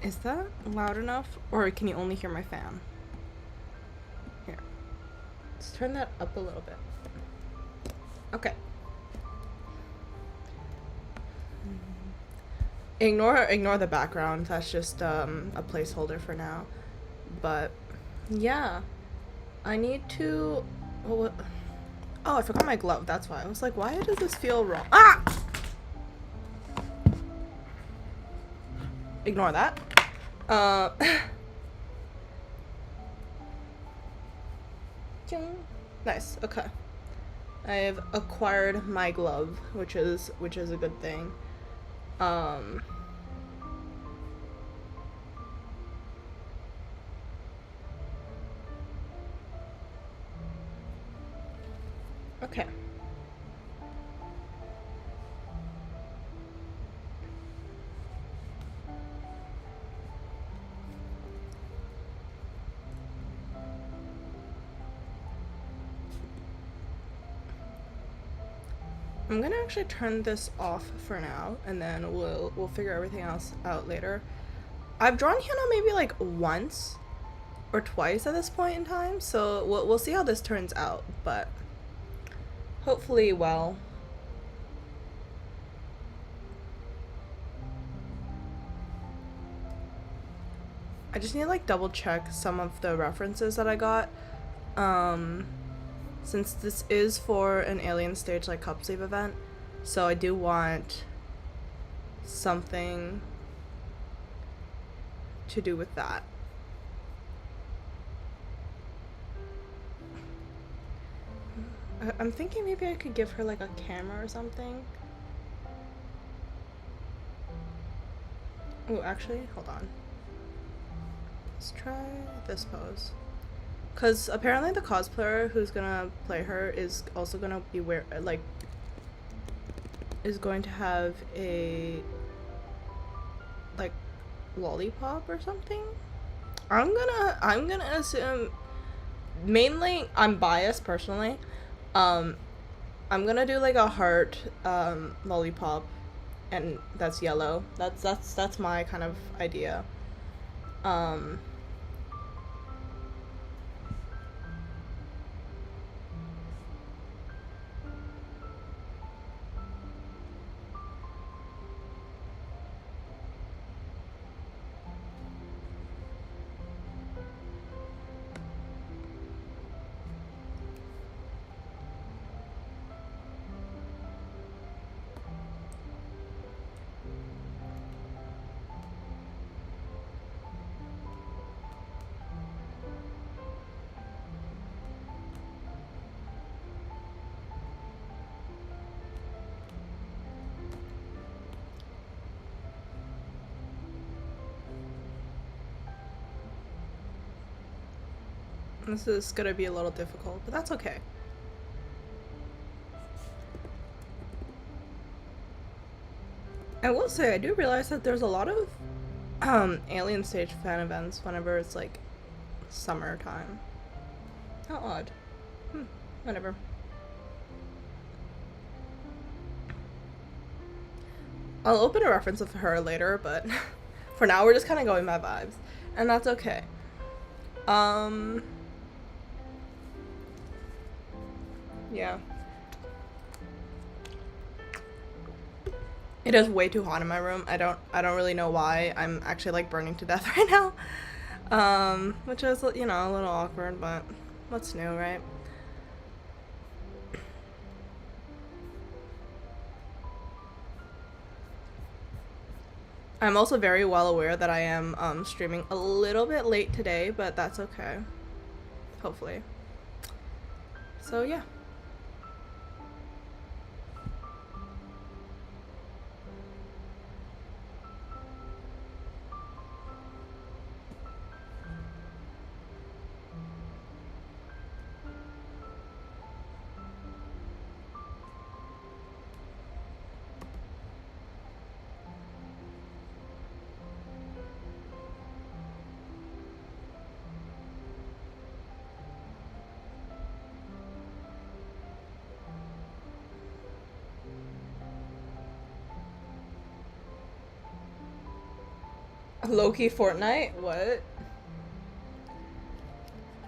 Is that loud enough? Or can you only hear my fan? Here. Let's turn that up a little bit. Okay. Ignore the background. That's just a placeholder for now. But yeah, I need to. Oh, I forgot my glove. That's why I was like, why does this feel wrong? Ah! Ignore that. Uh. Nice. Okay. I've acquired my glove, which is a good thing. Um. Okay. I'm gonna actually turn this off for now, and then we'll figure everything else out later. I've drawn hyuna maybe like once or twice at this point in time, so we'll see how this turns out, but hopefully well. I just need to like double check some of the references that I got. Since this is for an alien stage like cup sleeve event, so I do want something to do with that. I'm thinking maybe I could give her like a camera or something. Oh, actually, hold on. Let's try this pose. Because apparently the cosplayer who's gonna play her is also gonna be is going to have a like lollipop or something. I'm gonna assume, mainly I'm biased personally. I'm gonna do like a heart lollipop, and that's yellow. That's my kind of idea. Um this is gonna be a little difficult, but that's okay. I will say I do realize that there's a lot of alien stage fan events whenever it's like summertime. How odd. Whatever. I'll open a reference of her later, but for now we're just kind of going by vibes, and that's okay. Yeah. It is way too hot in my room. I don't really know why. I'm actually like burning to death right now. Which is, a little awkward, but what's new, right? I'm also very well aware that I am streaming a little bit late today, but that's okay. Hopefully. So yeah. Low-key Fortnite? What?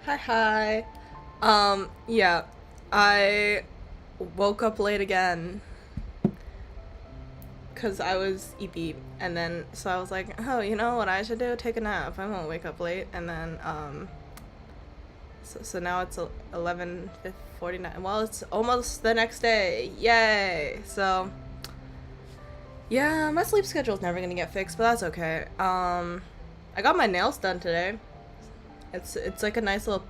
Hi, hi. Yeah. I woke up late again because I was eepy. And then, so I was like, oh, you know what I should do? Take a nap. I won't wake up late. And then, so now it's 11:49. Well, it's almost the next day. Yay! So, yeah, my sleep schedule's never gonna get fixed, but that's okay. I got my nails done today. It's like a nice little,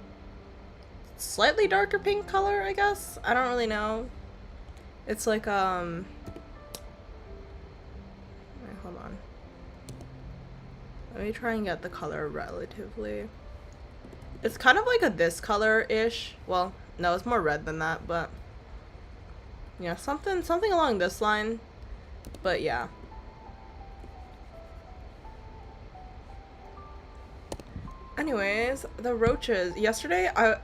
slightly darker pink color, I guess. I don't really know. It's like wait, hold on. Let me try and get the color relatively. It's kind of like a this color-ish. Well, no, it's more red than that, but yeah, something along this line. But yeah. Anyways, the roaches. Yesterday, I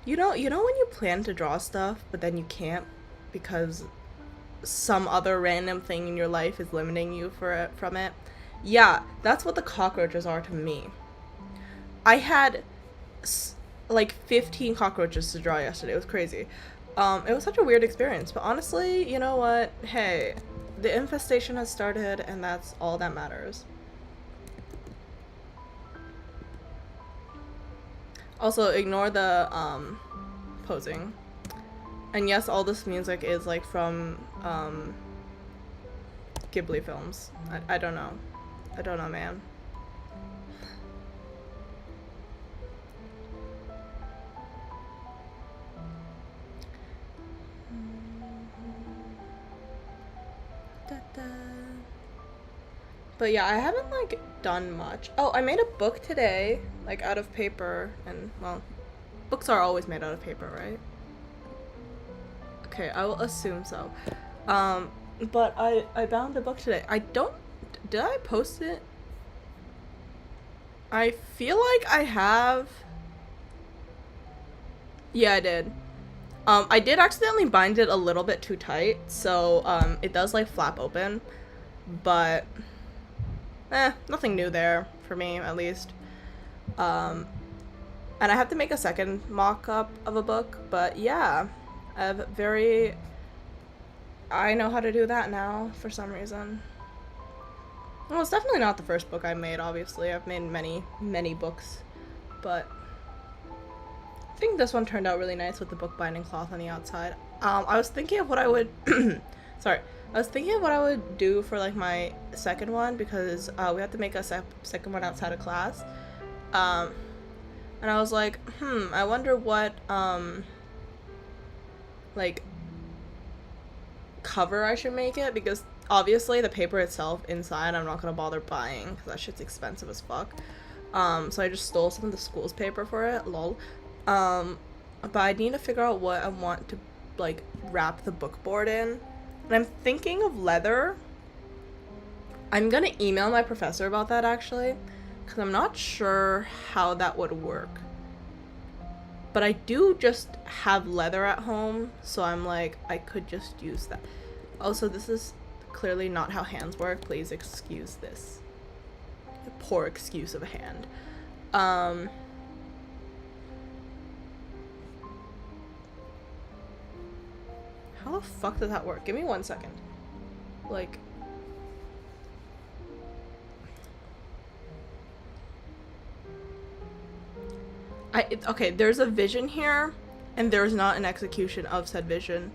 you know when you plan to draw stuff, but then you can't because some other random thing in your life is limiting you from it. Yeah, that's what the cockroaches are to me. I had like 15 cockroaches to draw yesterday. It was crazy. It was such a weird experience, but honestly, you know what? Hey, the infestation has started, and that's all that matters. Also, ignore the posing. And yes, all this music is like from Ghibli films. I don't know. I don't know, man. But yeah, I haven't like done much. Oh, I made a book today, like out of paper, and well, books are always made out of paper, right? Okay, I will assume so. But I bound a book today. Did I post it? I feel like I have. Yeah, I did. I did accidentally bind it a little bit too tight, so it does like flap open, but nothing new there for me at least. And I have to make a second mock-up of a book, but yeah, I know how to do that now for some reason. Well, it's definitely not the first book I made, obviously. I've made many books, but I think this one turned out really nice with the bookbinding cloth on the outside. I was thinking of what I would sorry. I was thinking of what I would do for like my second one because we have to make a second one outside of class. And I was like, I wonder what like cover I should make it, because obviously the paper itself inside I'm not gonna bother buying because that shit's expensive as fuck. So I just stole some of the school's paper for it, lol. But I need to figure out what I want to like wrap the book board in. And I'm thinking of leather. I'm gonna email my professor about that actually, because I'm not sure how that would work. But I do just have leather at home, so I'm like, I could just use that. Also, this is clearly not how hands work. Please excuse this. A poor excuse of a hand. How the fuck does that work? Give me 1 second. Like... okay, there's a vision here, and there's not an execution of said vision.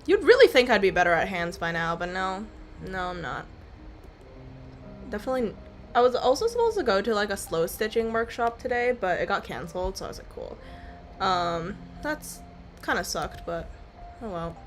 You'd really think I'd be better at hands by now, but no. No, I'm not. Definitely... I was also supposed to go to, like, a slow stitching workshop today, but it got canceled, so I was like, cool. That's kind of sucked, but oh well.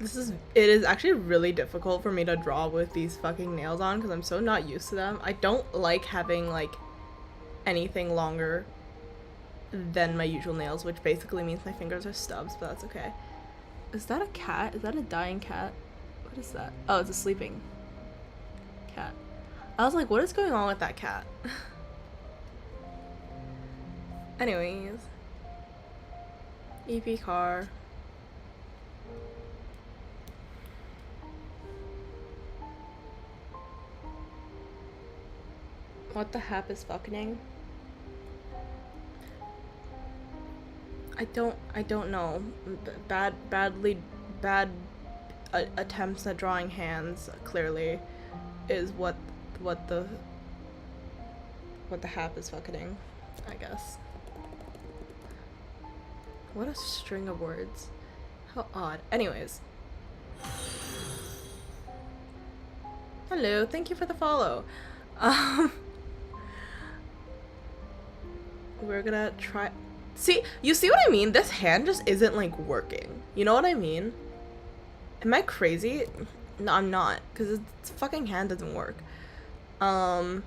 It is actually really difficult for me to draw with these fucking nails on because I'm so not used to them. I don't like having like anything longer than my usual nails, which basically means my fingers are stubs, but that's okay. Is that a cat? Is that a dying cat? What is that? Oh, it's a sleeping cat. I was like, what is going on with that cat? Anyways. EP car. What the hap is fucking? I don't know. Bad attempts at drawing hands clearly is what the hap is fucking, I guess. What a string of words. How odd. Anyways. Hello, thank you for the follow. We're gonna try. See, you see what I mean? This hand just isn't like working. You know what I mean? Am I crazy? No, I'm not, because its fucking hand doesn't work. Hello?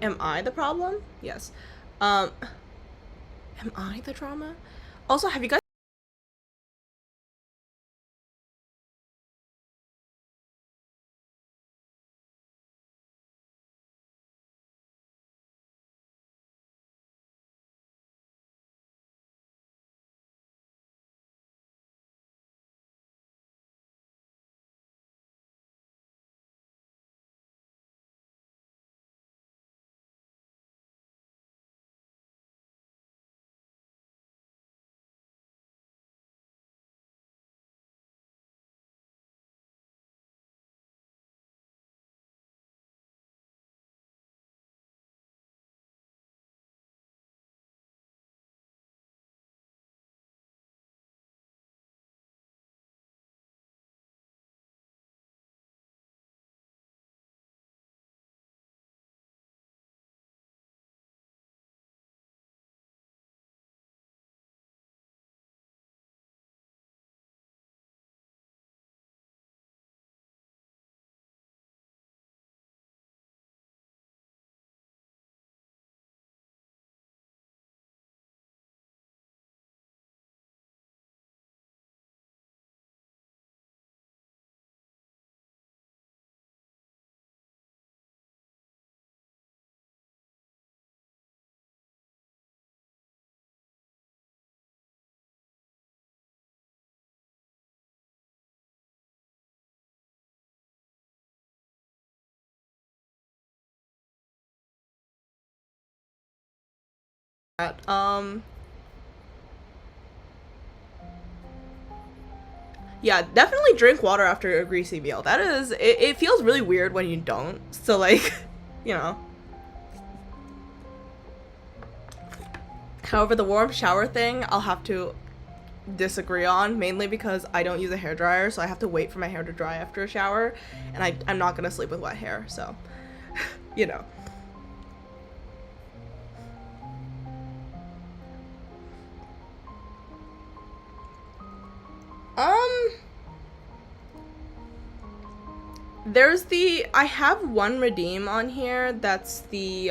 Am I the problem? Yes. Am I the drama? Also, have you guys yeah, definitely drink water after a greasy meal. That is, it feels really weird when you don't. So, like, you know. However, the warm shower thing, I'll have to disagree on, mainly because I don't use a hairdryer, so I have to wait for my hair to dry after a shower, and I'm not gonna sleep with wet hair, so, you know. There's I have one redeem on here that's the,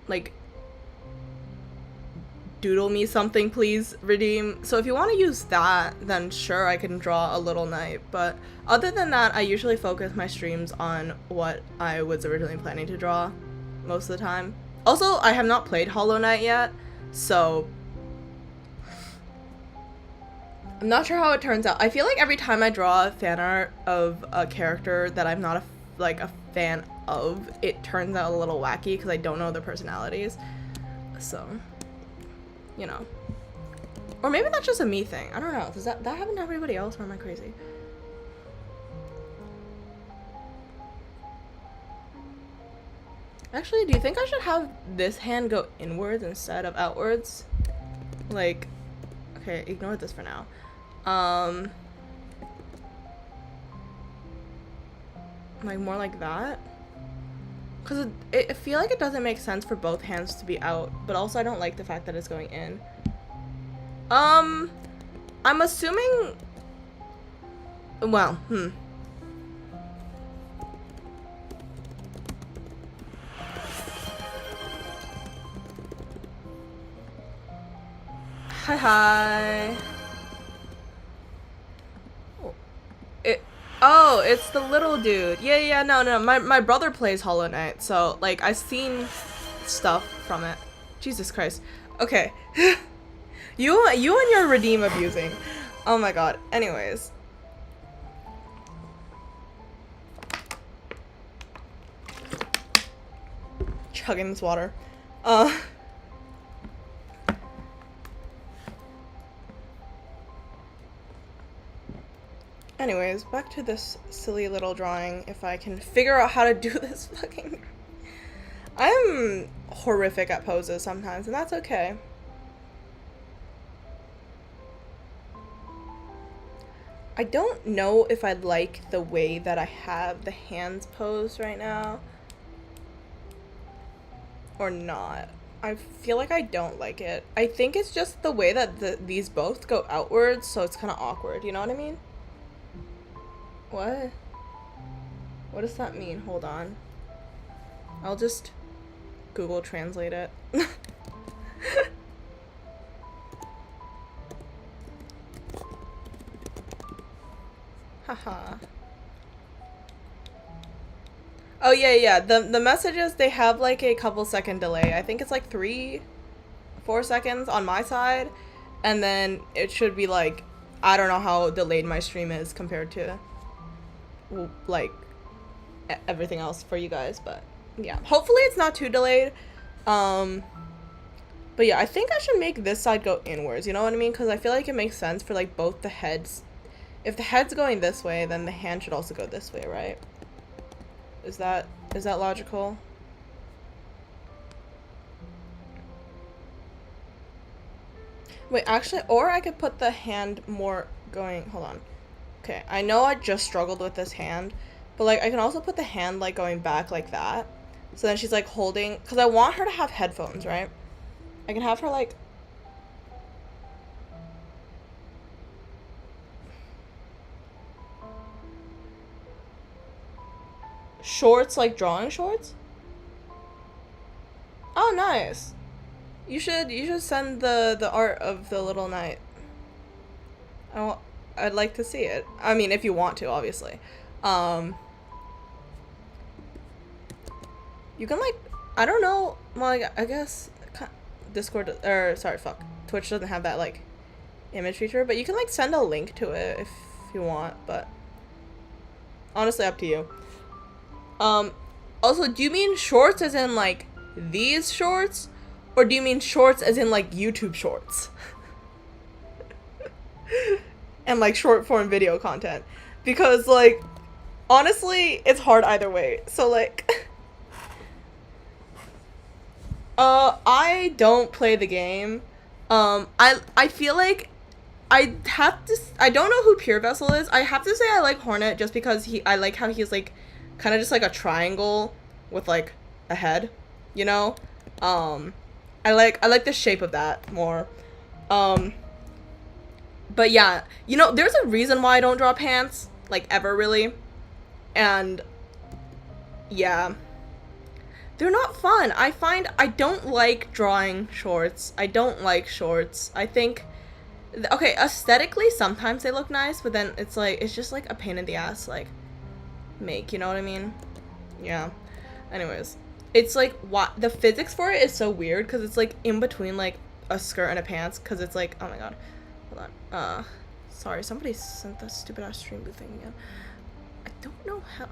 like, doodle me something please redeem. So if you want to use that, then sure, I can draw a little knight, but other than that, I usually focus my streams on what I was originally planning to draw most of the time. Also, I have not played Hollow Knight yet, so I'm not sure how it turns out. I feel like every time I draw fan art of a character that I'm not a fan of, it turns out a little wacky because I don't know their personalities. So, you know. Or maybe that's just a me thing. I don't know. Does that happen to everybody else, or am I crazy? Actually, do you think I should have this hand go inwards instead of outwards? Like, okay, ignore this for now. Like more like that? Because I feel like it doesn't make sense for both hands to be out, but also I don't like the fact that it's going in. I'm assuming, well, Hi hi. Oh, it's the little dude. Yeah, no. My brother plays Hollow Knight, so like I've seen stuff from it. Jesus Christ. Okay. You and your redeem abusing. Oh my god. Anyways. Chugging this water. Anyways, back to this silly little drawing. If I can figure out how to do this fucking... I'm horrific at poses sometimes, and that's okay. I don't know if I like the way that I have the hands posed right now. Or not. I feel like I don't like it. I think it's just the way that these both go outwards, so it's kind of awkward, you know what I mean? What? What does that mean? Hold on. I'll just Google Translate it. Haha. Oh yeah. The messages, they have like a couple second delay. I think it's like 3-4 seconds on my side, and then it should be like, I don't know how delayed my stream is compared to like everything else for you guys, but yeah, hopefully it's not too delayed. But yeah, I think I should make this side go inwards, you know what I mean? Because I feel like it makes sense for like both the heads. If the head's going this way, then the hand should also go this way, right? Is that logical? Wait, actually, or I could put the hand more going, hold on. Okay, I know I just struggled with this hand, but like I can also put the hand like going back like that. So then she's like holding, because I want her to have headphones, right? I can have her like... shorts, like drawing shorts? Oh, nice. You should send the art of the little knight. I'd like to see it. I mean, if you want to, obviously. You can like, I don't know, well, like, I guess Discord, or sorry, fuck, Twitch doesn't have that like image feature, but you can like send a link to it if you want, but honestly up to you. Also, do you mean shorts as in like these shorts, or do you mean shorts as in like YouTube shorts? And like short form video content, because like honestly it's hard either way, so like I don't play the game. I feel like I don't know who Pure Vessel is. I have to say I like Hornet just because I like how he's like kind of just like a triangle with like a head, you know? I like the shape of that more. But yeah, you know, there's a reason why I don't draw pants, like, ever, really. And, yeah. They're not fun. I find I don't like drawing shorts. I don't like shorts. I think, okay, aesthetically, sometimes they look nice, but then it's like, it's just like a pain in the ass, like, make, you know what I mean? Yeah. Anyways. It's like, the physics for it is so weird, because it's like in between, like, a skirt and a pants, because it's like, oh my god. Hold on. Sorry, somebody sent that stupid ass stream booth thing again. I don't know how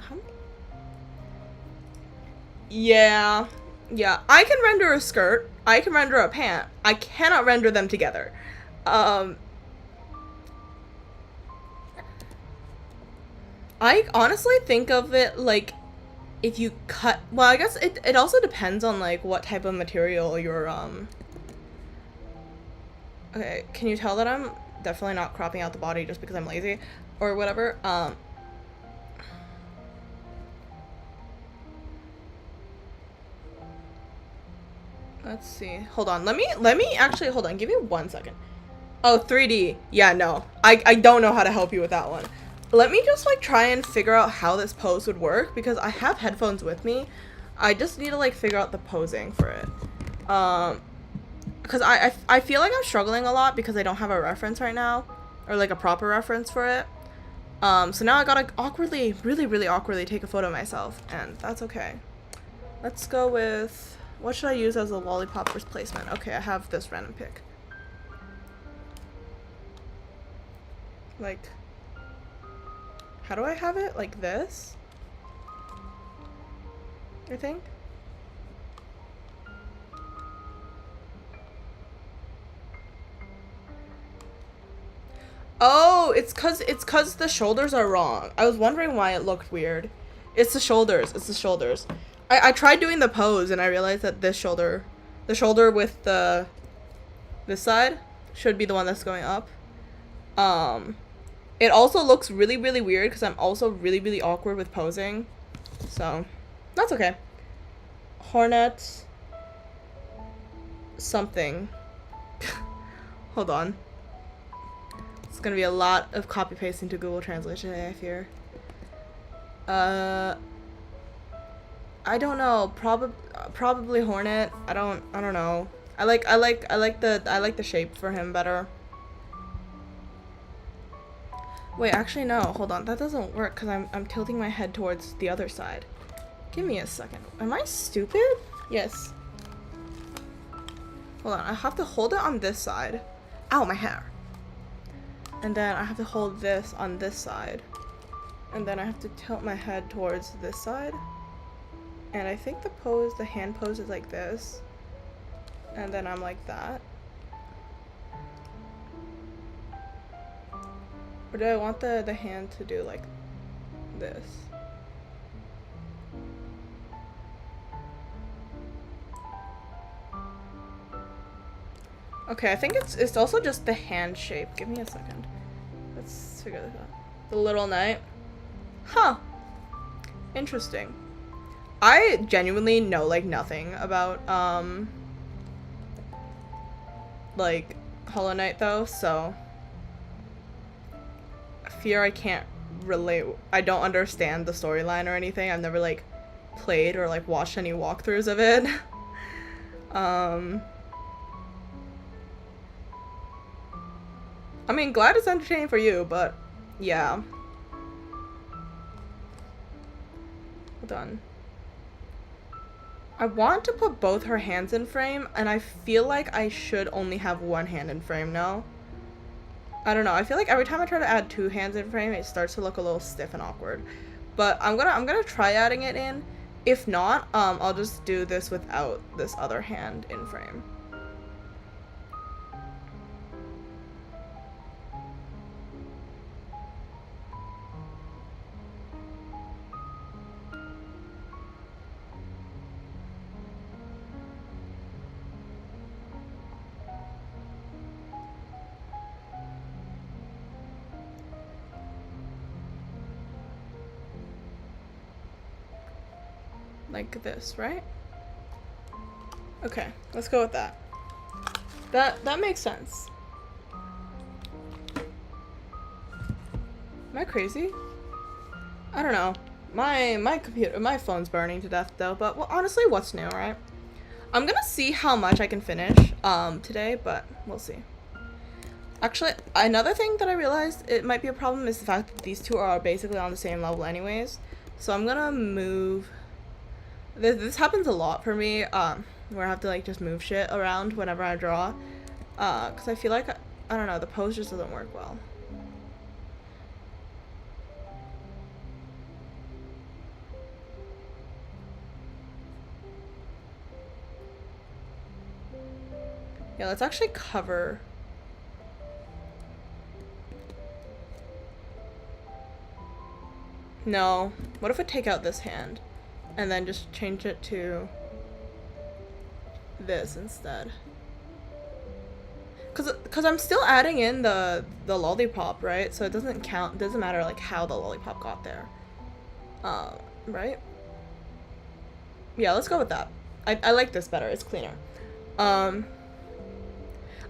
Yeah. I can render a skirt. I can render a pant. I cannot render them together. I honestly think of it like if you cut, well, I guess it also depends on like what type of material you're okay, can you tell that I'm definitely not cropping out the body just because I'm lazy or whatever? Let's see. Hold on. Let me actually, hold on. Give me 1 second. Oh, 3D. Yeah, no. I don't know how to help you with that one. Let me just like try and figure out how this pose would work because I have headphones with me. I just need to like figure out the posing for it. Because I feel like I'm struggling a lot because I don't have a reference right now. Or like a proper reference for it. So now I gotta awkwardly, really awkwardly take a photo of myself. And that's okay. Let's go with... What should I use as a lollipop replacement? Okay, I have this random pic. Like... How do I have it? Like this? I think? Oh, it's cause the shoulders are wrong. I was wondering why it looked weird. It's the shoulders. It's the shoulders. I tried doing the pose and I realized that this shoulder, the shoulder with this side should be the one that's going up. It also looks really weird because I'm also really awkward with posing. So, that's okay. Hornet something. Hold on. It's gonna be a lot of copy pasting to Google Translation, I fear. I don't know. Probably Hornet. I don't know. I like the shape for him better. Wait, actually no. Hold on. That doesn't work because I'm tilting my head towards the other side. Give me a second. Am I stupid? Yes. Hold on. I have to hold it on this side. Ow, my hair. And then I have to hold this on this side. And then I have to tilt my head towards this side. And I think the hand pose is like this. And then I'm like that. Or do I want the hand to do like this? Okay, I think it's also just the hand shape. Give me a second. Let's figure this out. The little knight. Huh. Interesting. I genuinely know like nothing about like Hollow Knight though, so I fear I can't relate. I don't understand the storyline or anything. I've never like played or like watched any walkthroughs of it. I mean, glad it's entertaining for you, but yeah. Hold on. I want to put both her hands in frame, and I feel like I should only have one hand in frame now. I don't know. I feel like every time I try to add two hands in frame, it starts to look a little stiff and awkward. But I'm gonna try adding it in. If not, I'll just do this without this other hand in frame. Like this, right? Okay, let's go with that. That makes sense. Am I crazy? I don't know. My phone's burning to death though, but well, honestly, what's new, right? I'm gonna see how much I can finish today, but we'll see. Actually, another thing that I realized it might be a problem is the fact that these two are basically on the same level anyways. So I'm gonna move. This happens a lot for me, where I have to like just move shit around whenever I draw, because I feel like, I don't know, the pose just doesn't work well. Yeah, let's actually cover. No, what if I take out this hand? And then just change it to this instead. Cause I'm still adding in the lollipop, right? So it doesn't count. Doesn't matter like how the lollipop got there. Right? Yeah, let's go with that. I like this better. It's cleaner.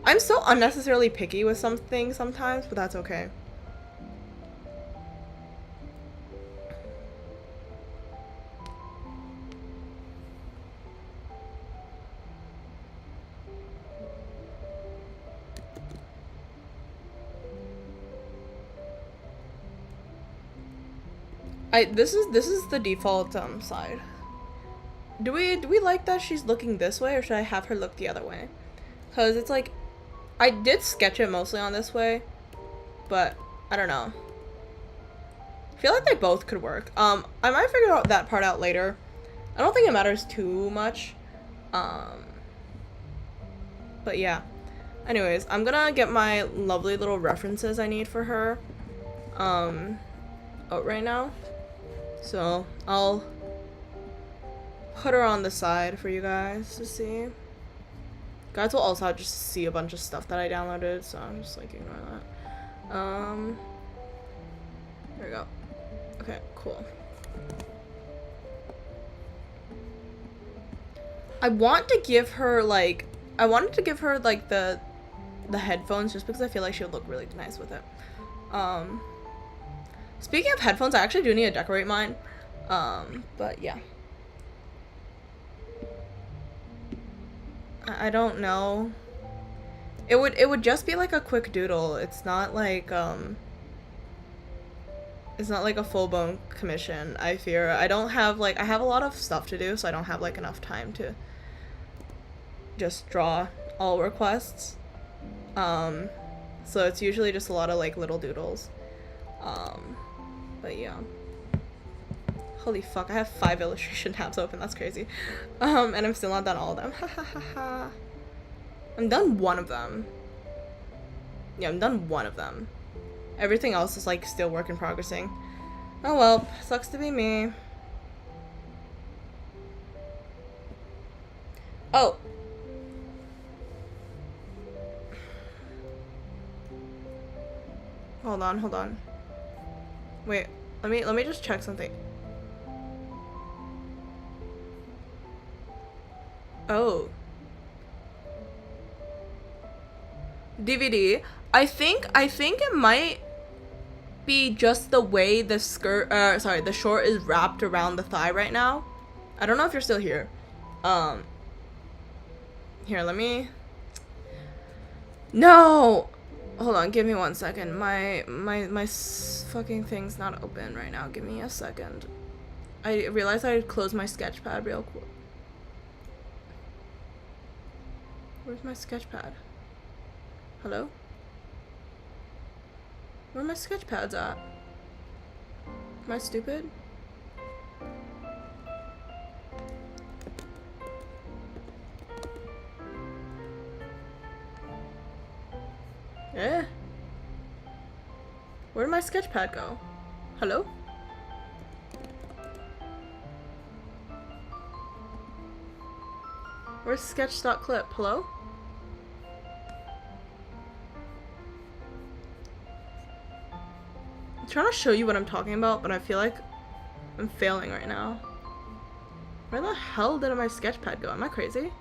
I'm so unnecessarily picky with some things sometimes, but that's okay. This is the default side. Do we like that she's looking this way, or should I have her look the other way? Cause it's like, I did sketch it mostly on this way, but I don't know. I feel like they both could work. I might figure out that part out later. I don't think it matters too much. But yeah. Anyways, I'm gonna get my lovely little references I need for her out right now. So I'll put her on the side for you guys to see. Guys will also just see a bunch of stuff that I downloaded, so I'm just like ignore that. There we go. Okay, cool. I wanted to give her like the headphones just because I feel like she would look really nice with it. Speaking of headphones, I actually do need to decorate mine. But yeah. I don't know. It would just be like a quick doodle. It's not like a full-blown commission, I fear. I don't have like, I have a lot of stuff to do, so I don't have like enough time to just draw all requests. So it's usually just a lot of like little doodles. But yeah. Holy fuck, I have 5 illustration tabs open, that's crazy. And I'm still not done all of them. Ha ha ha ha. I'm done one of them. Yeah, I'm done one of them. Everything else is like still work in progressing. Oh well, sucks to be me. Oh. Hold on. Wait, let me just check something. Oh. DVD. I think it might be just the way the skirt, the short is wrapped around the thigh right now. I don't know if you're still here. Here, let me. No! Hold on, give me 1 second. My fucking thing's not open right now. Give me a second. I realized I closed my sketchpad real quick. Where's my sketchpad? Hello? Where are my sketchpads at? Am I stupid? Eh? Where did my sketchpad go? Hello? Where's sketch.clip? Hello? I'm trying to show you what I'm talking about, but I feel like I'm failing right now. Where the hell did my sketchpad go? Am I crazy?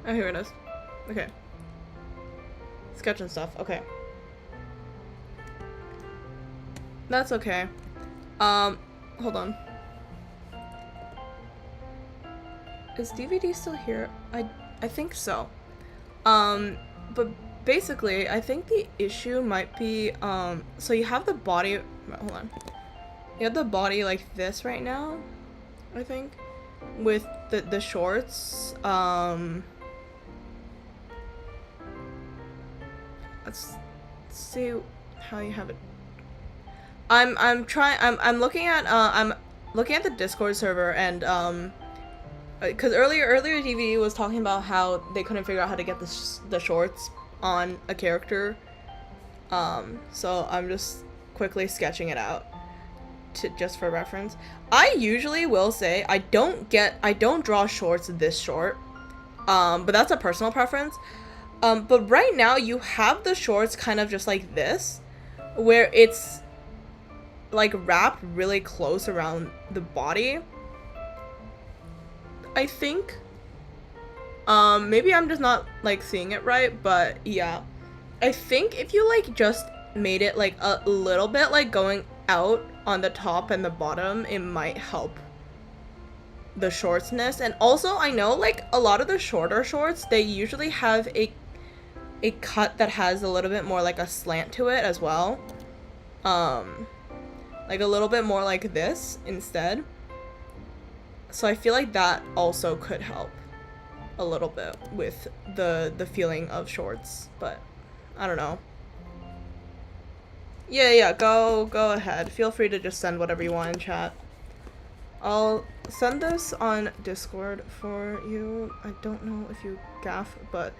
Oh, here it is. Okay. Sketch and stuff. Okay. That's okay. Hold on. Is DVD still here? I think so. But basically, I think the issue might be, so you have the body, hold on. You have the body like this right now, I think, with the shorts. Let's see how you have it. I'm looking at the Discord server, and because earlier DVD was talking about how they couldn't figure out how to get the shorts on a character. So I'm just quickly sketching it out just for reference. I usually will say I don't draw shorts this short, but that's a personal preference. But right now you have the shorts kind of just like this, where it's like wrapped really close around the body. I think maybe I'm just not like seeing it right, but yeah. I think if you like just made it like a little bit like going out on the top and the bottom, it might help the shortness. And also I know like a lot of the shorter shorts, they usually have a cut that has a little bit more like a slant to it as well. Like a little bit more like this instead. So I feel like that also could help a little bit with the feeling of shorts, but I don't know. Yeah, go ahead. Feel free to just send whatever you want in chat. I'll send this on Discord for you. I don't know if you gaff, but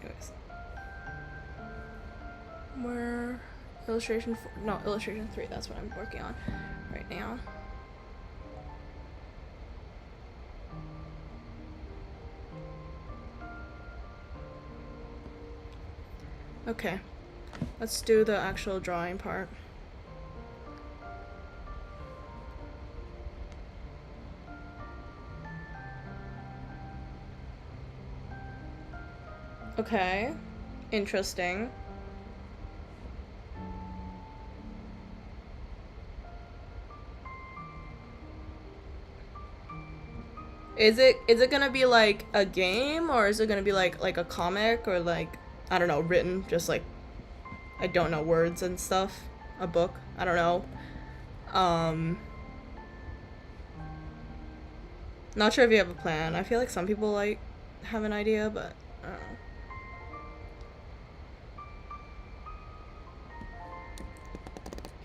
anyways. We're illustration 4, no, illustration 3, that's what I'm working on right now. Okay, let's do the actual drawing part. Okay, interesting. Is it gonna be like a game, or is it gonna be like a comic, or like, I don't know, written just like, I don't know, words and stuff, a book, I don't know. Not sure if you have a plan. I feel like some people like have an idea, but I don't know.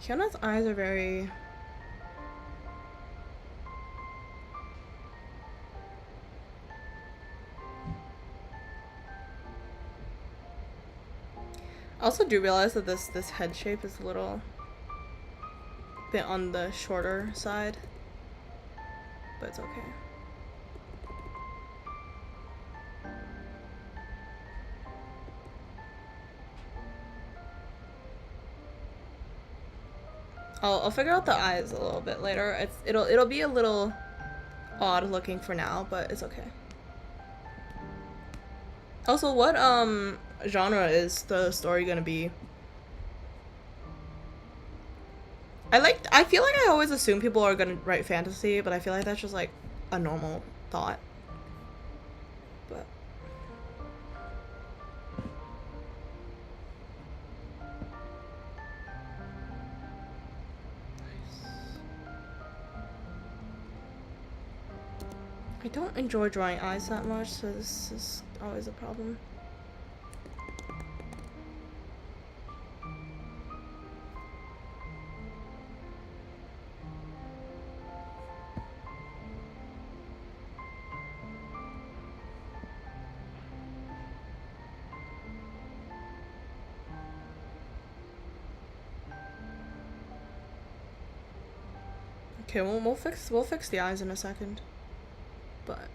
Hyuna's eyes are very... I also do realize that this head shape is a little bit on the shorter side, but it's okay. I'll figure out the eyes a little bit later. It'll be a little odd looking for now, but it's okay. Also, what genre is the story gonna be? I feel like I always assume people are gonna write fantasy, but I feel like that's just like a normal thought. But I don't enjoy drawing eyes that much, so this is always a problem. Okay, we'll fix the eyes in a second. But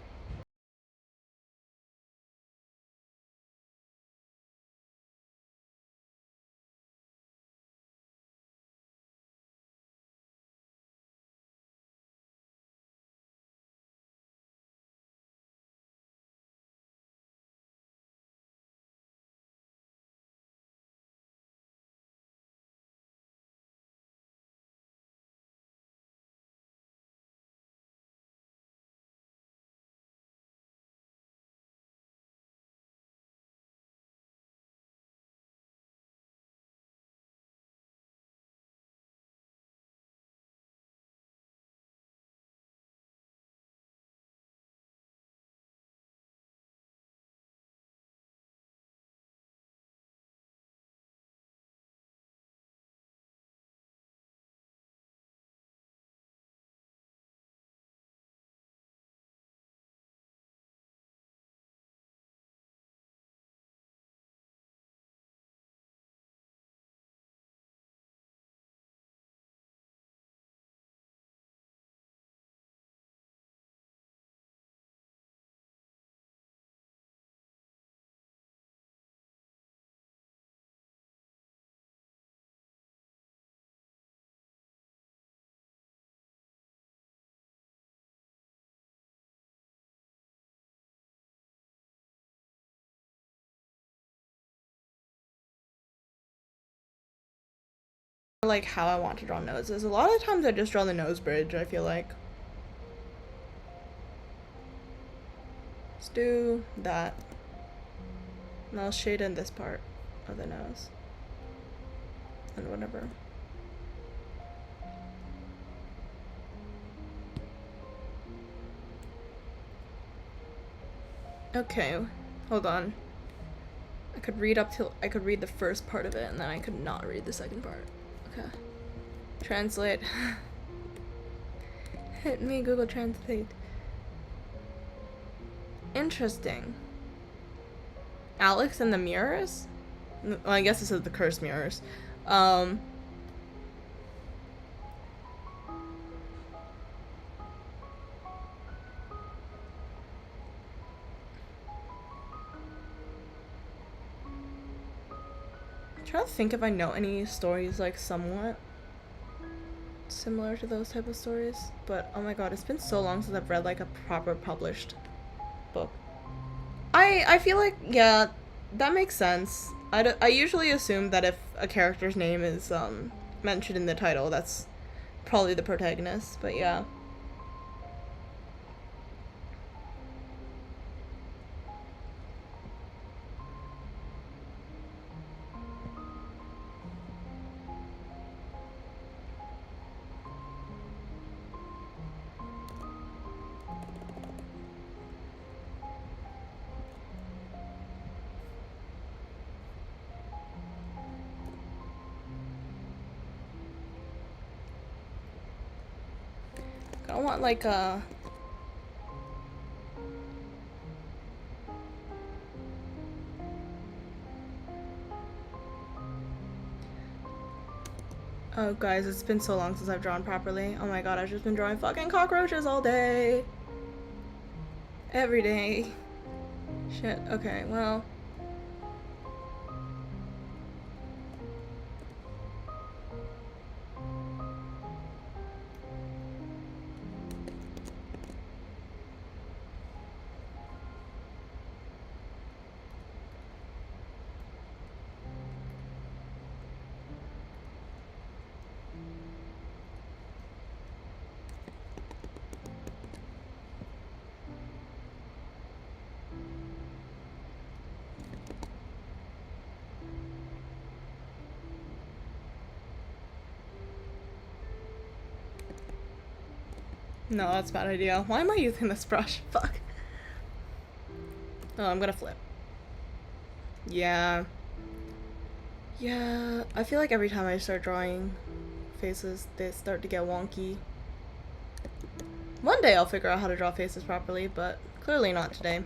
like how I want to draw noses. A lot of times I just draw the nose bridge, I feel like. Let's do that. And I'll shade in this part of the nose. And whatever. Okay, hold on. I could read the first part of it and then I could not read the second part. Okay. Translate. Hit me, Google Translate. Interesting. Alex and the mirrors? Well, I guess this is the cursed mirrors. I'm trying to think if I know any stories like somewhat similar to those type of stories, but oh my god, it's been so long since I've read like a proper published book. I feel like, yeah, that makes sense. I usually assume that if a character's name is mentioned in the title, that's probably the protagonist, but yeah. I want like a... Oh guys, it's been so long since I've drawn properly. Oh my god, I've just been drawing fucking cockroaches all day. Every day. Shit, okay, well... No, that's a bad idea. Why am I using this brush? Fuck. Oh, I'm gonna flip. Yeah. Yeah, I feel like every time I start drawing faces, they start to get wonky. One day I'll figure out how to draw faces properly, but clearly not today.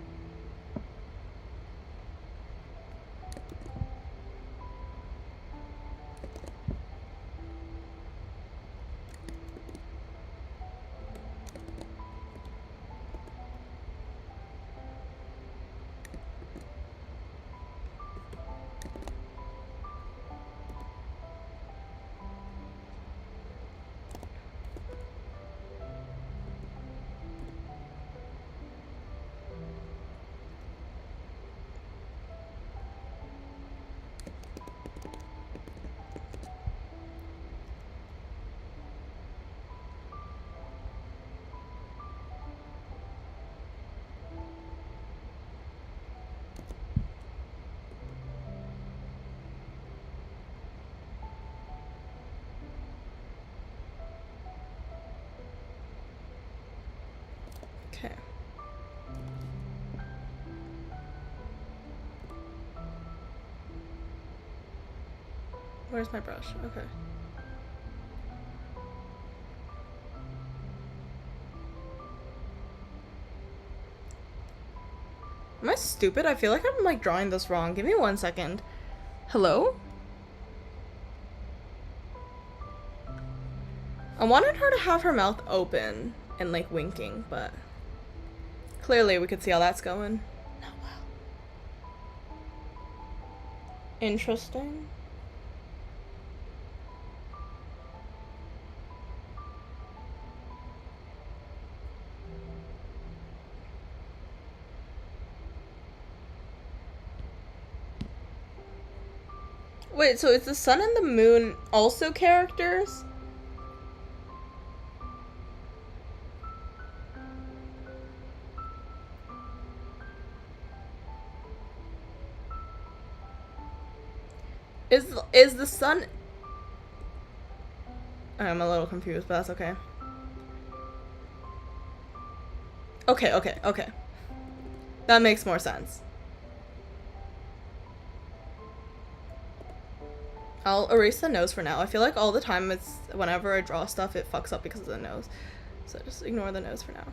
Okay. Where's my brush? Okay. Am I stupid? I feel like I'm like drawing this wrong. Give me 1 second. Hello? I wanted her to have her mouth open and like winking, but clearly we could see how that's going. Not well. Interesting. Wait, so is the sun and the moon also characters? Is the sun... I'm a little confused, but that's okay. Okay. That makes more sense. I'll erase the nose for now. I feel like all the time it's whenever I draw stuff it fucks up because of the nose. So just ignore the nose for now.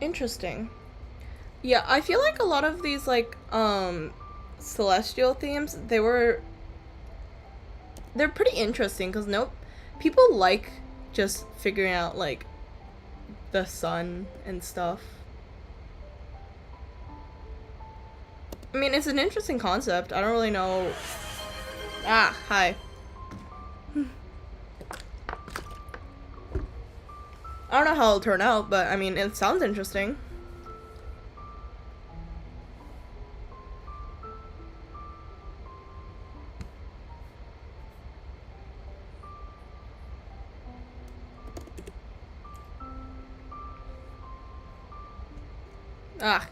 Interesting. Yeah, I feel like a lot of these like celestial themes, they're pretty interesting because people like just figuring out like the sun and stuff. I mean, it's an interesting concept. I don't really know. Ah, hi. I don't know how it'll turn out, but I mean, it sounds interesting. Ah.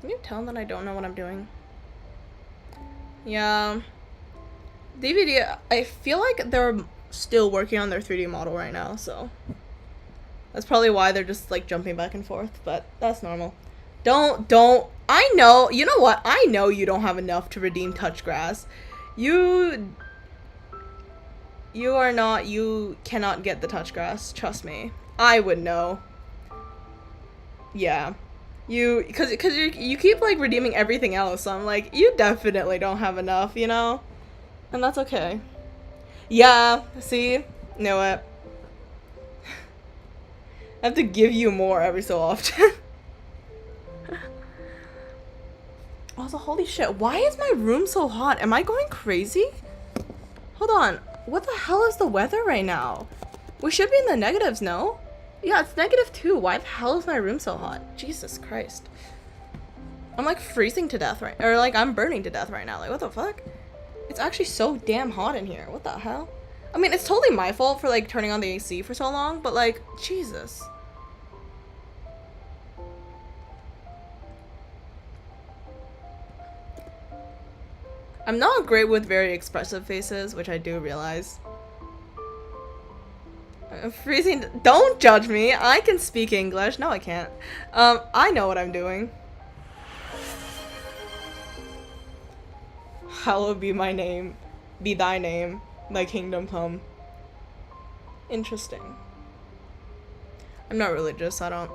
Can you tell that I don't know what I'm doing? Yeah. DVD, I feel like they're still working on their 3D model right now, so that's probably why they're just like jumping back and forth, but that's normal. I know, you know what? I know you don't have enough to redeem touch grass. You cannot get the touch grass, trust me. I would know. Yeah. Cause you keep like redeeming everything else, so I'm like, you definitely don't have enough, you know? And that's okay. Yeah, see? Know it. I have to give you more every so often. Also, holy shit, why is my room so hot? Am I going crazy? Hold on, what the hell is the weather right now? We should be in the negatives, no? Yeah, it's -2. Why the hell is my room so hot? Jesus Christ. I'm like freezing to death or like I'm burning to death right now. Like, what the fuck? It's actually so damn hot in here. What the hell? I mean, it's totally my fault for like turning on the AC for so long, but like, Jesus. I'm not great with very expressive faces, which I do realize. Freezing. Don't judge me. I can speak English. No, I can't. I know what I'm doing. Hallowed be my name. Be thy name. Thy kingdom come. Interesting. I'm not religious, I don't.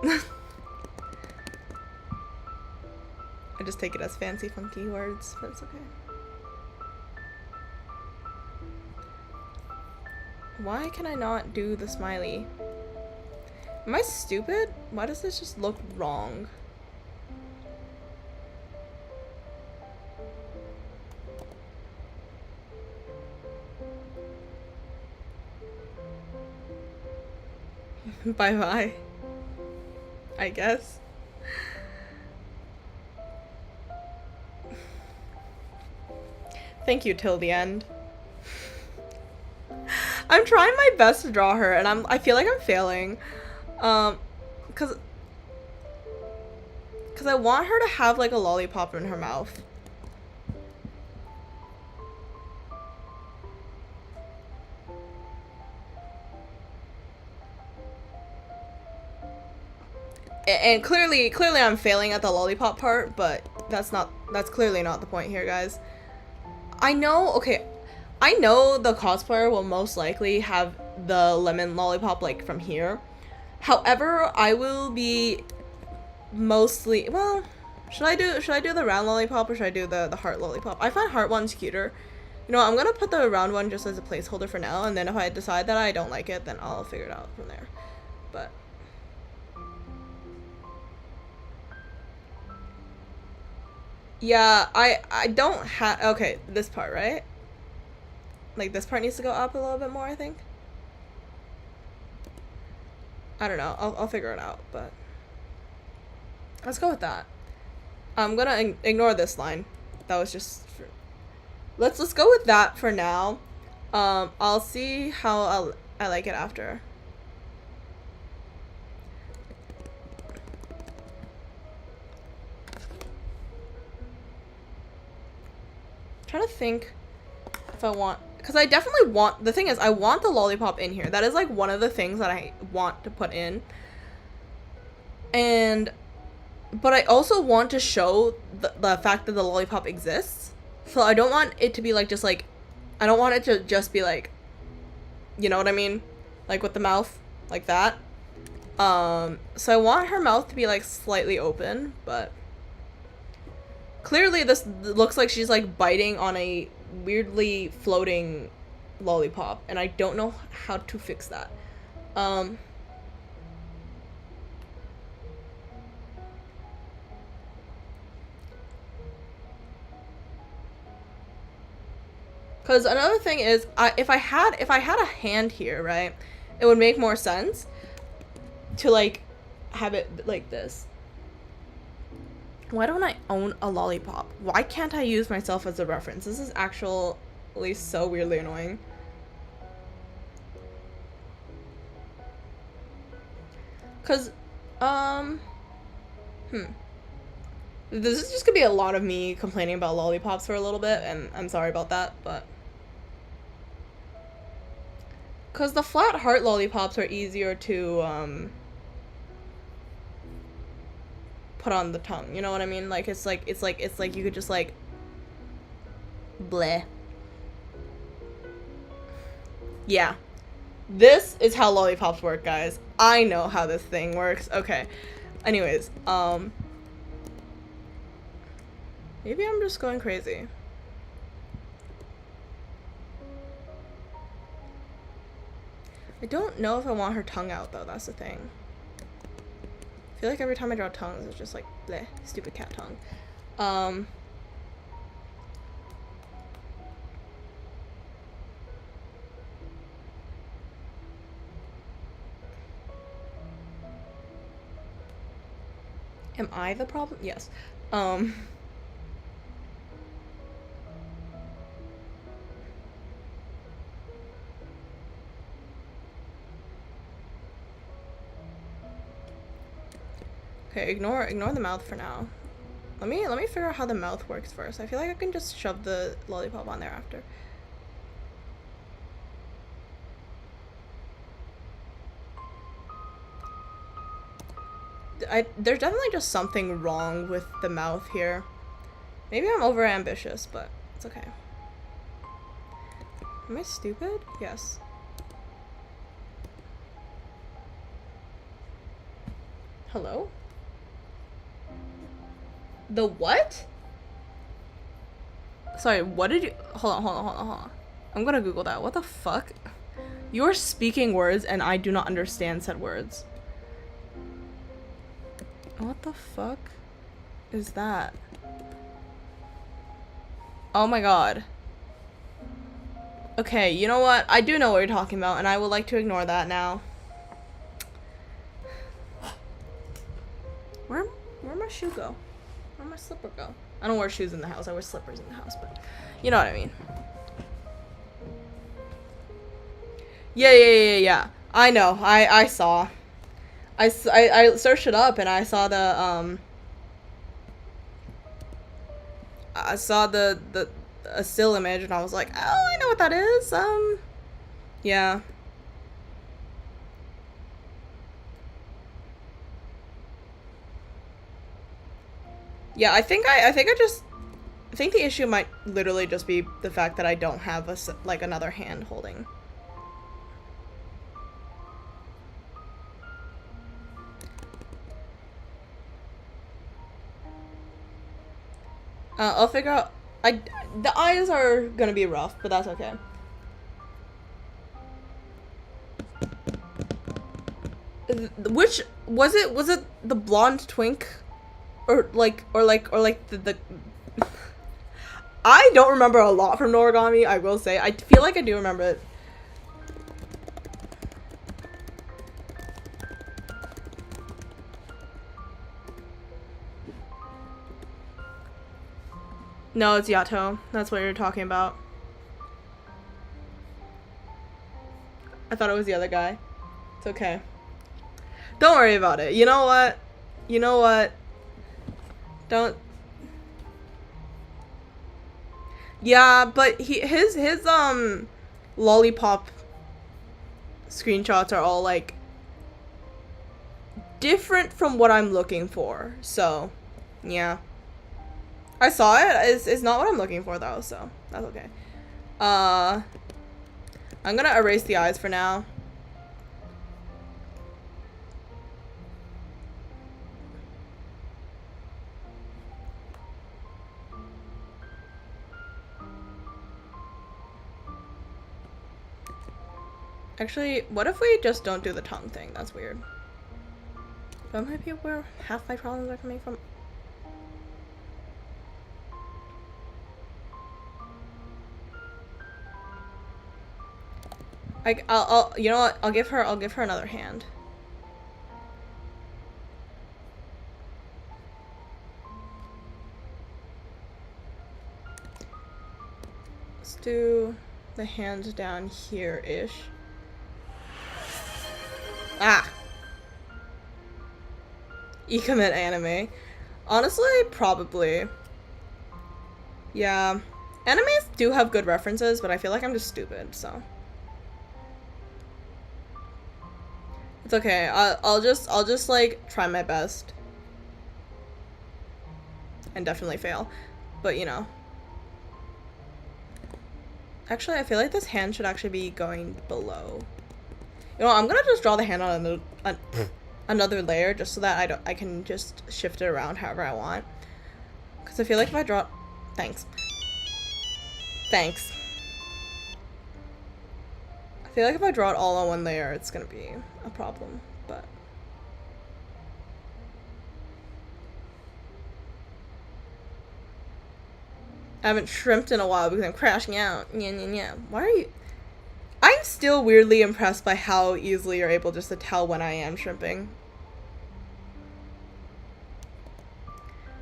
I just take it as fancy, funky words, but it's okay. Why can I not do the smiley? Am I stupid? Why does this just look wrong? Bye-bye. I guess. Thank you till the end. I'm trying my best to draw her, and I feel like I'm failing. Cause I want her to have like a lollipop in her mouth. And clearly I'm failing at the lollipop part, but that's clearly not the point here, guys. I know the cosplayer will most likely have the lemon lollipop like from here. However, I will be mostly, well, should I do the round lollipop or should I do the heart lollipop? I find heart ones cuter. You know, I'm gonna put the round one just as a placeholder for now, and then if I decide that I don't like it, then I'll figure it out from there. But Yeah, I don't have. Okay, this part, right? Like this part needs to go up a little bit more, I think. I don't know. I'll figure it out, but let's go with that. I'm gonna ignore this line. That was just. Let's go with that for now. I'll see how I like it after. I'm trying to think if I want, because I definitely want. The thing is, I want the lollipop in here. That is like one of the things that I want to put in. But I also want to show the fact that the lollipop exists. So I don't want it to be like just like, I don't want it to just be like, you know what I mean? Like with the mouth, like that. So I want her mouth to be like slightly open, but clearly this looks like she's like biting on a weirdly floating lollipop, and I don't know how to fix that. Because another thing is, if I had a hand here, right, it would make more sense to like have it like this. Why don't I own a lollipop? Why can't I use myself as a reference? This is actually so weirdly annoying. Cause, this is just gonna be a lot of me complaining about lollipops for a little bit, and I'm sorry about that, but. Cause the flat heart lollipops are easier to, put on the tongue, you know what I mean? Like, it's like you could just like, bleh. Yeah. This is how lollipops work, guys. I know how this thing works. Okay. Anyways, maybe I'm just going crazy. I don't know if I want her tongue out, though. That's the thing. I feel like every time I draw tongues, it's just like, bleh, stupid cat tongue. Am I the problem? Yes. Okay, ignore the mouth for now. Let me figure out how the mouth works first. I feel like I can just shove the lollipop on there after. There's definitely just something wrong with the mouth here. Maybe I'm over ambitious, but it's okay. Am I stupid? Yes. Hello? The what? Sorry, what did you... Hold on. I'm gonna Google that. What the fuck? You're speaking words and I do not understand said words. What the fuck is that? Oh my god. Okay, you know what? I do know what you're talking about, and I would like to ignore that now. Where'd my shoe go? Where'd my slipper go? I don't wear shoes in the house. I wear slippers in the house, but you know what I mean. Yeah. I know. I saw. I searched it up and I saw the a still image and I was like, oh, I know what that is. Yeah. Yeah, I think the issue might literally just be the fact that I don't have like another hand holding. I'll figure out. The eyes are gonna be rough, but that's okay. Which was it? Was it the blonde twink, or like the I don't remember a lot from Noragami, I will say. I feel like I do remember it. No, it's Yato. That's what you're talking about. I thought it was the other guy. It's okay. Don't worry about it. You know what? You know what? Don't. Yeah, but his lollipop screenshots are all like different from what I'm looking for. So, yeah. I saw it. It's not what I'm looking for though, so that's okay. I'm gonna erase the eyes for now. Actually, what if we just don't do the tongue thing? That's weird. That might be where half my problems are coming from. I'll you know what? I'll give her another hand. Let's do the hand down here-ish. Ah! E-commit anime. Honestly, probably. Yeah. Animes do have good references, but I feel like I'm just stupid, so. It's okay. I'll just like try my best. And definitely fail. But you know. Actually, I feel like this hand should actually be going below. You know, I'm gonna just draw the hand on another layer just so that I can just shift it around however I want. Because I feel like if I draw... Thanks. Thanks. I feel like if I draw it all on one layer, it's gonna be a problem, but... I haven't shrimped in a while because I'm crashing out. Yeah. Why are you... I'm still weirdly impressed by how easily you're able just to tell when I am shrimping.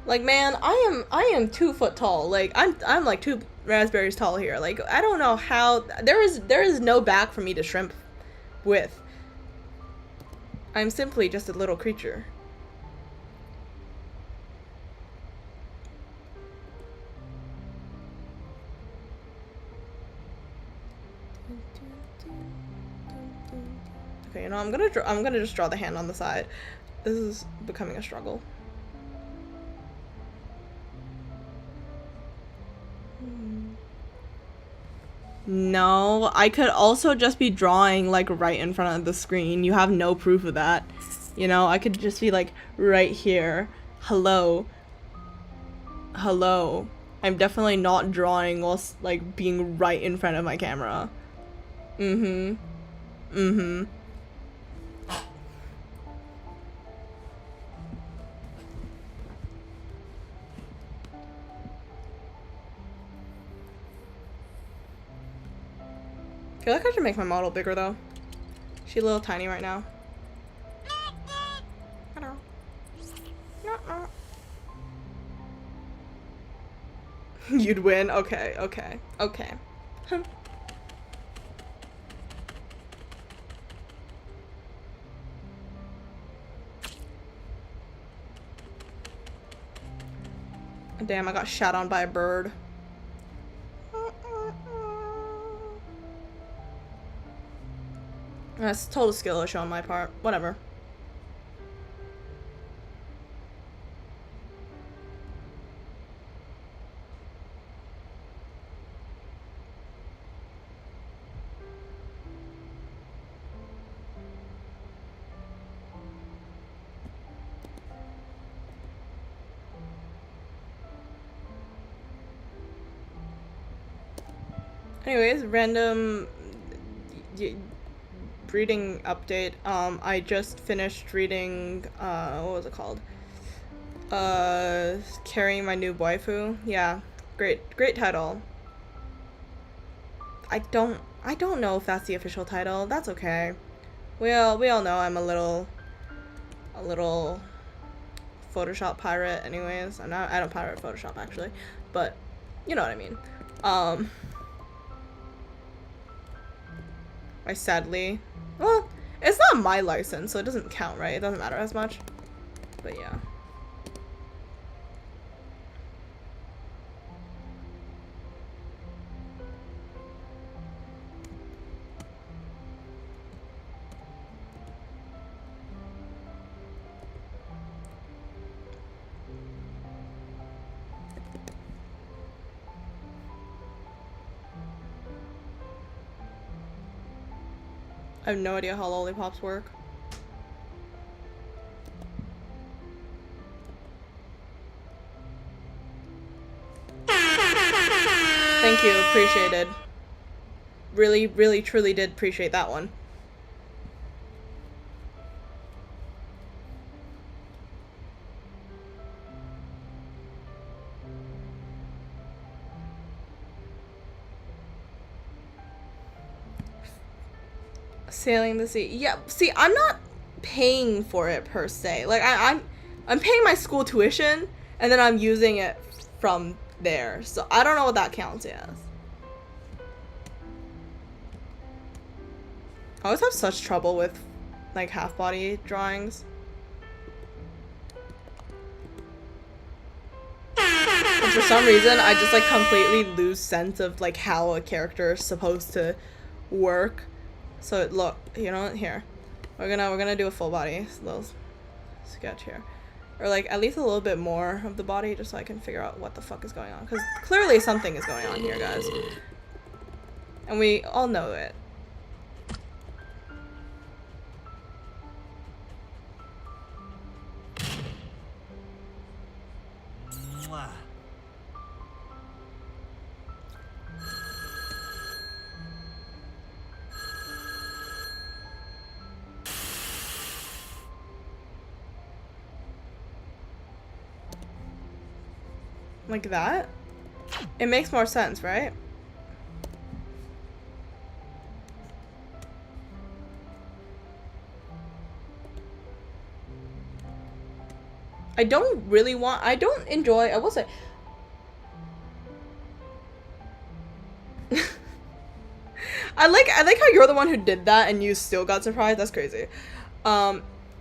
Like, man, I am 2 foot tall. Like, I'm like 2 raspberries tall here. Like, I don't know how... There is no back for me to shrimp with. I'm simply just a little creature. Okay, you know, I'm gonna just draw the hand on the side. This is becoming a struggle. No, I could also just be drawing like right in front of the screen. You have no proof of that. You know, I could just be like right here. Hello. Hello. I'm definitely not drawing whilst like being right in front of my camera. Mm-hmm. Mm-hmm. I feel like I should make my model bigger though. She's a little tiny right now. Hello. You'd win? Okay. Damn, I got shot on by a bird. That's a total skill issue on my part. Whatever. Anyways, random reading update. I just finished reading, what was it called? Carrying My New Waifu. Yeah, Great title. I don't know if that's the official title. That's okay. We all know I'm a little Photoshop pirate anyways. I don't pirate Photoshop actually, but you know what I mean. I sadly, well, it's not my license, so it doesn't count, right? It doesn't matter as much. But yeah. I have no idea how lollipops work. Thank you, appreciated. Really, truly did appreciate that one. Sailing the sea. Yeah, see, I'm not paying for it per se. Like I'm paying my school tuition and then I'm using it from there. So I don't know what that counts as. I always have such trouble with like half body drawings. And for some reason I just like completely lose sense of like how a character is supposed to work. So look, you know what? Here. We're gonna do a full body little sketch here. Or like at least a little bit more of the body just so I can figure out what the fuck is going on. Because clearly something is going on here, guys. And we all know it. Like that? It makes more sense, right? I don't enjoy, I will say. I like how you're the one who did that and you still got surprised. That's crazy.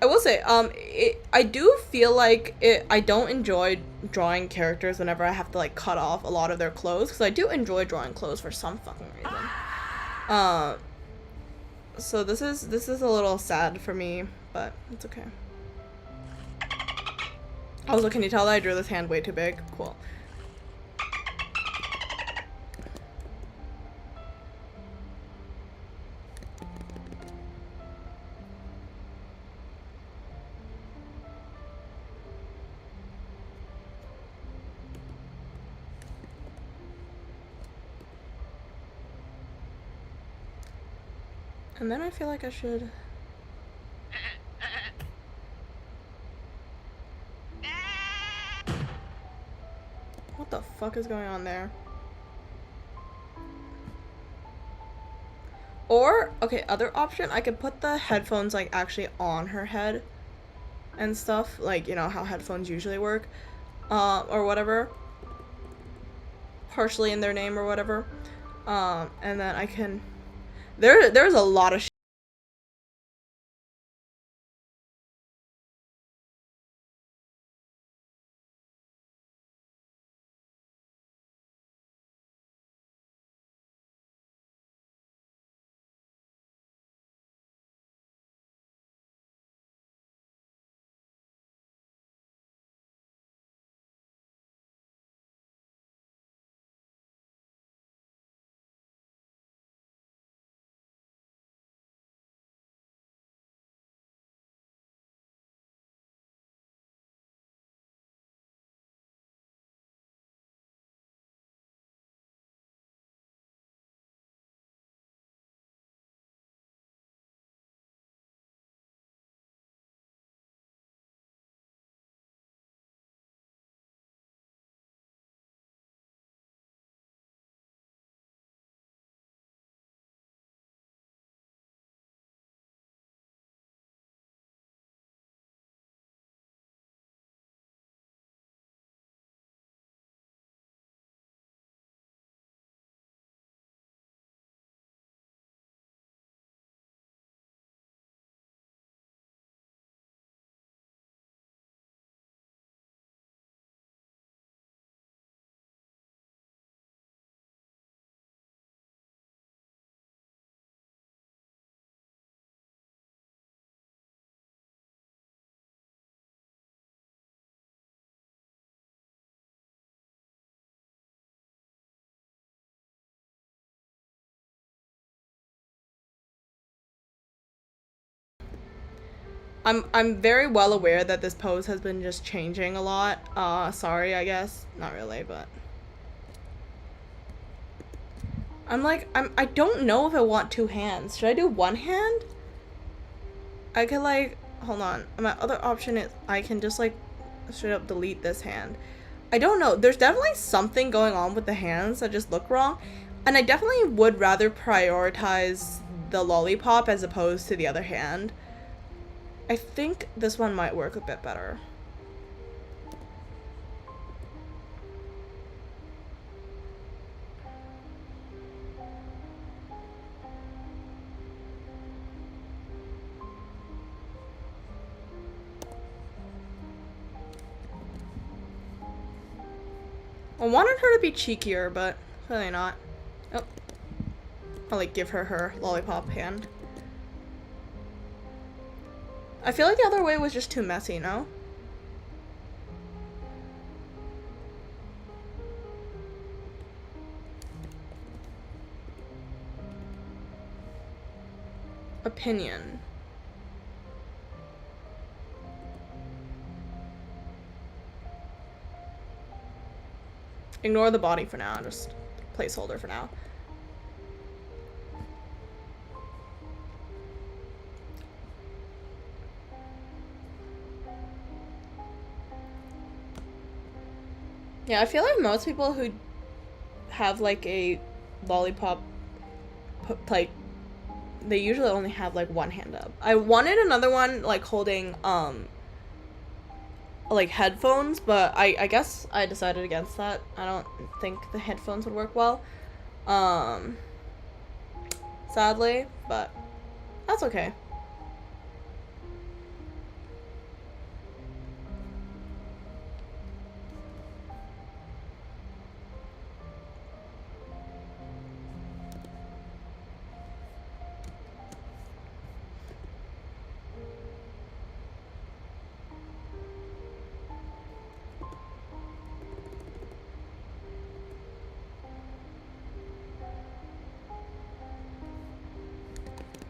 I will say, I do feel like I don't enjoy drawing characters whenever I have to like cut off a lot of their clothes, because I do enjoy drawing clothes for some fucking reason. So this is a little sad for me, but it's okay. Also, can you tell that I drew this hand way too big? Cool. And then I feel like I should... What the fuck is going on there? Or, okay, other option, I could put the headphones like actually on her head and stuff, like, you know, how headphones usually work, or whatever. Partially in their name or whatever. And then I can... There's a lot of I'm very well aware that this pose has been just changing a lot. Sorry, I guess. Not really, but I don't know if I want two hands. Should I do one hand? I could like hold on. My other option is I can just like straight up delete this hand. I don't know. There's definitely something going on with the hands that just look wrong. And I definitely would rather prioritize the lollipop as opposed to the other hand. I think this one might work a bit better. I wanted her to be cheekier, but clearly not. Oh. I'll like give her her lollipop hand. I feel like the other way was just too messy, no? Opinion. Ignore the body for now, just placeholder for now. Yeah, I feel like most people who have like a lollipop, like, they usually only have like one hand up. I wanted another one like holding like headphones, but I guess I decided against that. I don't think the headphones would work well. Sadly, but that's okay.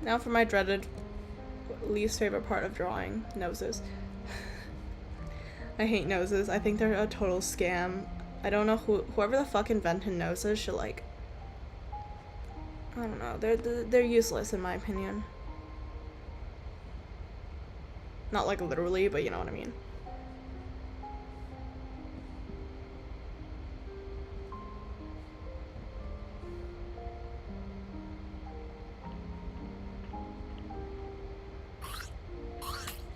Now for my dreaded least favorite part of drawing, noses. I hate noses. I think they're a total scam. I don't know whoever the fuck invented noses should like, I don't know. They're useless in my opinion. Not like literally, but you know what I mean.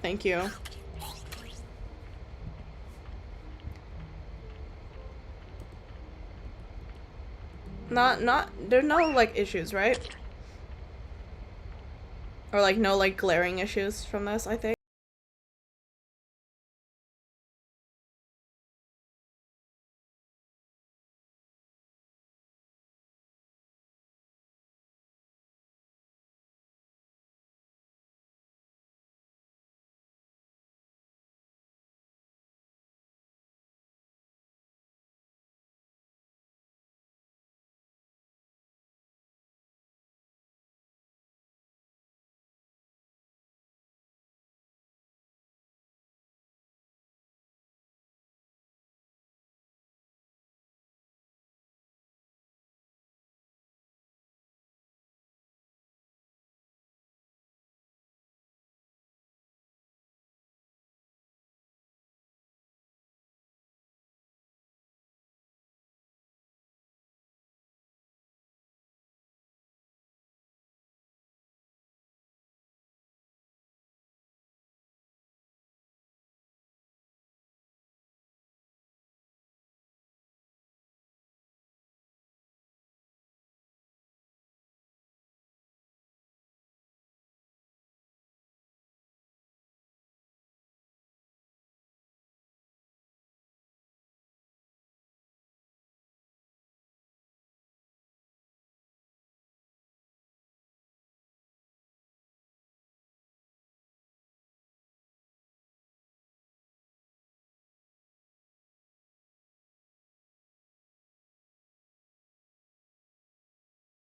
Thank you. Not there's no like issues, right? Or like no like glaring issues from this, I think.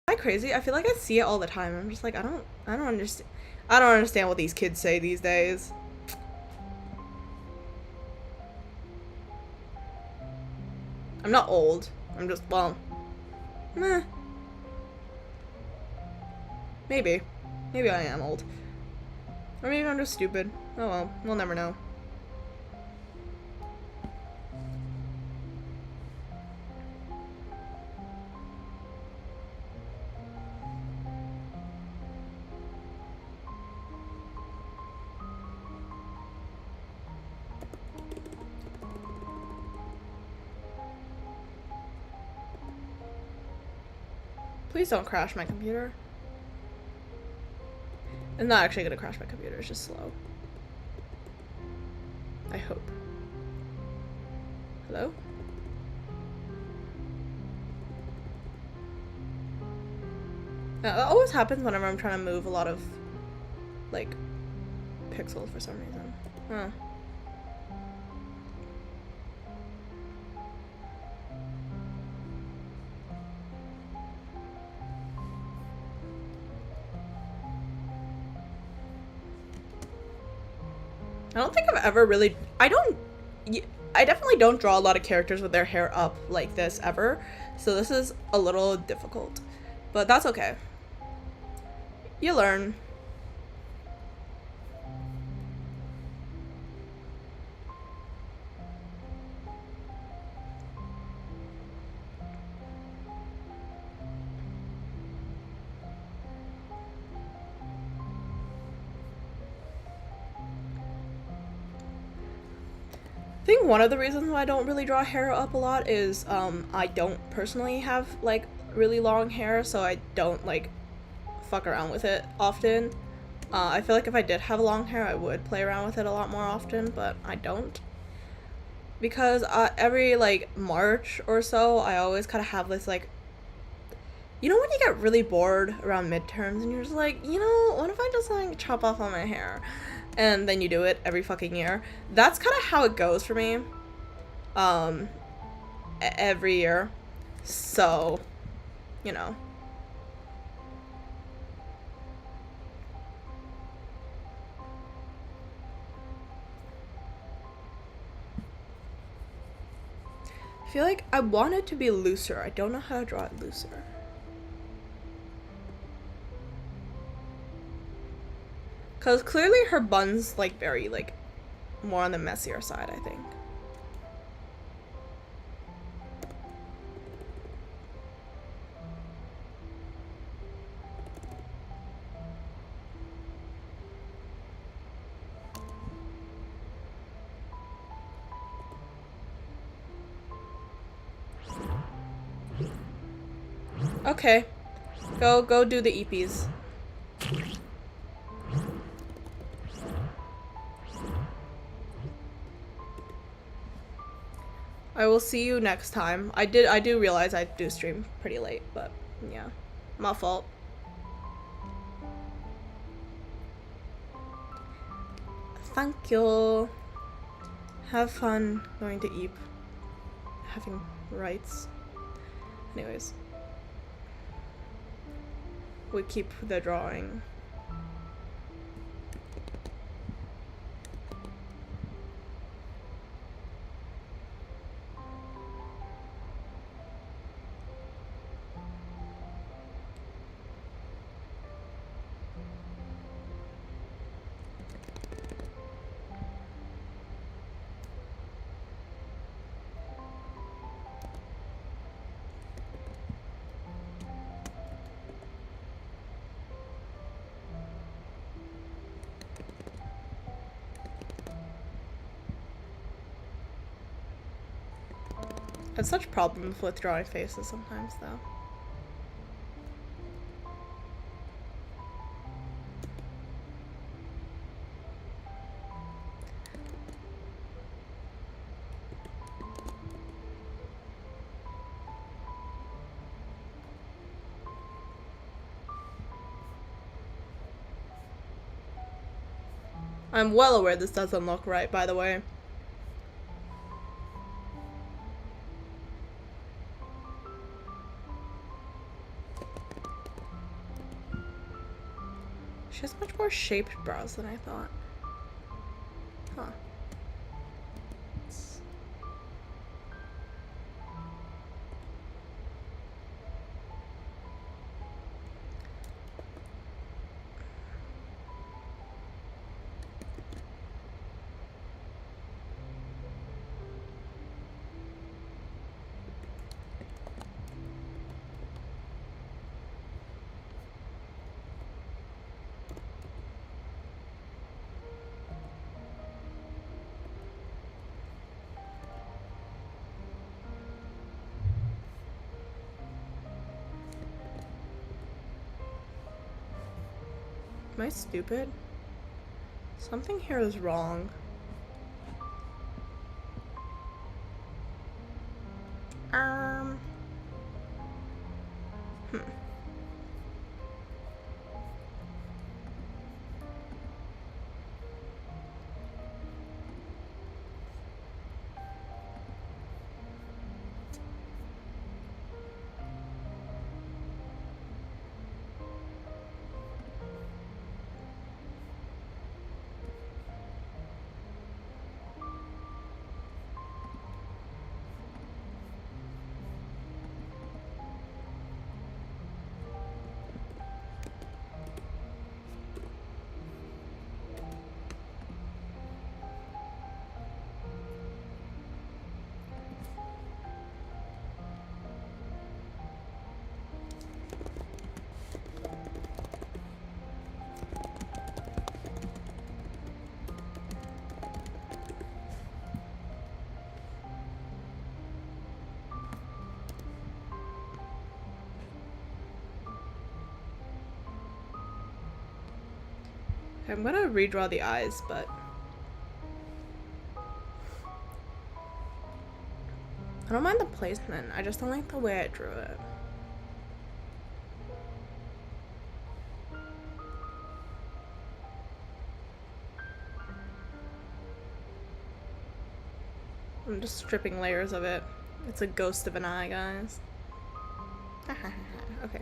Am I crazy? I feel like I see it all the time. I'm just like I don't understand. I don't understand what these kids say these days. I'm not old. I'm just, well, meh. Maybe. Maybe I am old. Or maybe I'm just stupid. Oh well, we'll never know. Please don't crash my computer. It's not actually gonna crash my computer, it's just slow. I hope. Hello? Now, that always happens whenever I'm trying to move a lot of, like, pixels for some reason. Huh. I don't think I've ever really... I definitely don't draw a lot of characters with their hair up like this ever, so this is a little difficult. But that's okay. You learn. I think one of the reasons why I don't really draw hair up a lot is I don't personally have like really long hair, so I don't like fuck around with it often. I feel like if I did have long hair, I would play around with it a lot more often, but I don't. Because every like March or so, I always kind of have this like, you know when you get really bored around midterms and you're just like, you know, what if I just like chop off all my hair? And then you do it every fucking year. That's kind of how it goes for me. Every year. So, you know. I feel like I want it to be looser. I don't know how to draw it looser. Because clearly her bun's like very like more on the messier side, I think. Okay. Go do the EPs. I will see you next time. I do realize I do stream pretty late, but yeah. My fault. Thank you. Have fun going to Eep. Having rights. Anyways. We keep the drawing. I have such problems with drawing faces sometimes, though. I'm well aware this doesn't look right, by the way. She has much more shaped brows than I thought. Huh. Am I stupid? Something here is wrong. Hmm. I'm gonna redraw the eyes, but I don't mind the placement. I just don't like the way I drew it. I'm just stripping layers of it. It's a ghost of an eye, guys. Okay.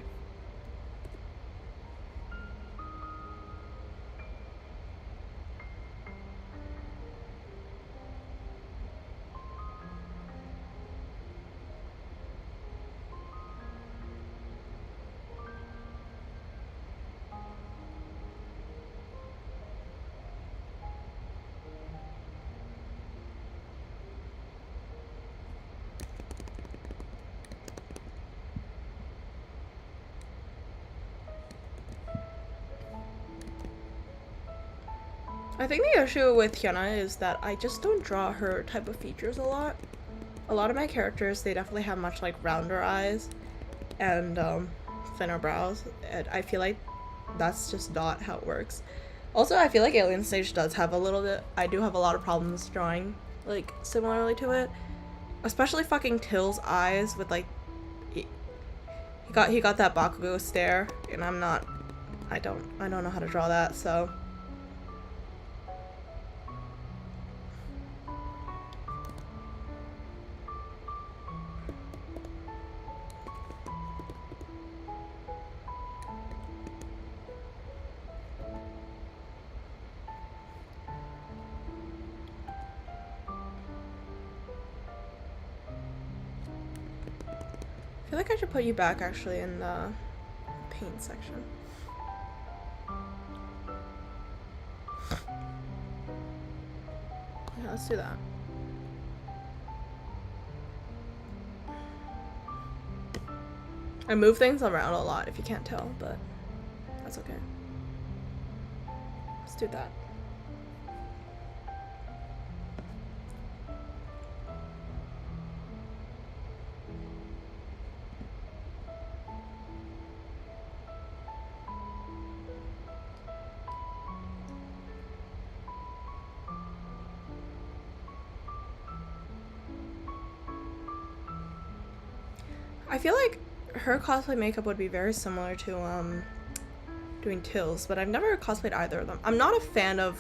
I think the issue with Hyuna is that I just don't draw her type of features a lot. A lot of my characters, they definitely have much like rounder eyes and thinner brows, and I feel like that's just not how it works. Also, I feel like Alien Stage does have a little bit, I do have a lot of problems drawing like similarly to it. Especially fucking Till's eyes with like, he got that Bakugo stare, and I don't know how to draw that, so. I feel like I should put you back actually in the paint section. Yeah, let's do that. I move things around a lot if you can't tell, but that's okay. Let's do that. I feel like her cosplay makeup would be very similar to doing Till's, but I've never cosplayed either of them. I'm not a fan of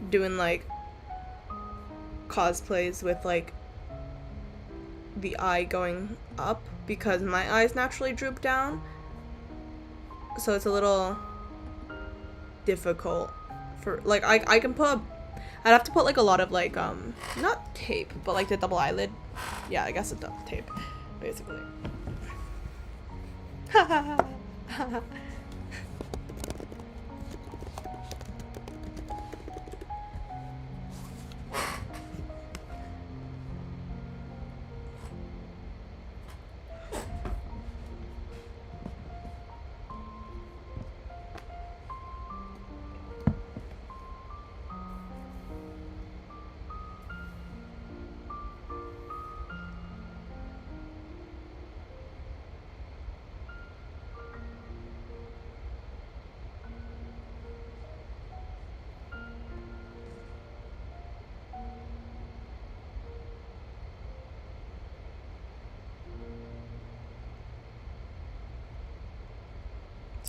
doing like cosplays with like the eye going up because my eyes naturally droop down, so it's a little difficult for like I can put I'd have to put like a lot of like not tape but like the double eyelid, yeah, I guess it's tape basically.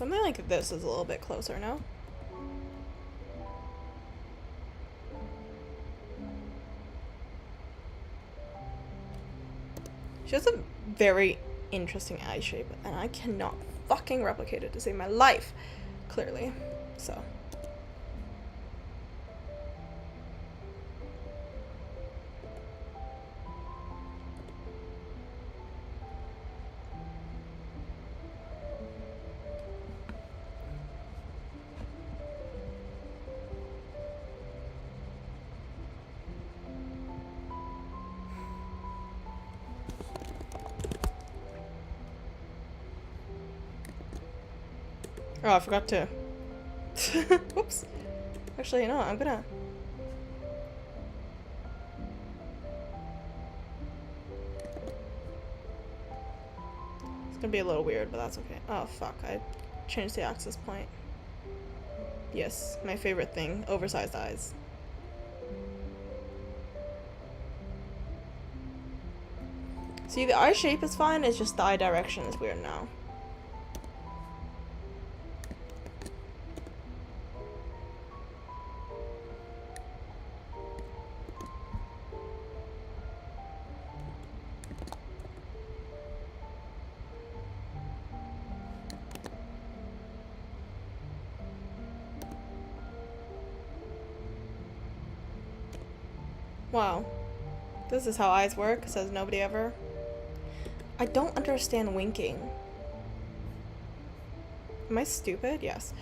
Something like this is a little bit closer now. She has a very interesting eye shape, and I cannot fucking replicate it to save my life, clearly. So. Oh, I forgot to. Whoops. Actually, you know what? I'm gonna. It's gonna be a little weird, but that's okay. Oh, fuck. I changed the access point. Yes, my favorite thing. Oversized eyes. See, the eye shape is fine, it's just the eye direction is weird now. Wow. This is how eyes work, says nobody ever. I don't understand winking. Am I stupid? Yes.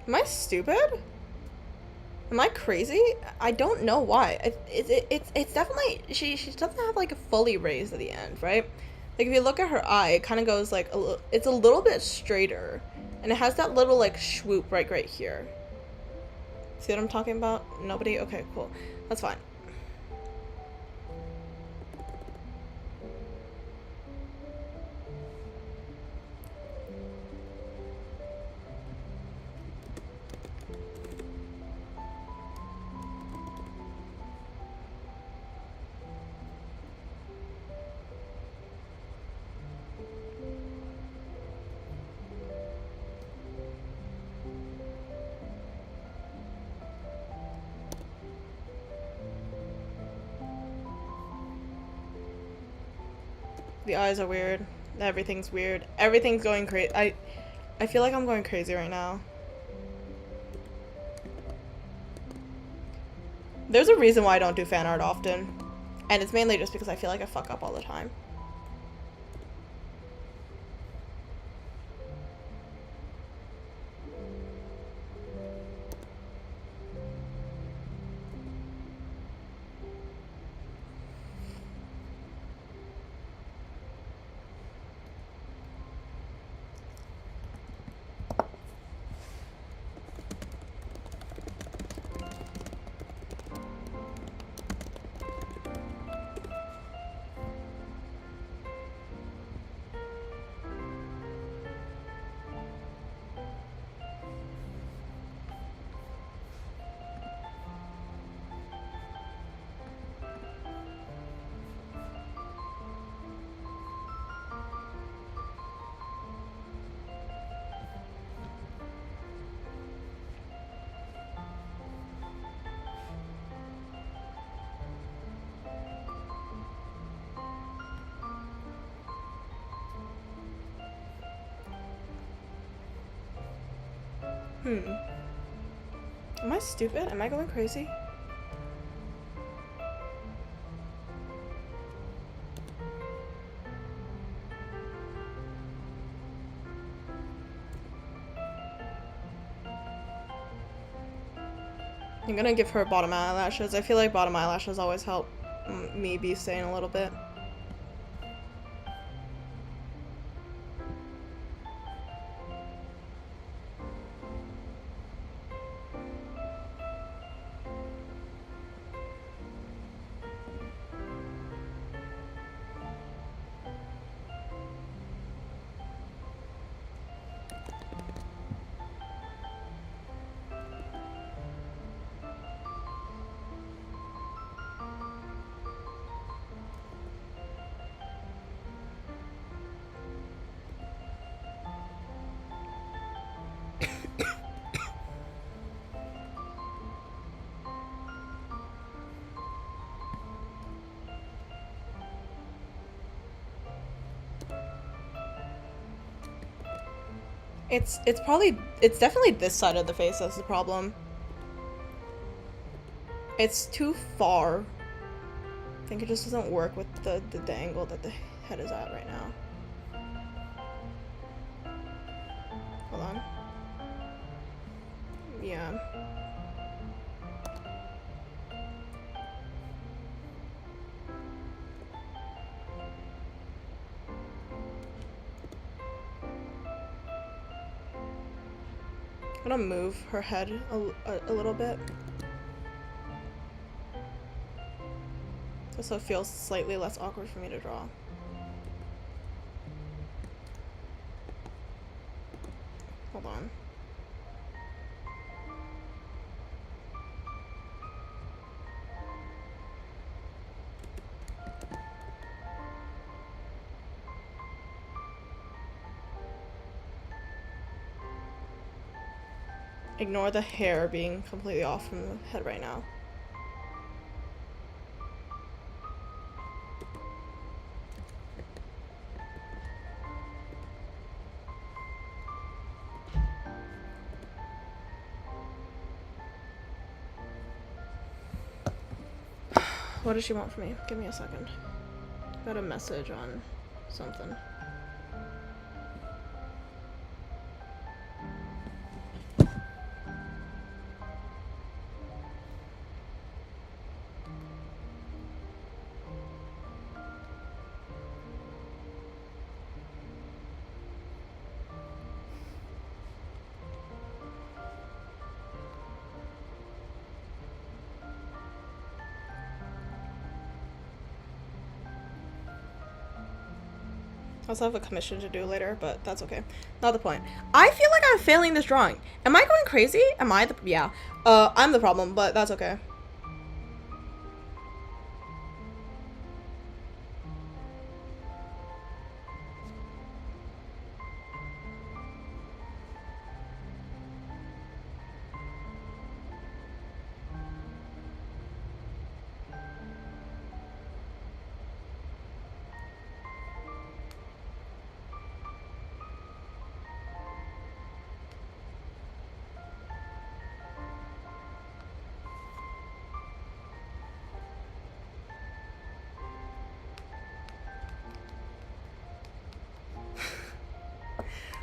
Am I stupid? Am I crazy? I don't know why. It's definitely she doesn't have like a fully raised at the end, right? Like if you look at her eye, it kind of goes like it's a little bit straighter, and it has that little like swoop right here. See what I'm talking about? Nobody? Okay, cool. That's fine. The eyes are weird. Everything's weird. Everything's going crazy. I feel like I'm going crazy right now. There's a reason why I don't do fan art often. And it's mainly just because I feel like I fuck up all the time. Am I stupid? Am I going crazy? I'm gonna give her bottom eyelashes. I feel like bottom eyelashes always help me be staying a little bit. It's definitely this side of the face that's the problem. It's too far. I think it just doesn't work with the angle that the head is at right now. Hold on. Yeah. I'm gonna move her head a little bit. Just so it feels slightly less awkward for me to draw. Hold on. Ignore the hair being completely off from the head right now. What does she want from me? Give me a second. Got a message on something. I also have a commission to do later, but that's okay. Not the point. I feel like I'm failing this drawing. Am I going crazy? Am I the... Yeah. I'm the problem, but that's okay.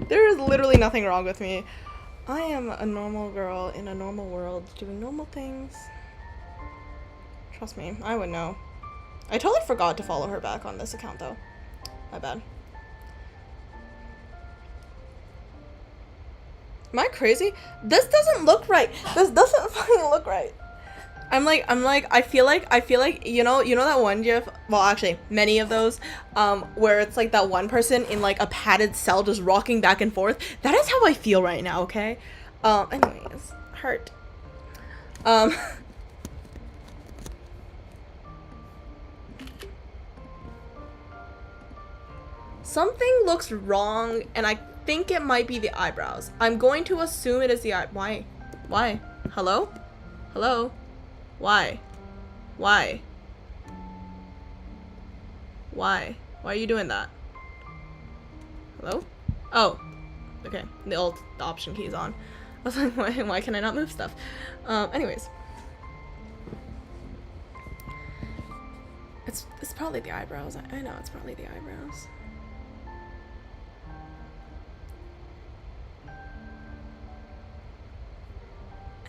There is literally nothing wrong with me. I am a normal girl in a normal world doing normal things. Trust me, I would know. I totally forgot to follow her back on this account though. My bad. Am I crazy? This doesn't look right. This doesn't fucking look right. I feel like, you know that one gif, well, actually, many of those, where it's like that one person in like a padded cell just rocking back and forth. That is how I feel right now, okay? Anyways, heart. Something looks wrong, and I think it might be the eyebrows. I'm going to assume it is the why? Hello? Hello? Why? Why? Why? Why are you doing that? Hello? Oh. Okay. The Alt option key's on. I was like, why can I not move stuff? Anyways. It's probably the eyebrows. I know it's probably the eyebrows.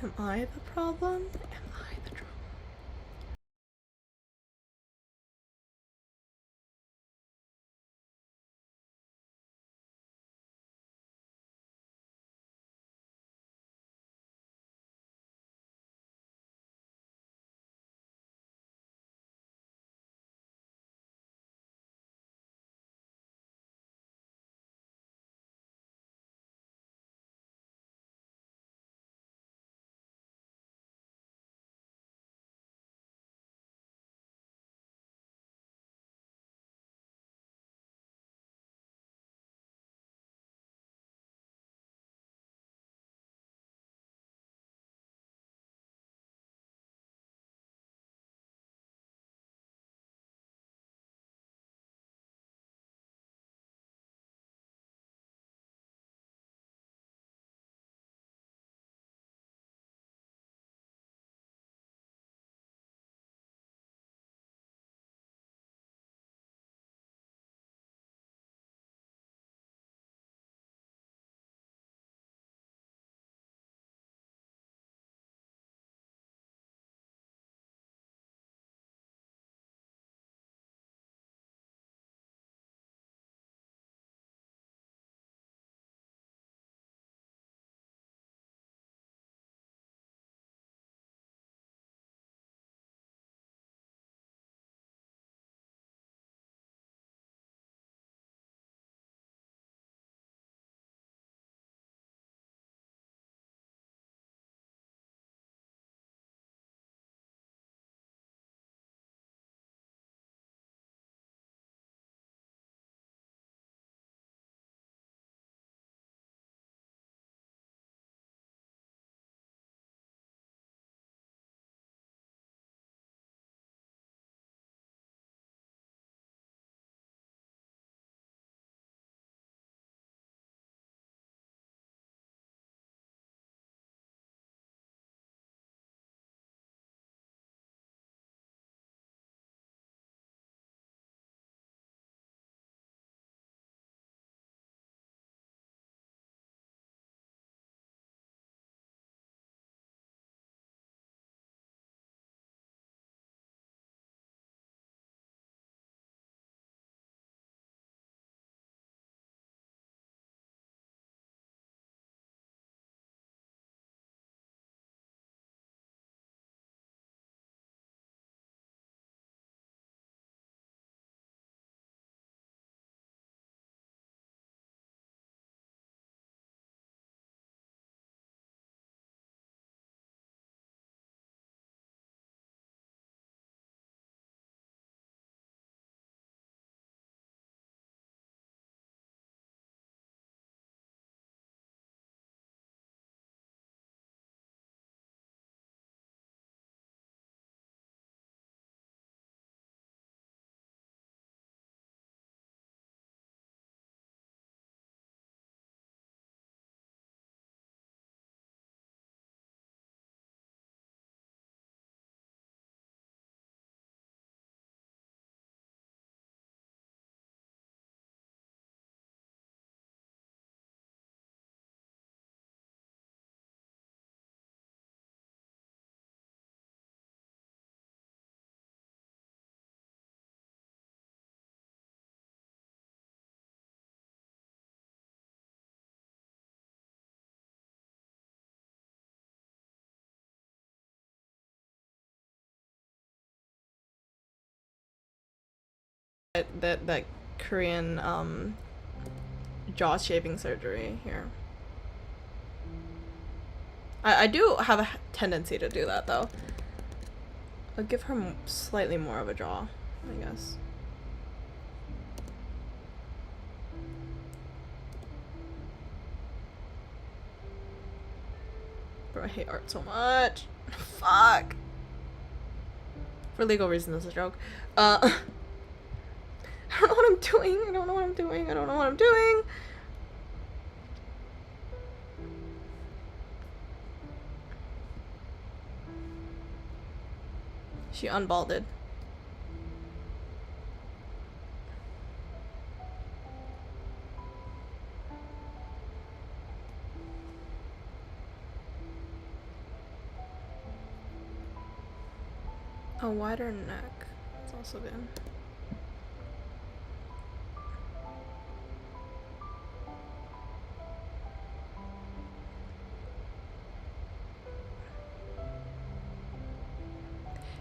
Am I the problem? Am I the trouble? That Korean jaw shaving surgery here. I do have a tendency to do that though. I'll give her slightly more of a jaw, I guess. Bro, I hate art so much. Fuck. For legal reasons, it's a joke. I don't know what I'm doing. I don't know what I'm doing. I don't know what I'm doing. She unbalded. A wider neck. It's also good.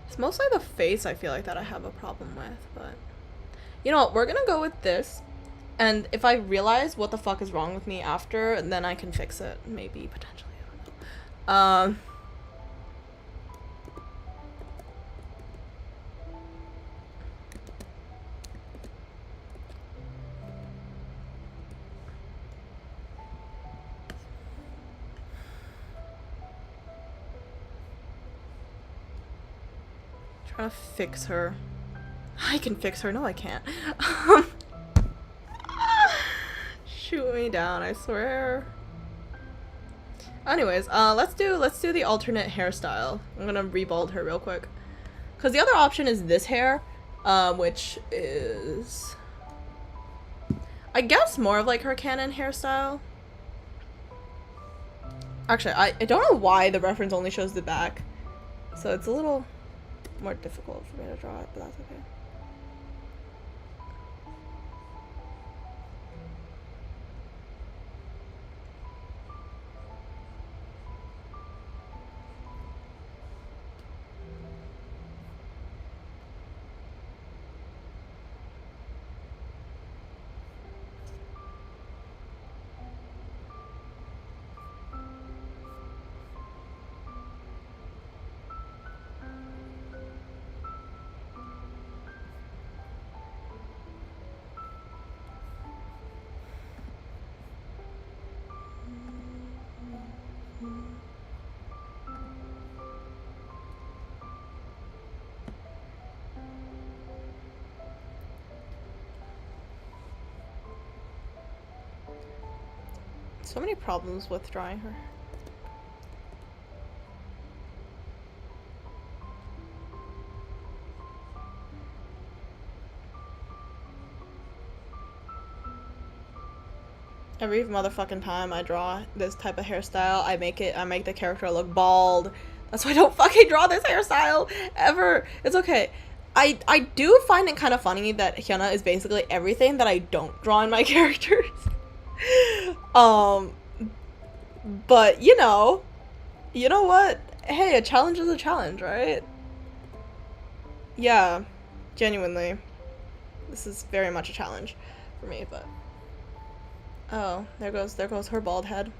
It's mostly the face I feel like that I have a problem with, but you know what, we're gonna go with this, and if I realize what the fuck is wrong with me after, then I can fix it, maybe, potentially, I don't know. Trying to fix her. I can fix her. No, I can't. Shoot me down, I swear. Anyways, let's do the alternate hairstyle. I'm gonna rebald her real quick. Cause the other option is this hair, which is, I guess, more of like her canon hairstyle. Actually, I don't know why the reference only shows the back, so it's a little more difficult for me to draw it, but that's okay. So many problems with drawing her. Every motherfucking time I draw this type of hairstyle, I make the character look bald. That's why I don't fucking draw this hairstyle ever. It's okay. I do find it kind of funny that Hyuna is basically everything that I don't draw in my characters. But you know what? Hey, a challenge is a challenge, right? Yeah, genuinely. This is very much a challenge for me, but oh, there goes her bald head.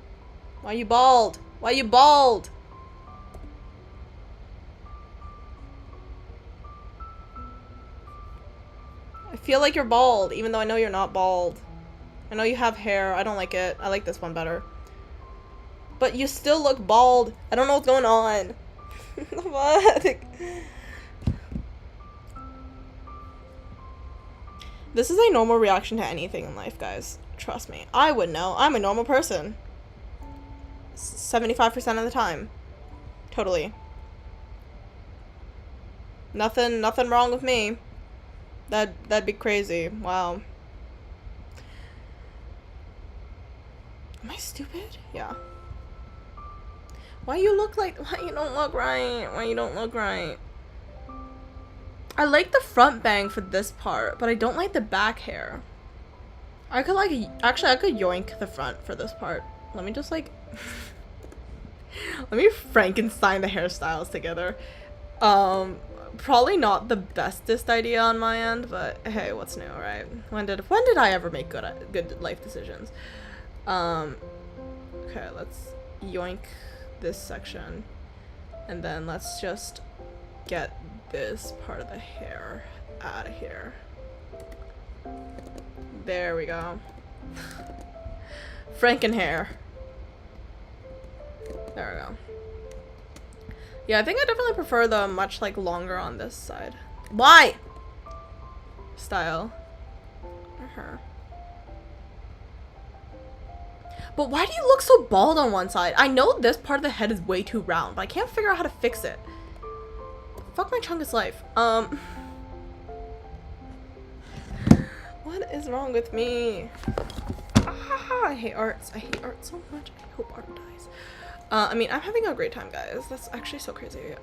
Why you bald? Why you bald? I feel like you're bald, even though I know you're not bald. I know you have hair. I don't like it. I like this one better. But you still look bald. I don't know what's going on. What? This is a normal reaction to anything in life, guys. Trust me. I would know. I'm a normal person. 75% of the time. Totally. Nothing wrong with me. That'd be crazy. Wow. Am I stupid? Yeah. Why you don't look right? Why you don't look right? I like the front bang for this part, but I don't like the back hair. I could yoink the front for this part. Let me just like let me Frankenstein the hairstyles together. Probably not the bestest idea on my end, but hey, what's new, right? When did I ever make good life decisions? Okay, let's yoink this section, and then let's just get this part of the hair out of here. There we go. Franken hair. There we go. Yeah, I think I definitely prefer the much like longer on this side. Why? Style. Her. But why do you look so bald on one side? I know this part of the head is way too round, but I can't figure out how to fix it. Fuck my Chungus life. What is wrong with me? Ah, I hate arts. I hate art so much. I hope art dies. I mean, I'm having a great time, guys. That's actually so crazy.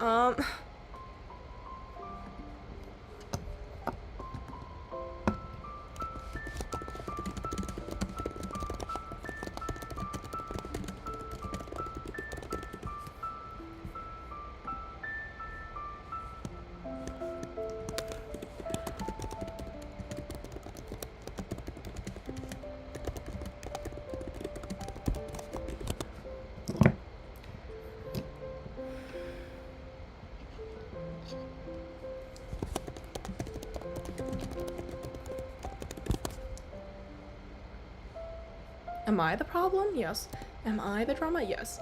Am I the problem? Yes. Am I the drama? Yes.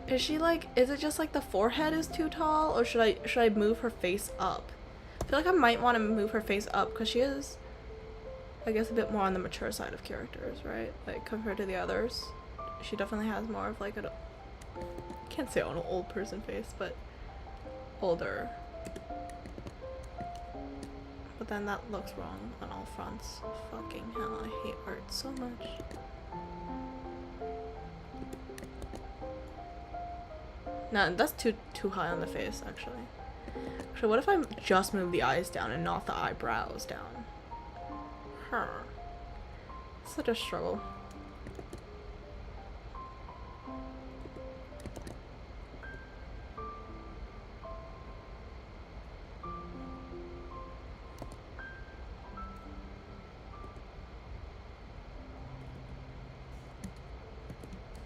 Is she like, is it just like the forehead is too tall, or should I move her face up? I feel like I might want to move her face up because she is, I guess, a bit more on the mature side of characters, right? Like compared to the others. She definitely has more of like a, I can't say an old person face, but older. But then that looks wrong on all fronts. Fucking hell, I hate art so much. No, that's too high on the face, actually. Actually, what if I just move the eyes down and not the eyebrows down? Huh. Such a struggle.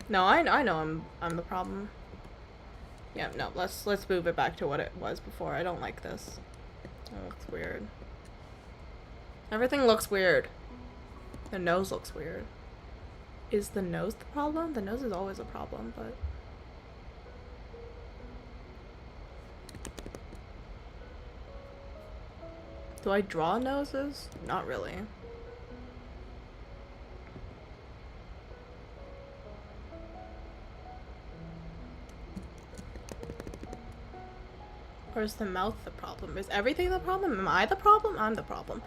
No, I know I'm the problem. Yeah, no, let's move it back to what it was before. I don't like this. It looks weird. Everything looks weird. The nose looks weird. Is the nose the problem? The nose is always a problem, but... Do I draw noses? Not really. Or is the mouth the problem? Is everything the problem? Am I the problem? I'm the problem.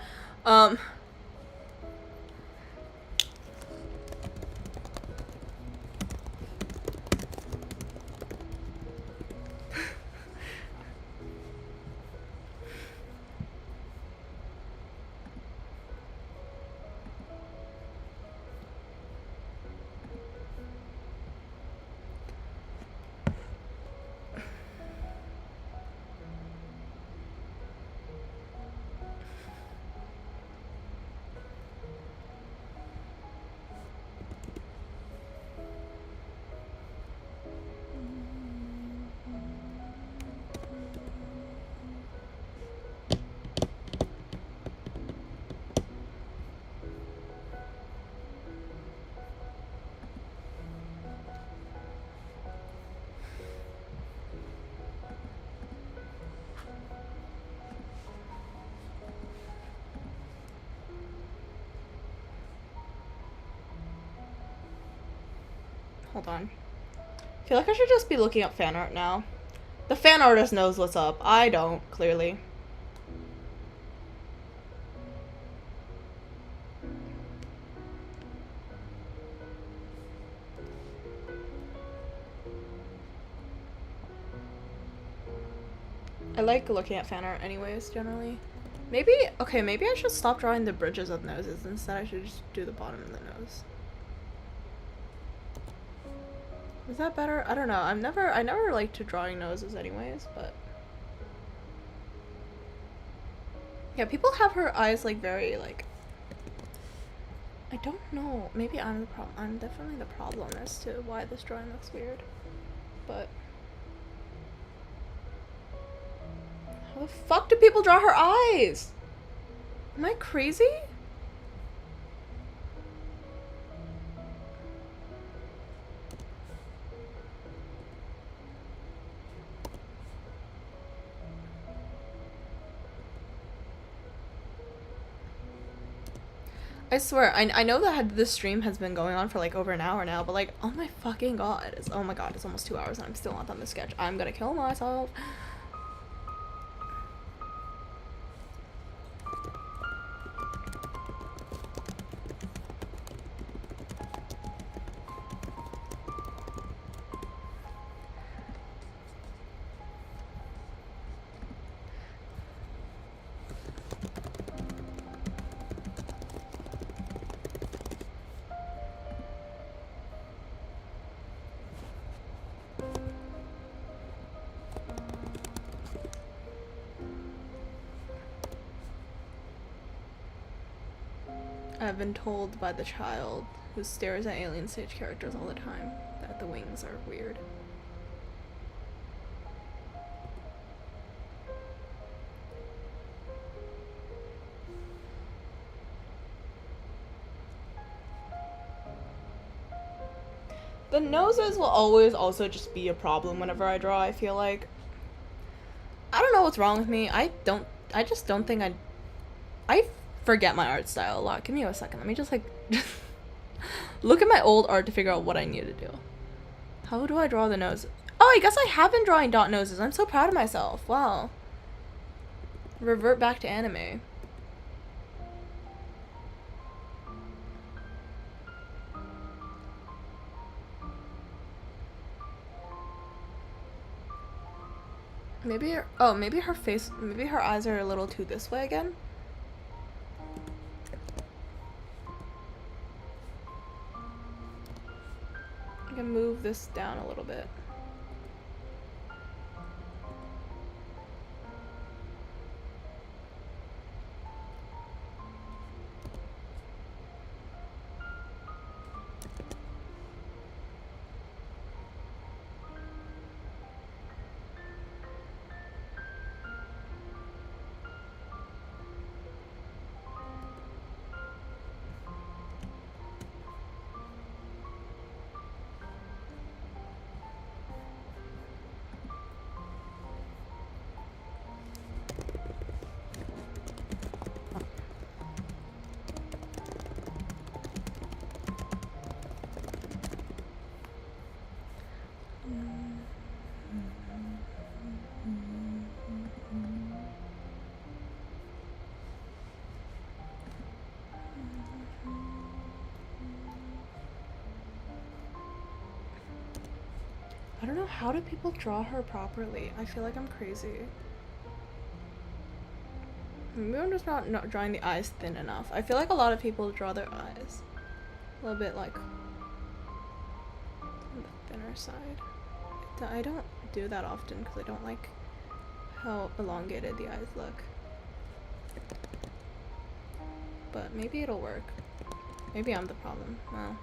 Hold on. I feel like I should just be looking up fan art now. The fan artist knows what's up. I don't, clearly. I like looking at fan art anyways, generally. Maybe, okay, maybe I should stop drawing the bridges of noses. Instead, I should just do the bottom of the nose. Is that better? I don't know. I never liked to drawing noses anyways, but... Yeah, people have her eyes, like, very, like... I don't know. Maybe I'm the problem. I'm definitely the problem as to why this drawing looks weird. But... How the fuck do people draw her eyes? Am I crazy? I swear, I know that this stream has been going on for like over an hour now, but like, oh my fucking god, oh my god, it's almost 2 hours and I'm still not done the sketch. I'm gonna kill myself. I've been told by the child who stares at alien stage characters all the time that the wings are weird. The noses will always also just be a problem whenever I draw, I feel like. I don't know what's wrong with me. I just don't think I forget my art style a lot. Give me a second. Let me just like look at my old art to figure out what I need to do. How do I draw the nose? Oh, I guess I have been drawing dot noses. I'm so proud of myself. Wow. Revert back to anime. Maybe maybe her face, maybe her eyes are a little too this way again. I can move this down a little bit. I don't know, how do people draw her properly? I feel like I'm crazy. Maybe I'm just not drawing the eyes thin enough. I feel like a lot of people draw their eyes a little bit like on the thinner side. I don't do that often because I don't like how elongated the eyes look. But maybe it'll work. Maybe I'm the problem. Well.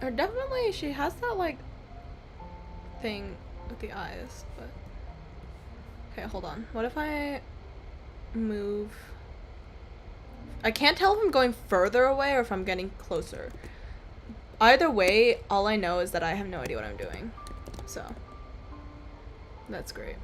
Or definitely she has that like thing with the eyes, but okay, hold on. What if I move? I can't tell if I'm going further away or if I'm getting closer. Either way, all I know is that I have no idea what I'm doing. So that's great.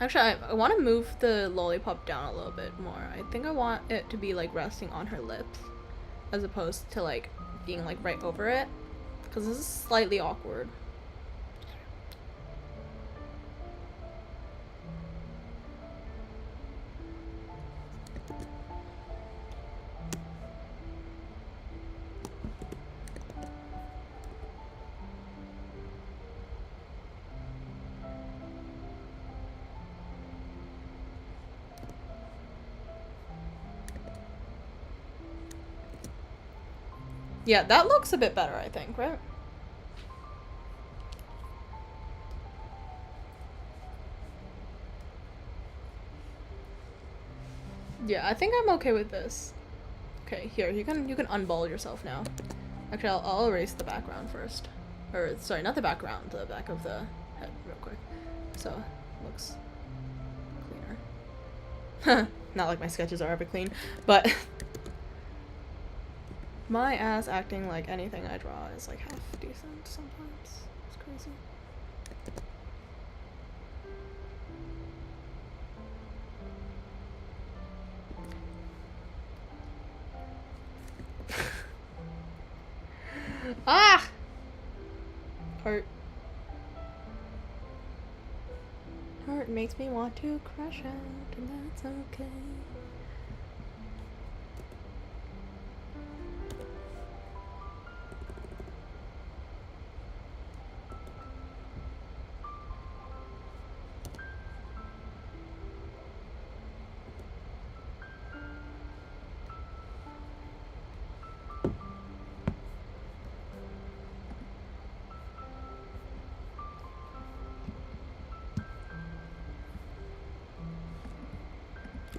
Actually, I want to move the lollipop down a little bit more. I think I want it to be like resting on her lips as opposed to like being like right over it, because this is slightly awkward. Yeah, that looks a bit better, I think, right? Yeah, I think I'm okay with this. Okay, here, you can unball yourself now. Actually, I'll erase the background first. Or, sorry, not the background, the back of the head real quick. So, looks cleaner. Not like my sketches are ever clean, but my ass acting like anything I draw is like half decent sometimes. It's crazy. Ah! Heart. Heart makes me want to crash out, and that's okay.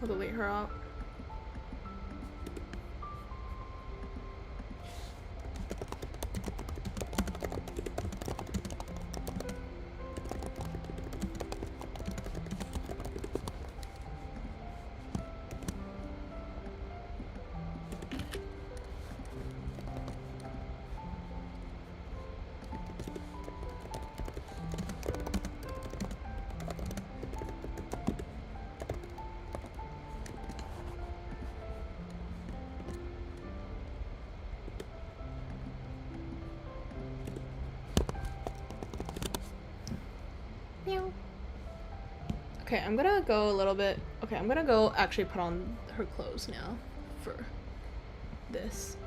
I'll delete her out. Okay, I'm gonna go a little bit. Okay, I'm gonna go actually put on her clothes now for this.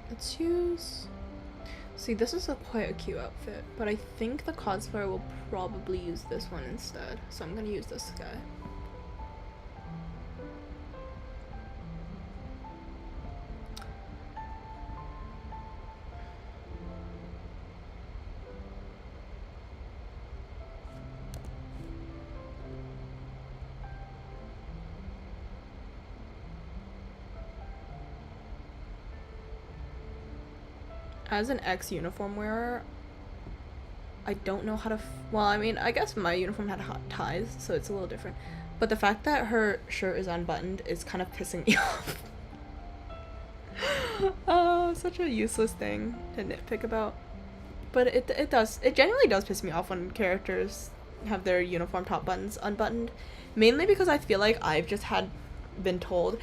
Let's use... See, this is quite a cute outfit, but I think the cosplayer will probably use this one instead. So I'm gonna use this guy. As an ex-uniform wearer, I don't know how to well, I mean, I guess my uniform had hot ties, so it's a little different. But the fact that her shirt is unbuttoned is kind of pissing me off. Oh, such a useless thing to nitpick about. But it genuinely does piss me off when characters have their uniform top buttons unbuttoned. Mainly because I feel like I've just been told,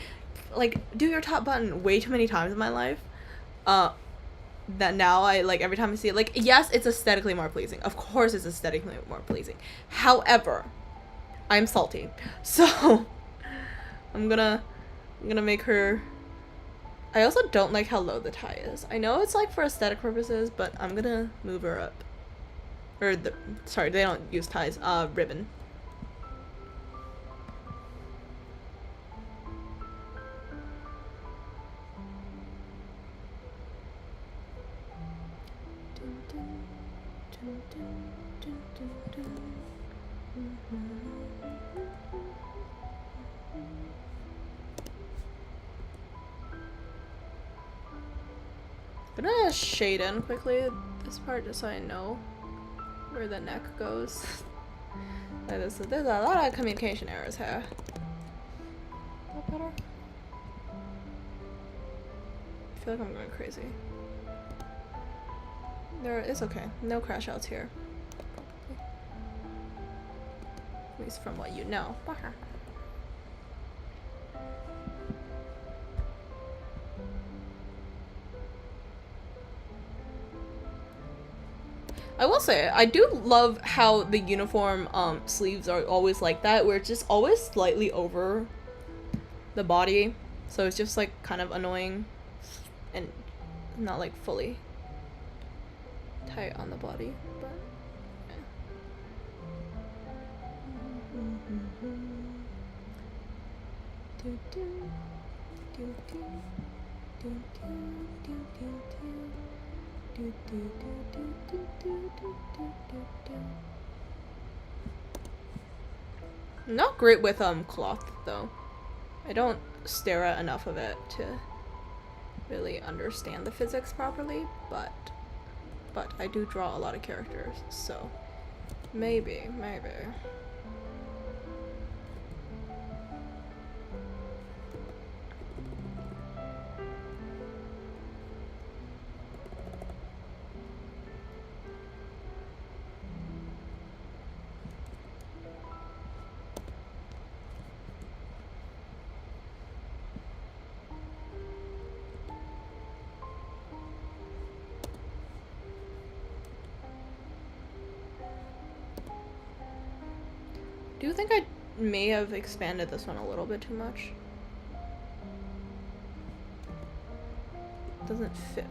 like, do your top button way too many times in my life. That now I, like, every time I see it, like, yes, it's aesthetically more pleasing. Of course it's aesthetically more pleasing. However, I'm salty. So I'm gonna make her. I also don't like how low the tie is. I know it's like for aesthetic purposes, but I'm gonna move her up. Or sorry, they don't use ties. Ribbon. I'm gonna shade in quickly this part just so I know where the neck goes. There's a lot of communication errors here. Is that better? I feel like I'm going crazy. It's okay. No crash outs here. At least from what you know. I will say, I do love how the uniform sleeves are always like that, where it's just always slightly over the body. So it's just like kind of annoying and not like fully tight on the body. But not great with cloth though. I don't stare at enough of it to really understand the physics properly, but I do draw a lot of characters, so maybe. Do you think I may have expanded this one a little bit too much? Doesn't fit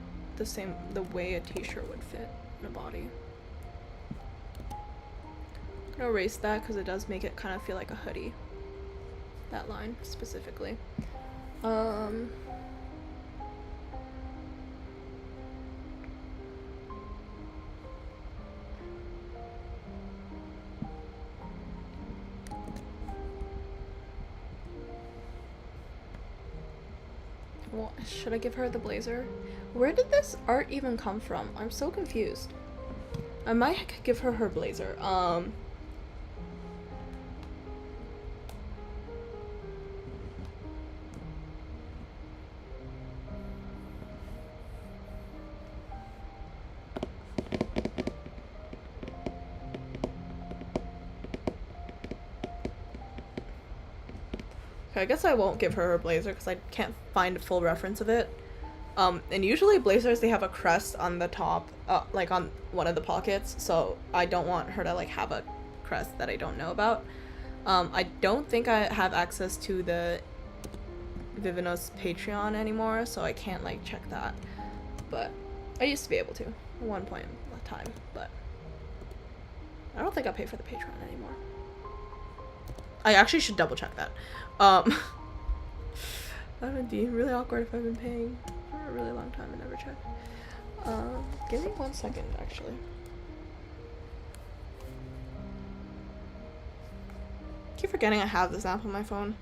the way a t-shirt would fit in a body. I'm gonna erase that because it does make it kind of feel like a hoodie. That line specifically. Well, should I give her the blazer? Where did this art even come from? I'm so confused. I might give her her blazer. I guess I won't give her her blazer because I can't find a full reference of it. And usually blazers, they have a crest on the top, like on one of the pockets, so I don't want her to like have a crest that I don't know about. I don't think I have access to the Vivino's Patreon anymore, so I can't like check that. But I used to be able to at one point in time, but I don't think I pay for the Patreon anymore. I actually should double check that. That would be really awkward if I've been paying for a really long time and never checked. Give me 1 second, actually. I keep forgetting I have this app on my phone.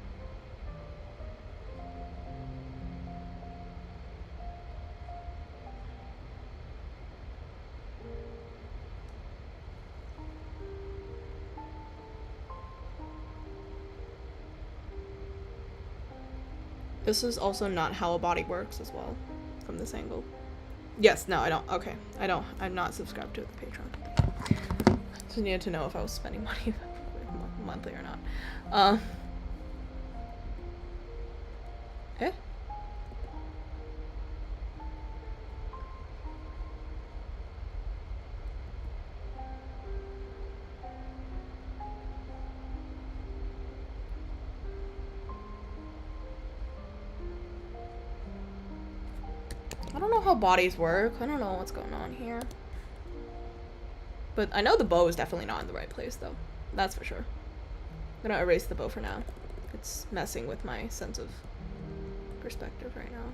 This is also not how a body works as well. from this angle. Yes, no, I don't. Okay, I don't. I'm not subscribed to the Patreon. Just needed to know if I was spending money monthly or not. Eh? I don't know how bodies work. I don't know what's going on here. But I know the bow is definitely not in the right place, though. That's for sure. I'm gonna erase the bow for now. It's messing with my sense of perspective right now.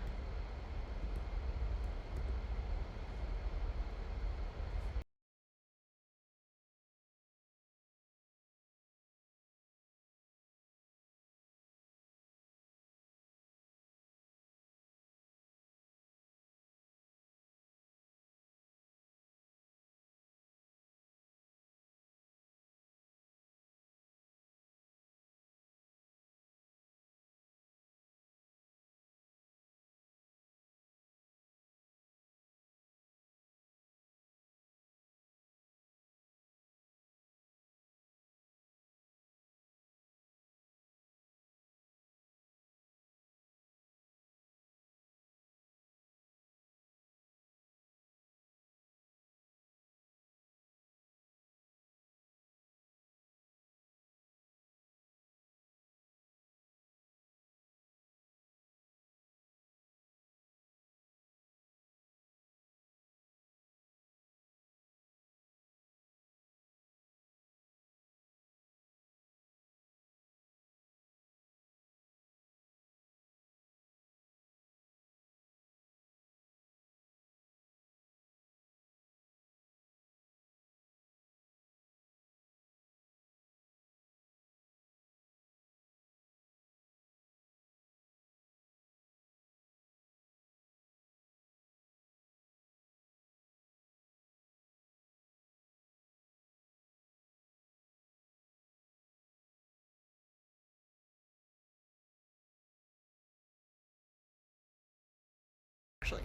Actually.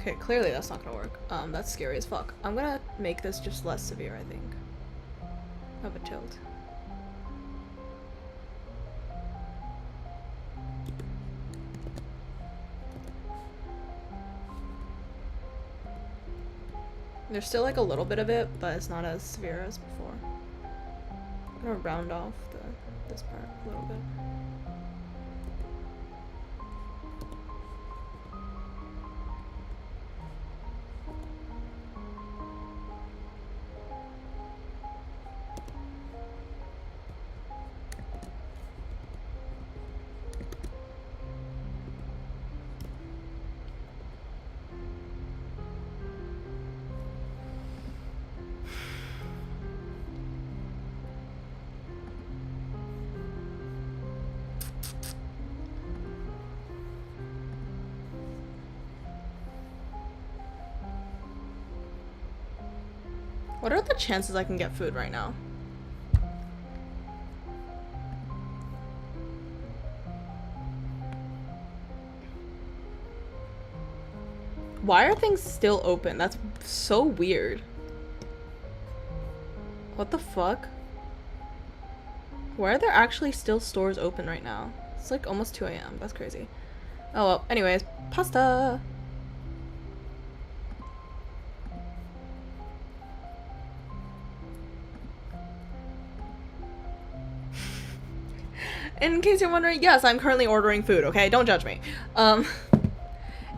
Okay, clearly that's not gonna work. That's scary as fuck. I'm gonna make this just less severe, I think. Have a tilt. There's still like a little bit of it, but it's not as severe as before. I'm gonna round off this part a little bit. What are the chances I can get food right now? Why are things still open? That's so weird. What the fuck? Why are there actually still stores open right now? It's like almost 2 a.m. That's crazy. Oh well, anyways, pasta! In case you're wondering, yes, I'm currently ordering food, okay? Don't judge me. If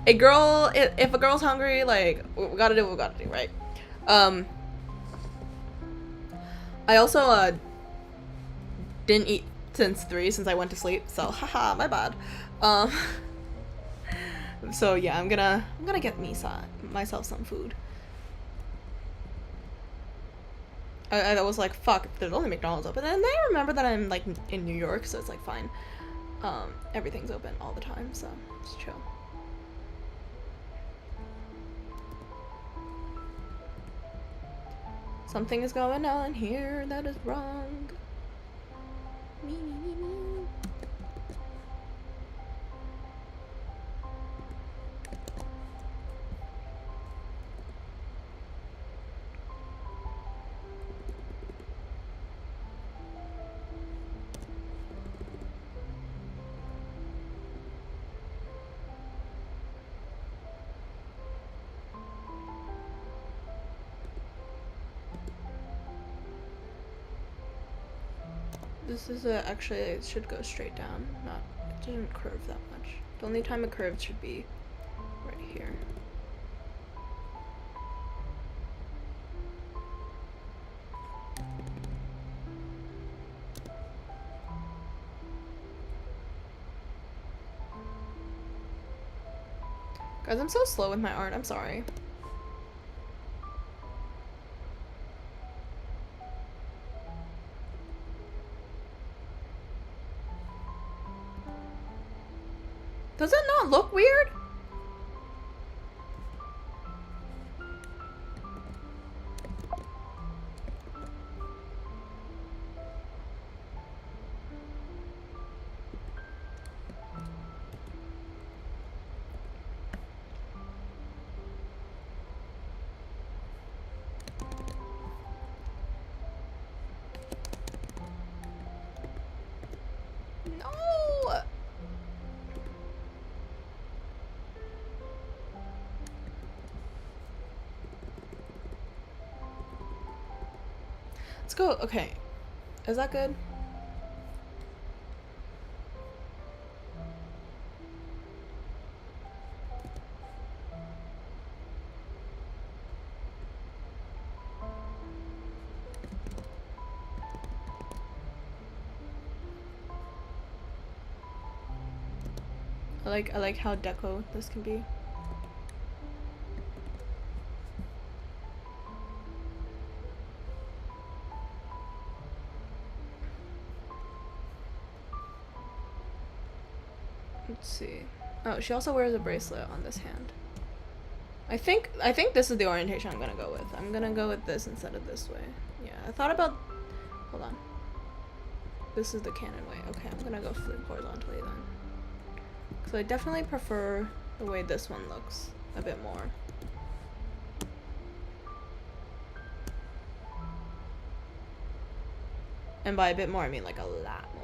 a girl's hungry, like, we gotta do what we gotta do, right? I also, didn't eat since 3, since I went to sleep, so haha, my bad. So yeah, I'm gonna get myself some food. I was like, fuck, there's only McDonald's open. And then I remember that I'm like in New York, so it's like fine. Everything's open all the time, so it's chill. Something is going on here that is wrong. Me. This is actually, it should go straight down. Not, it didn't curve that much. The only time it curved should be right here. Guys, I'm so slow with my art, I'm sorry. Does it not look weird? No! Let's go. Okay. Is that good? I like how deco this can be. Let's see. Oh, she also wears a bracelet on this hand. I think this is the orientation I'm gonna go with. I'm gonna go with this instead of this way. Yeah, I thought about. Hold on. This is the canon way. Okay, I'm gonna go flip horizontally then. So I definitely prefer the way this one looks a bit more. And by a bit more, I mean like a lot more.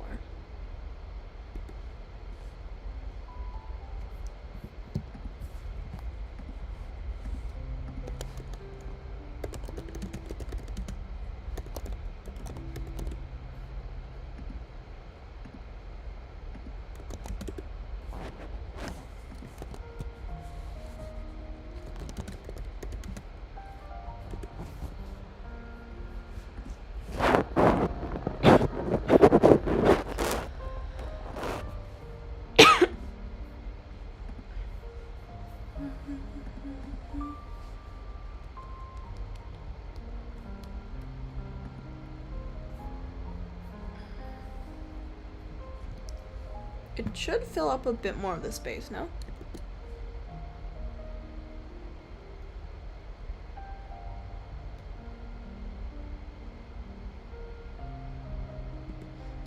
It should fill up a bit more of the space, no?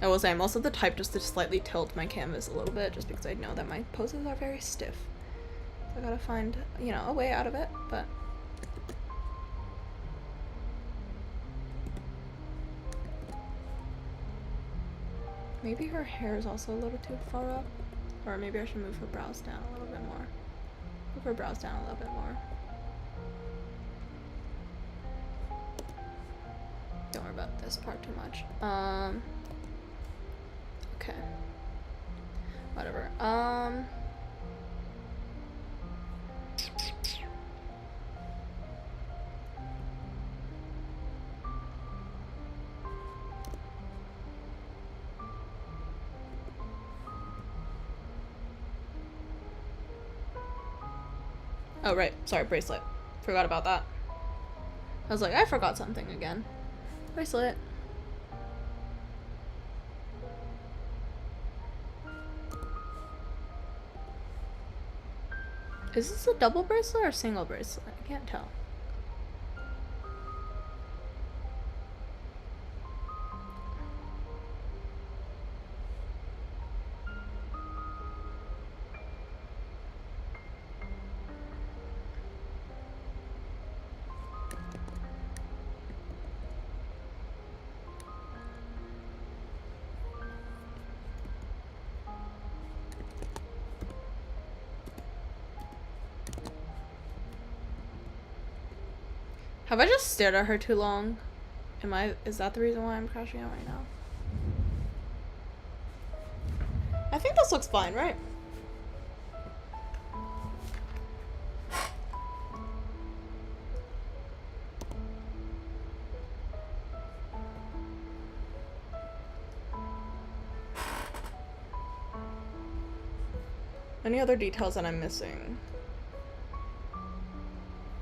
I will say I'm also the type just to slightly tilt my canvas a little bit just because I know that my poses are very stiff. So I gotta find, you know, a way out of it, but... Maybe her hair is also a little too far up. Or maybe I should move her brows down a little bit more. Move her brows down a little bit more. Don't worry about this part too much. Okay. Whatever. Oh, right. Sorry, bracelet. Forgot about that. I was like, I forgot something again. Bracelet. Is this a double bracelet or a single bracelet? I can't tell. Have I just stared at her too long? Is that the reason why I'm crashing out right now? think this looks fine, right? Any other details that I'm missing?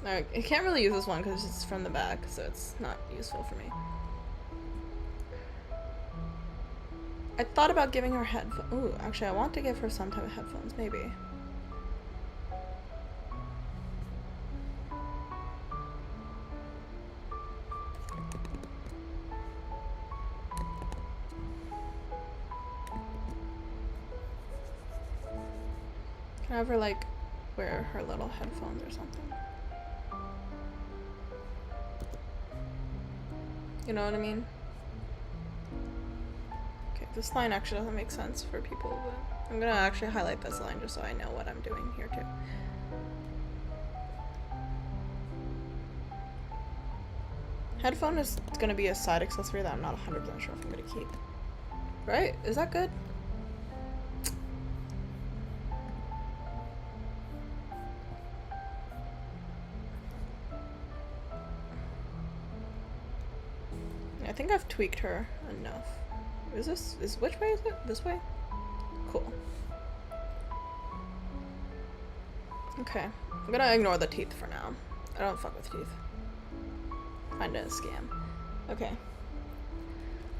I can't really use this one because it's from the back, so it's not useful for me. I thought about giving her headphones. Ooh, actually, I want to give her some type of headphones, maybe. Can I have her, like, wear her little headphones or something? You know what I mean? Okay, this line actually doesn't make sense for people, but I'm gonna actually highlight this line just so I know what I'm doing here too. Headphone is gonna be a side accessory that I'm not 100% sure if I'm gonna keep. Right? Is that good? I think I've tweaked her enough. Which way is it? This way? Cool. Okay. I'm gonna ignore the teeth for now. I don't fuck with teeth. Kinda a scam. Okay.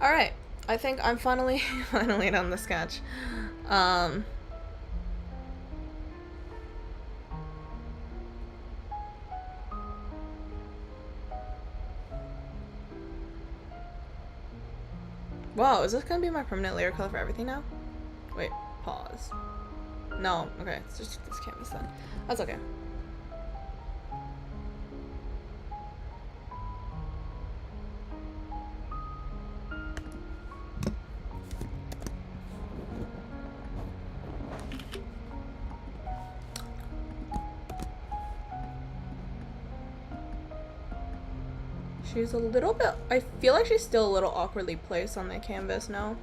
Alright. I think I'm finally done the sketch. Wow, is this gonna be my permanent layer color for everything now? Wait, pause. No, okay, it's just this canvas then. That's okay. She's a little bit, I feel like she's still a little awkwardly placed on the canvas now.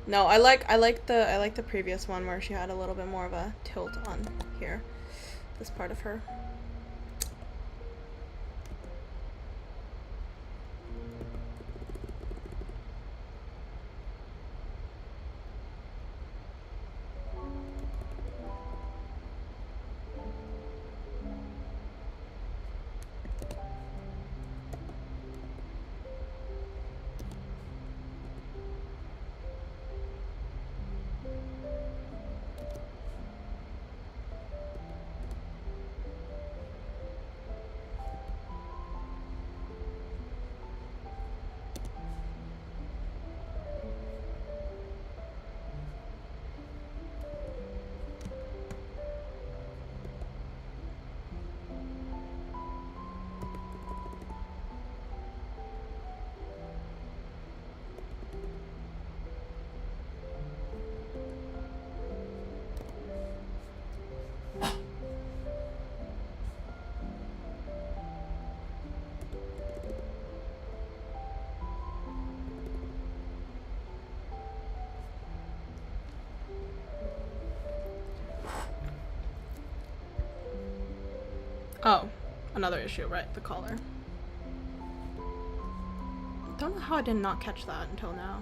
No, I like the previous one where she had a little bit more of a tilt on here. This part of her. Oh, another issue, right, the collar. Don't know how I did not catch that until now.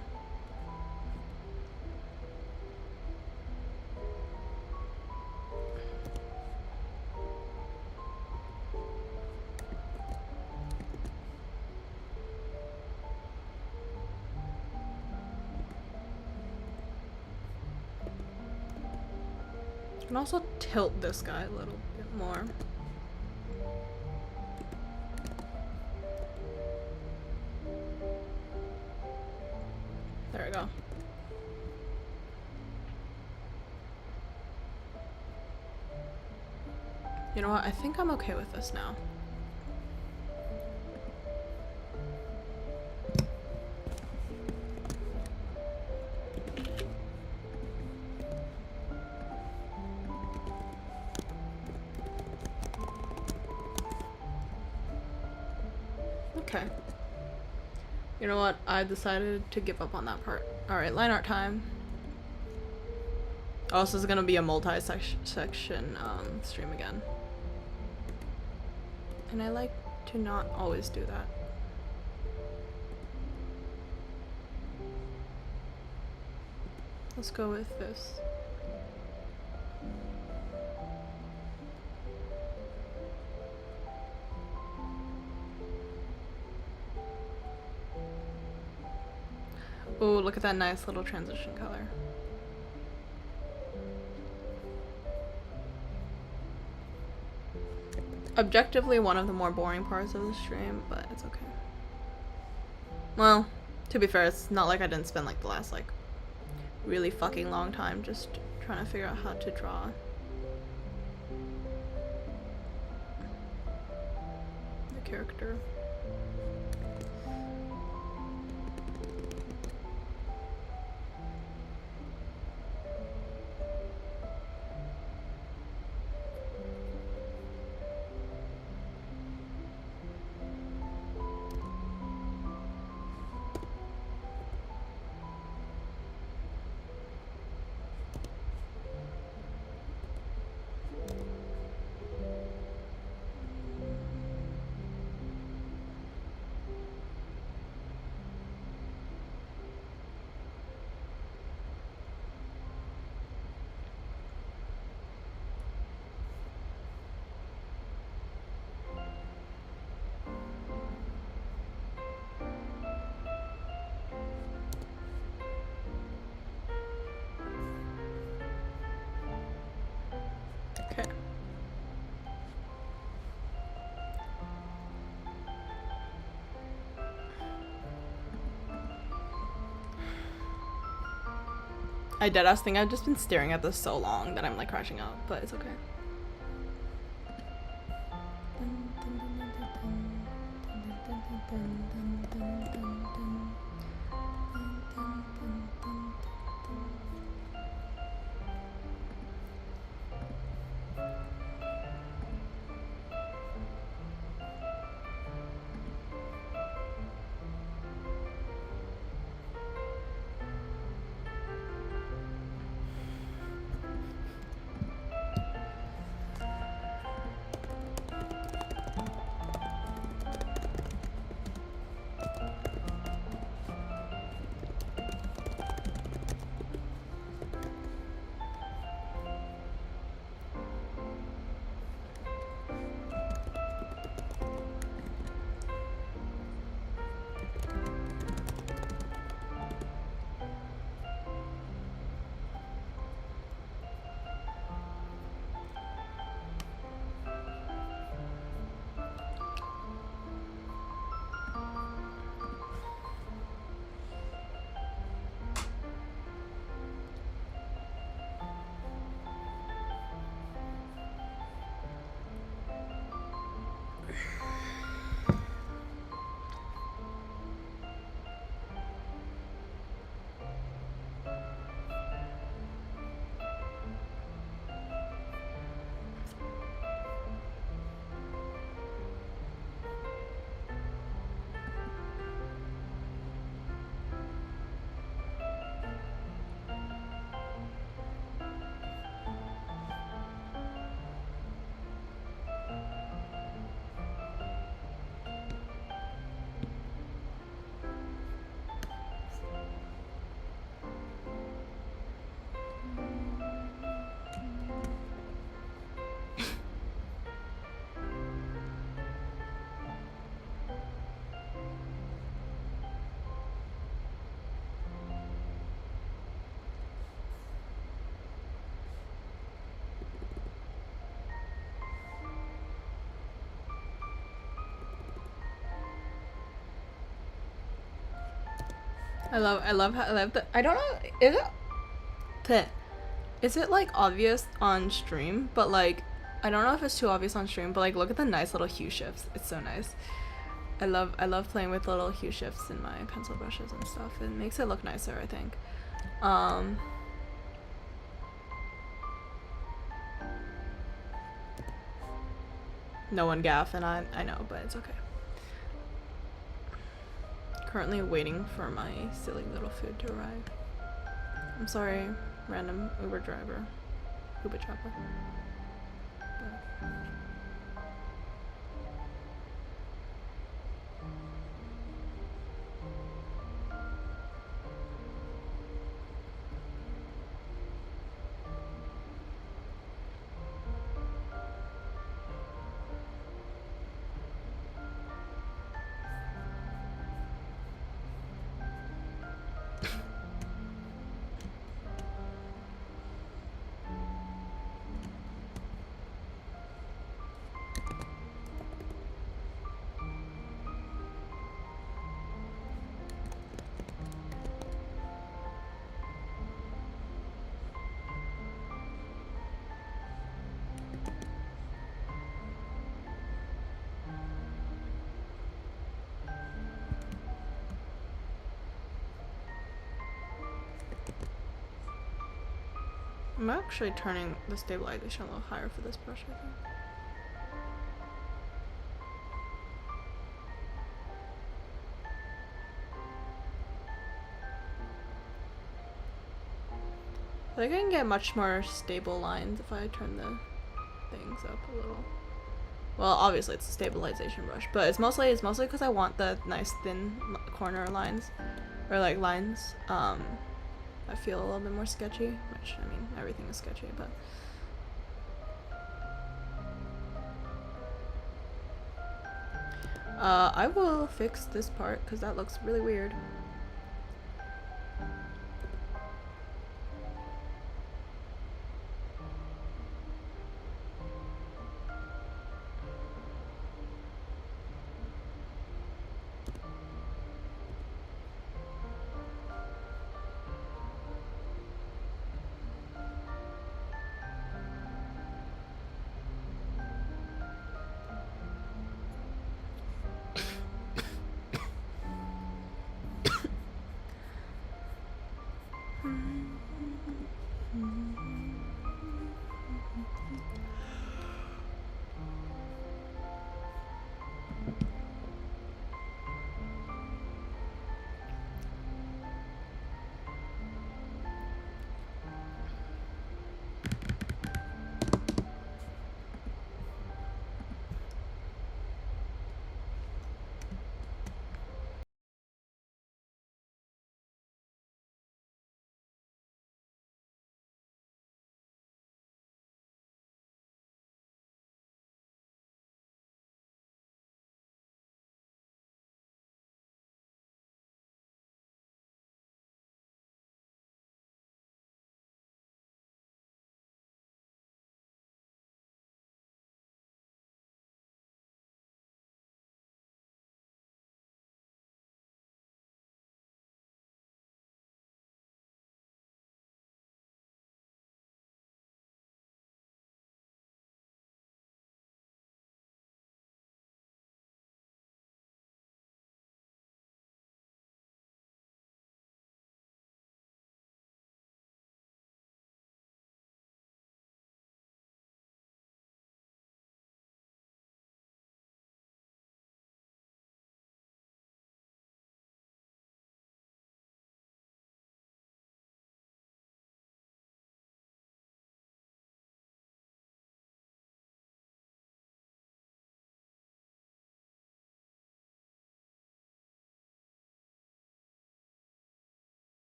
I can also tilt this guy a little bit more. There we go. You know what? I think I'm okay with this now. Okay. You know what? I decided to give up on that part. Alright, line art time. Oh, this is gonna be a multi-section stream again. And I like to not always do that. Let's go with this. Oh, look at that nice little transition color. Objectively one of the more boring parts of the stream, but it's okay. Well, to be fair, it's not like I didn't spend like the last like really fucking long time just trying to figure out how to draw the character. Okay. I deadass think I've just been staring at this so long that I'm like crashing out, but it's okay. I love the, I don't know, is it like obvious on stream, but like, I don't know if it's too obvious on stream, but like look at the nice little hue shifts, it's so nice. I love playing with little hue shifts in my pencil brushes and stuff, it makes it look nicer, I think. No one gaff, and I know, but it's okay. currently waiting for my silly little food to arrive. I'm sorry, random Uber driver. Uber chopper. But I'm actually turning the stabilization a little higher for this brush, I think. I think I can get much more stable lines if I turn the things up a little. Well, obviously it's a stabilization brush, but it's mostly because I want the nice thin corner lines, or like lines. I feel a little bit more sketchy, which I mean everything is sketchy, but. I will fix this part because that looks really weird.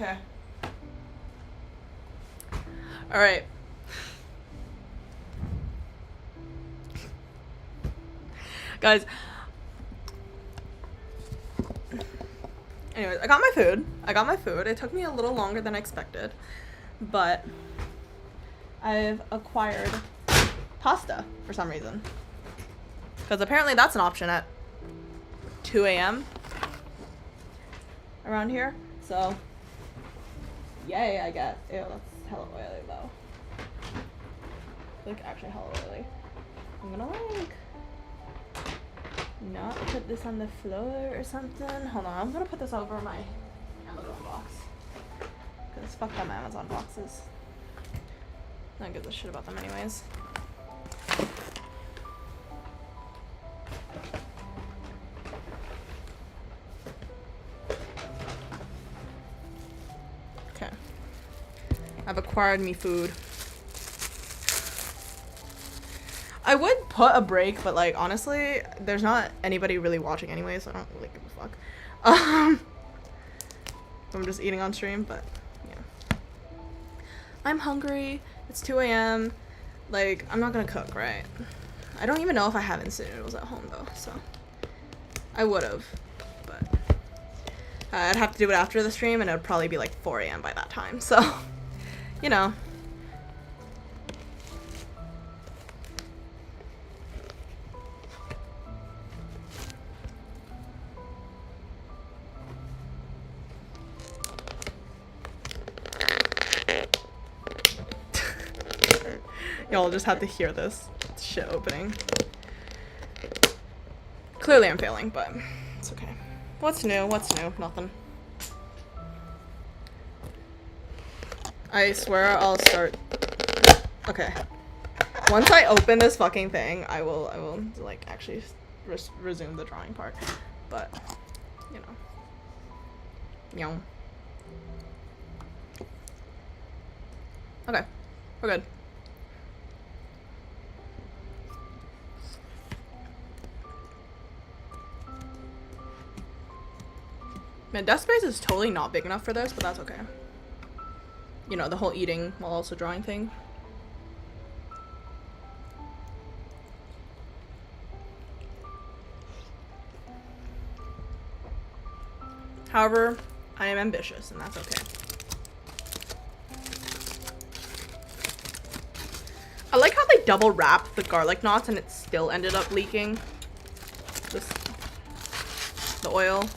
Okay. All right. Guys. Anyways, I got my food. It took me a little longer than I expected, but I've acquired pasta for some reason. Because apparently that's an option at 2 a.m. around here. So, yay, I guess. Ew, that's hella oily though. Like, actually hella oily. I'm gonna, like, not put this on the floor or something. Hold on, I'm gonna put this over my Amazon box. Because fuck them Amazon boxes. I don't give a shit about them anyways. Okay. I've acquired me food. I would put a break, but like honestly, there's not anybody really watching anyway, so I don't really give a fuck. I'm just eating on stream, but yeah. I'm hungry. It's 2 a.m. Like, I'm not gonna cook, right? I don't even know if I have instant noodles at home though, so I would've, but I'd have to do it after the stream, and it would probably be like 4 a.m. by that time, so you know. Y'all just have to hear this shit opening. Clearly I'm failing, but it's okay. What's new? What's new? Nothing. I swear I'll start. Okay. Once I open this fucking thing, I will like actually resume the drawing part. But, you know. Yum. Okay. We're good. Man, desk space is totally not big enough for this, but that's okay. You know, the whole eating while also drawing thing. However, I am ambitious, and that's okay. I like how they double wrapped the garlic knots and it still ended up leaking. Just the oil.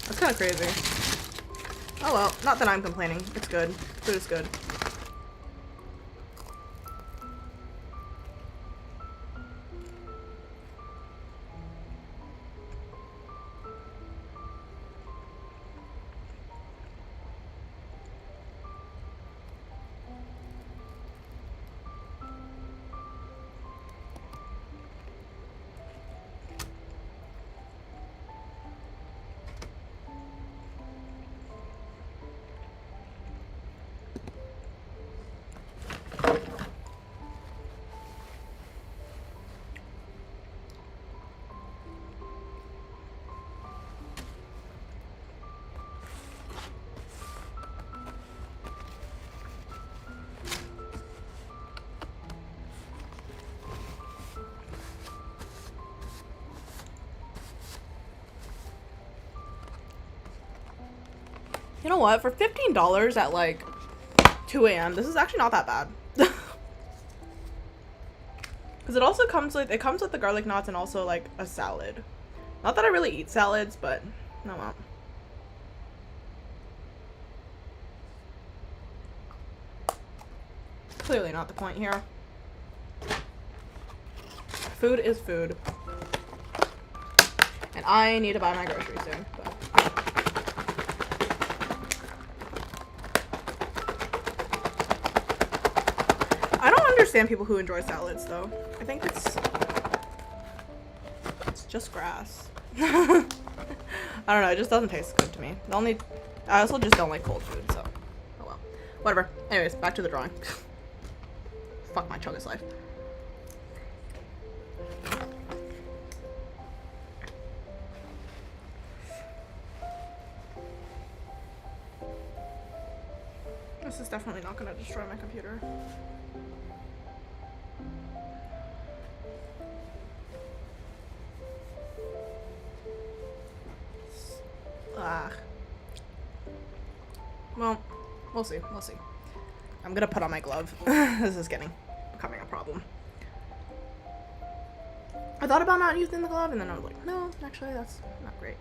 That's kind of crazy. Oh well, not that I'm complaining. It's good. Food is good. You know what? For $15 at like 2 a.m., this is actually not that bad. Because it also comes with, the garlic knots and also like a salad. Not that I really eat salads, but no, well. Clearly not the point here. Food is food. And I need to buy my groceries soon, but. I don't understand people who enjoy salads though. I think it's just grass. I don't know, it just doesn't taste good to me. I also just don't like cold food, so oh well. Whatever. Anyways, back to the drawing. Fuck my chuggus life. This is definitely not gonna destroy my computer. Ah. Well, we'll see. We'll see. I'm gonna put on my glove. This is becoming a problem. I thought about not using the glove, and then I was like, no, actually, that's not great.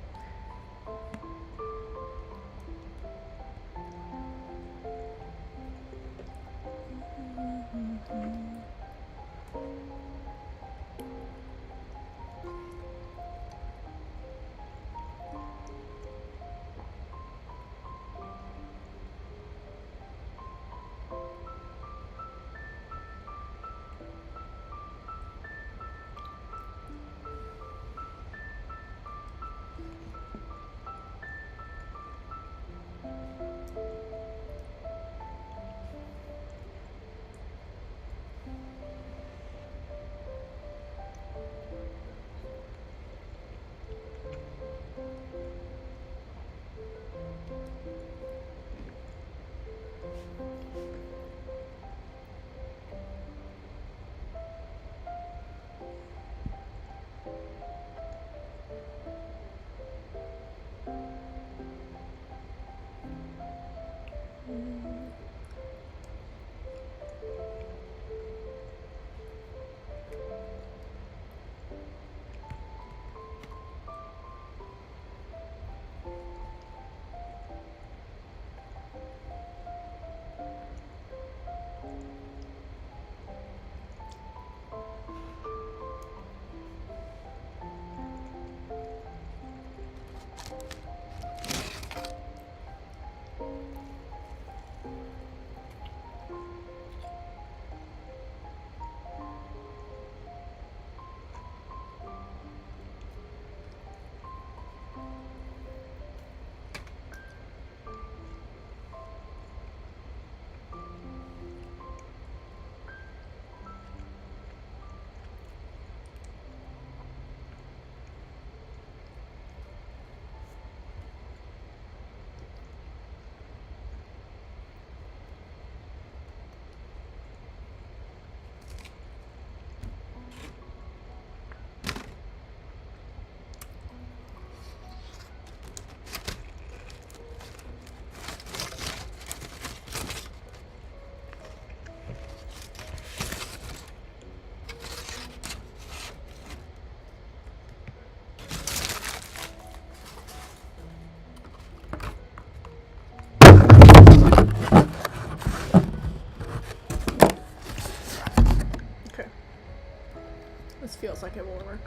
Feels like it will work.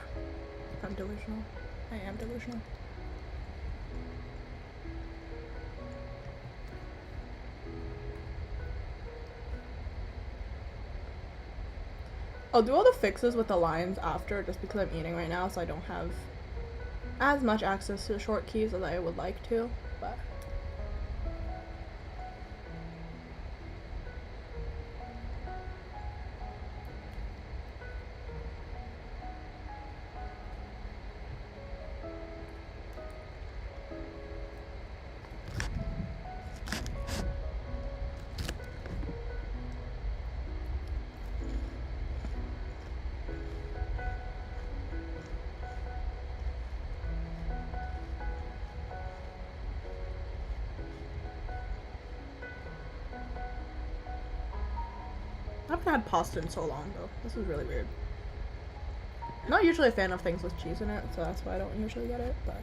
I'm delusional. I am delusional. I'll do all the fixes with the lines after, just because I'm eating right now, so I don't have as much access to the short keys as I would like to, but I haven't had pasta in so long, though. This is really weird. I'm not usually a fan of things with cheese in it, so that's why I don't usually get it, but...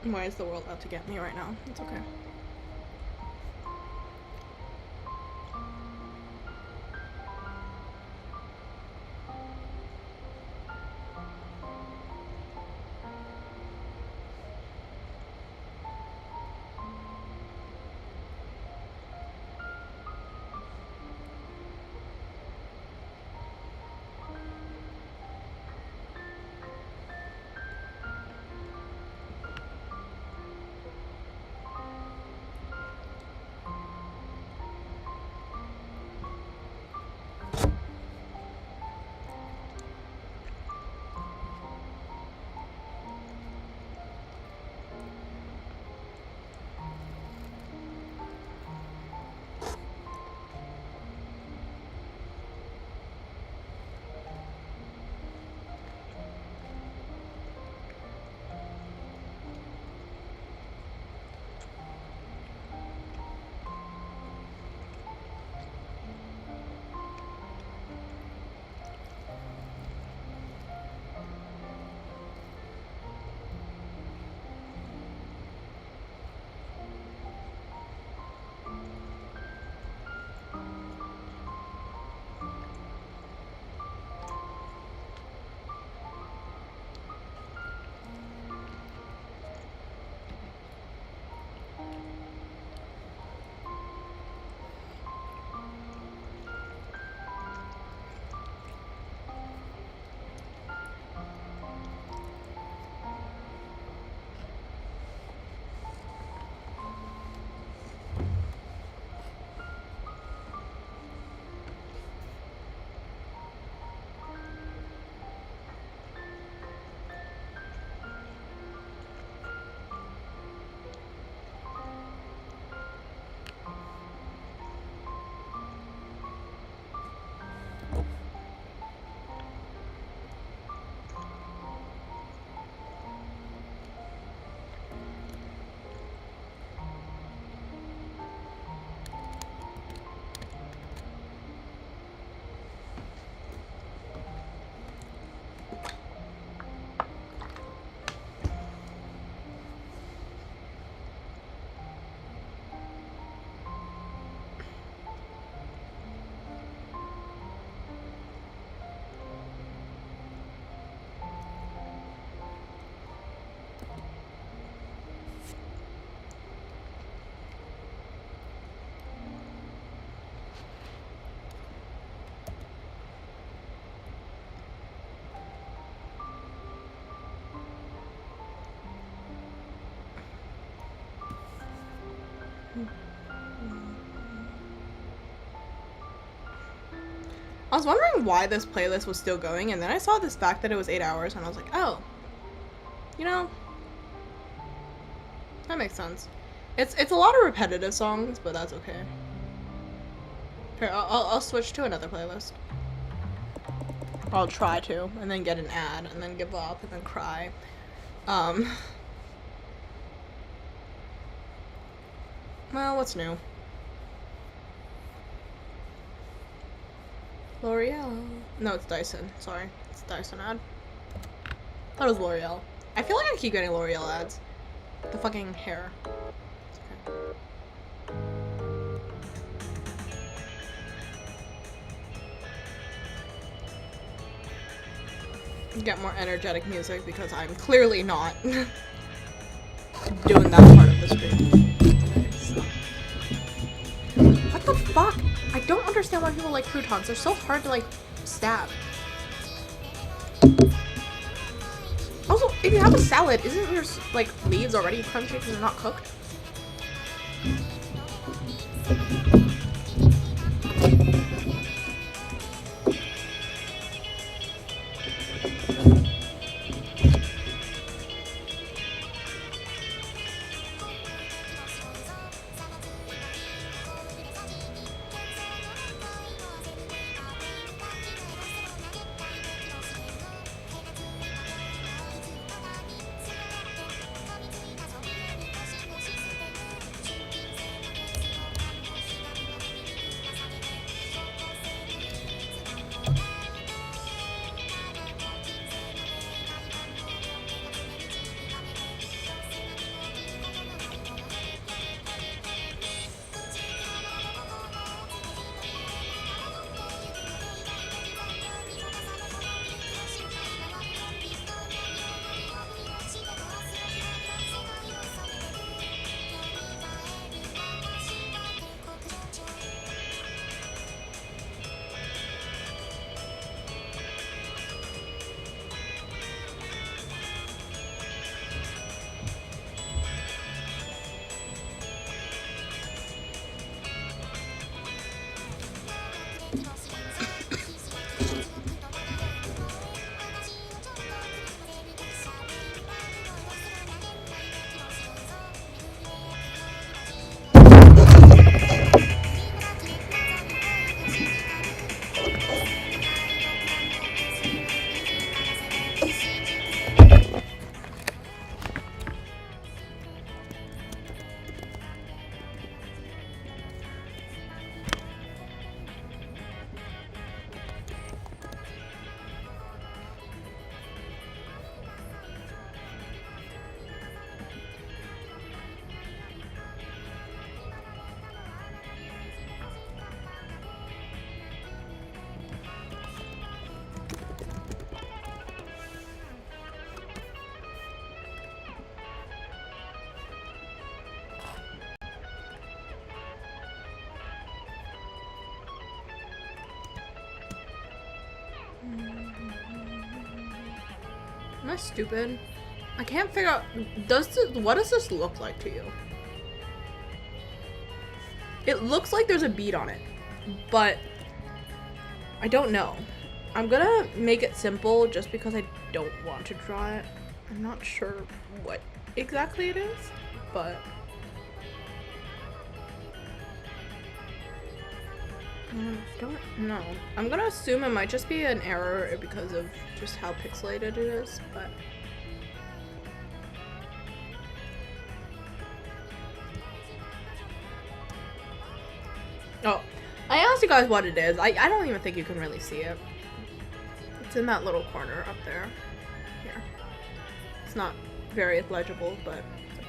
Why is the world out to get me right now? It's okay. I was wondering why this playlist was still going, and then I saw this fact that it was 8 hours, and I was like, oh, you know, that makes sense. It's a lot of repetitive songs, but that's okay. Here, I'll switch to another playlist. I'll try to, and then get an ad, and then give up, and then cry. Well, what's new? L'Oreal. No, it's Dyson. Sorry. It's Dyson ad. Thought it was L'Oreal. I feel like I keep getting L'Oreal ads. The fucking hair. It's okay. Get more energetic music because I'm clearly not doing that part of the stream. What the fuck? I don't understand why people like croutons. They're so hard to, like, stab. Also, if you have a salad, isn't your, like, leaves already crunchy because they're not cooked? Am I stupid? I can't figure out. What does this look like to you? It looks like there's a bead on it, but I don't know. I'm gonna make it simple just because I don't want to draw it. I'm not sure what exactly it is, but I don't know. I'm gonna assume it might just be an error because of just how pixelated it is, but oh, I asked you guys what it is. I don't even think you can really see it. It's in that little corner up there. Here. It's not very legible, but it's okay.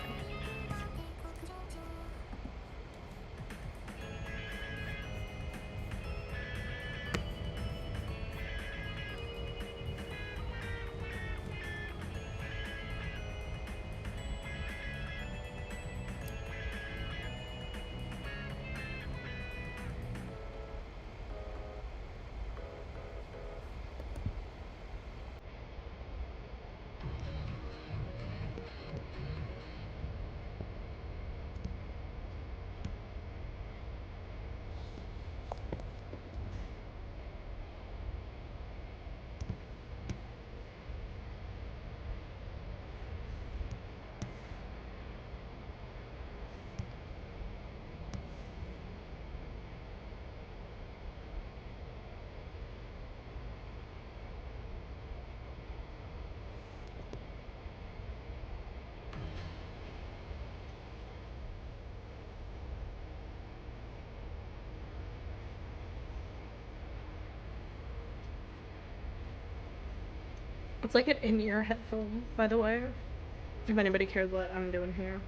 It's like an in-ear headphone, by the way, if anybody cares what I'm doing here.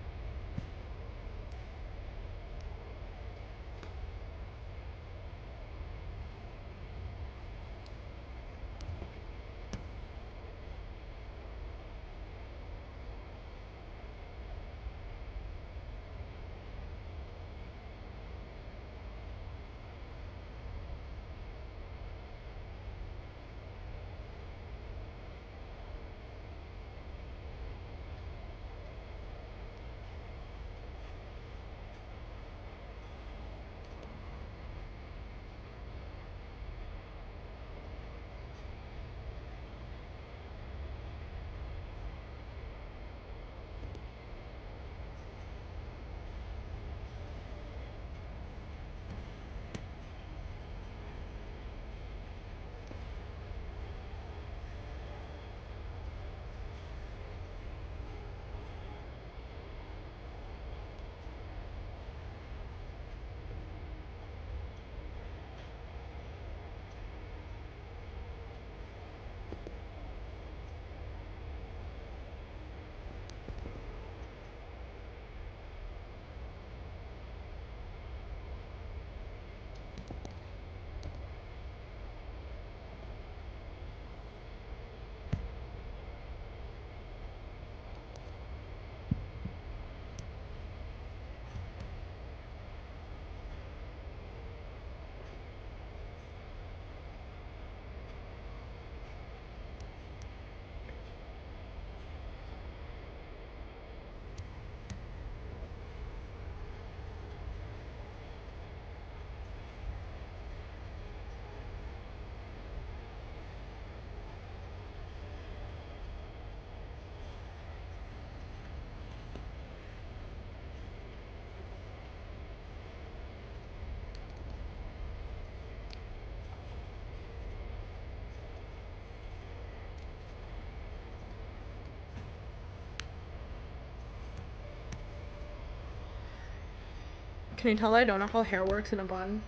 Can you tell I don't know how hair works in a bun?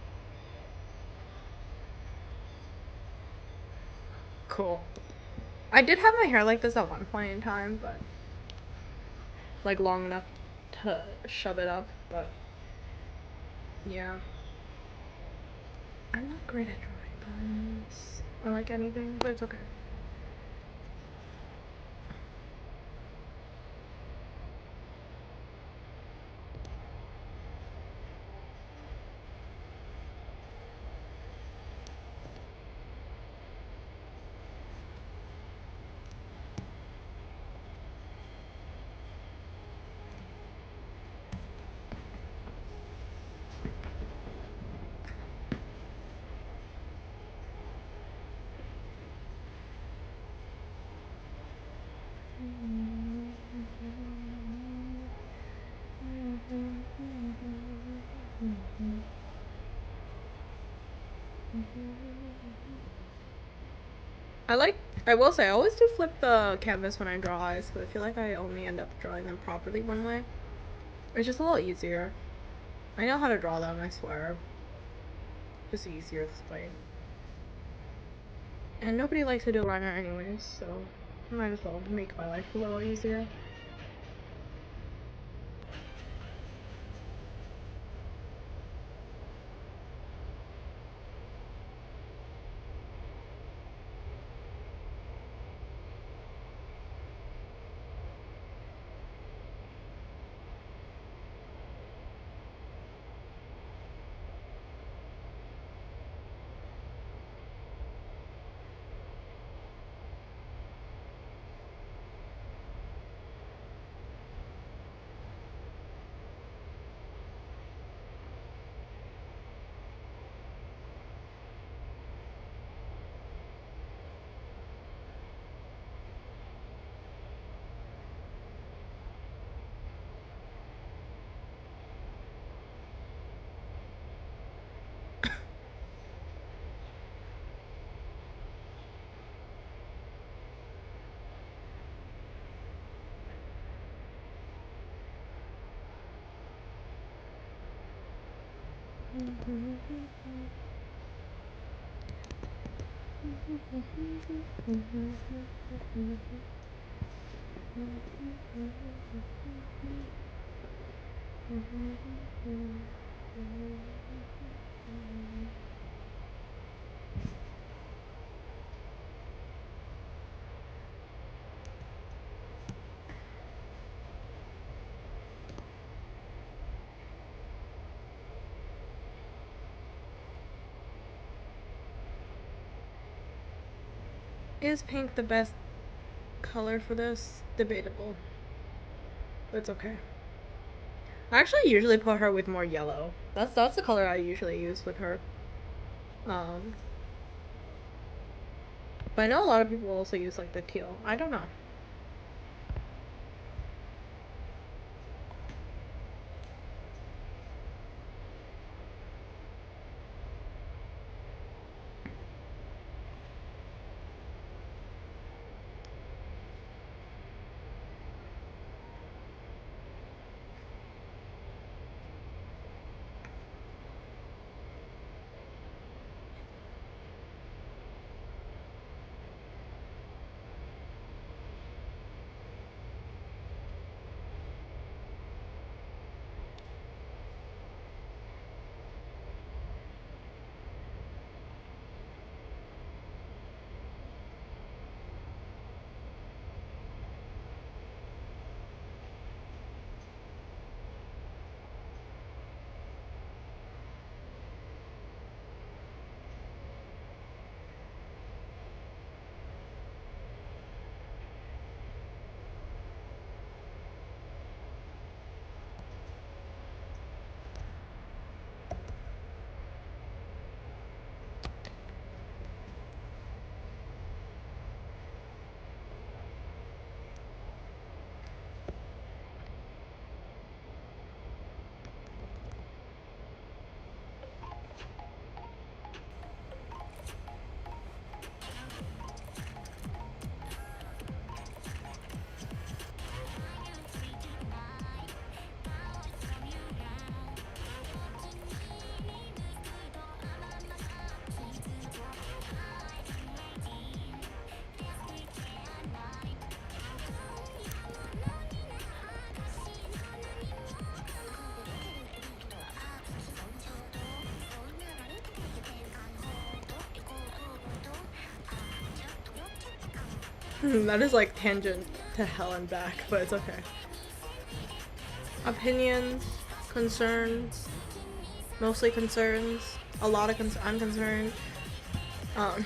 Cool. I did have my hair like this at one point in time, but like long enough to shove it up, but yeah. I'm not great at drawing buns or like anything, but it's okay. I will say, I always do flip the canvas when I draw eyes, but I feel like I only end up drawing them properly one way. It's just a little easier. I know how to draw them, I swear. Just easier this way. And nobody likes to do liner anyways, so might as well make my life a little easier. Is pink the best color for this? Debatable. But it's okay. I actually usually put her with more yellow. That's the color I usually use with her. Um, but I know a lot of people also use like the teal. I don't know. That is like tangent to hell and back, but it's okay. Opinions, concerns, mostly concerns, a lot of I'm concerned. Um,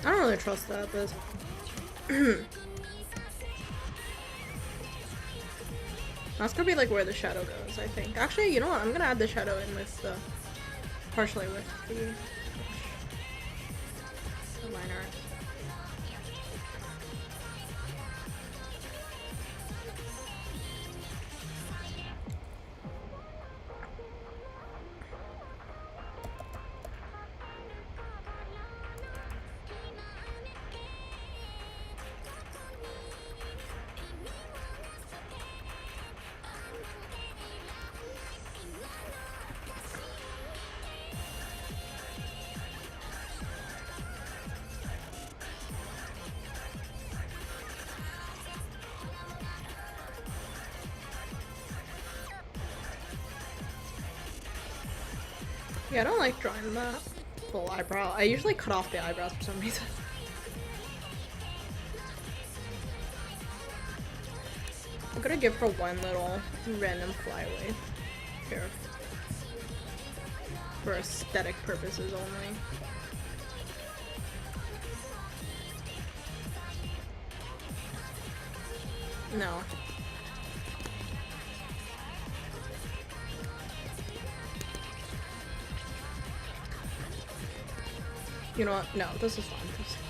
I don't really trust that, but that's gonna be like where the shadow goes, I think. Actually, you know what? I'm gonna add the shadow in with the partially with the liner. Yeah, I don't like drawing that full eyebrow. I usually cut off the eyebrows for some reason. I'm gonna give her one little random flyaway here. For aesthetic purposes only. No. You know what? No, this is fine. This is fine.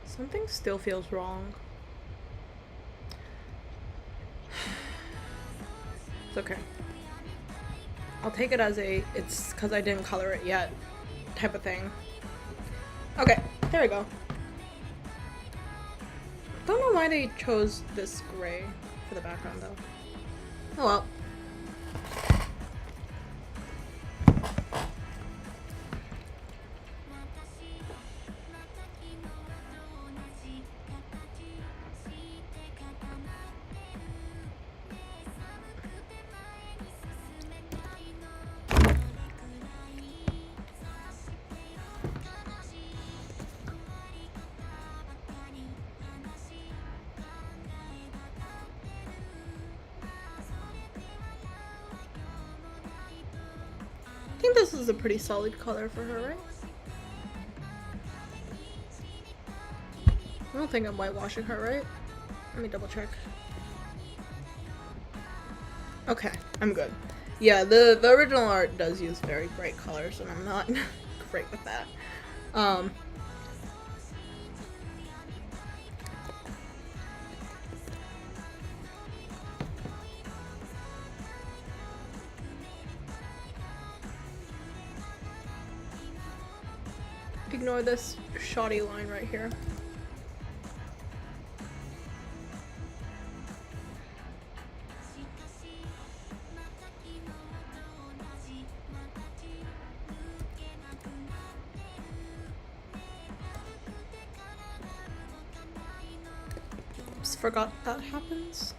Something still feels wrong. It's okay. I'll take it as a it's because I didn't color it yet type of thing. Okay, there we go. Don't know why they chose this gray for the background though. Oh well. I think this is a pretty solid color for her, right? I don't think I'm whitewashing her, right? Let me double check. Okay, I'm good. Yeah, the original art does use very bright colors, and I'm not great with that. Ignore this shoddy line right here. Oops, forgot that happens.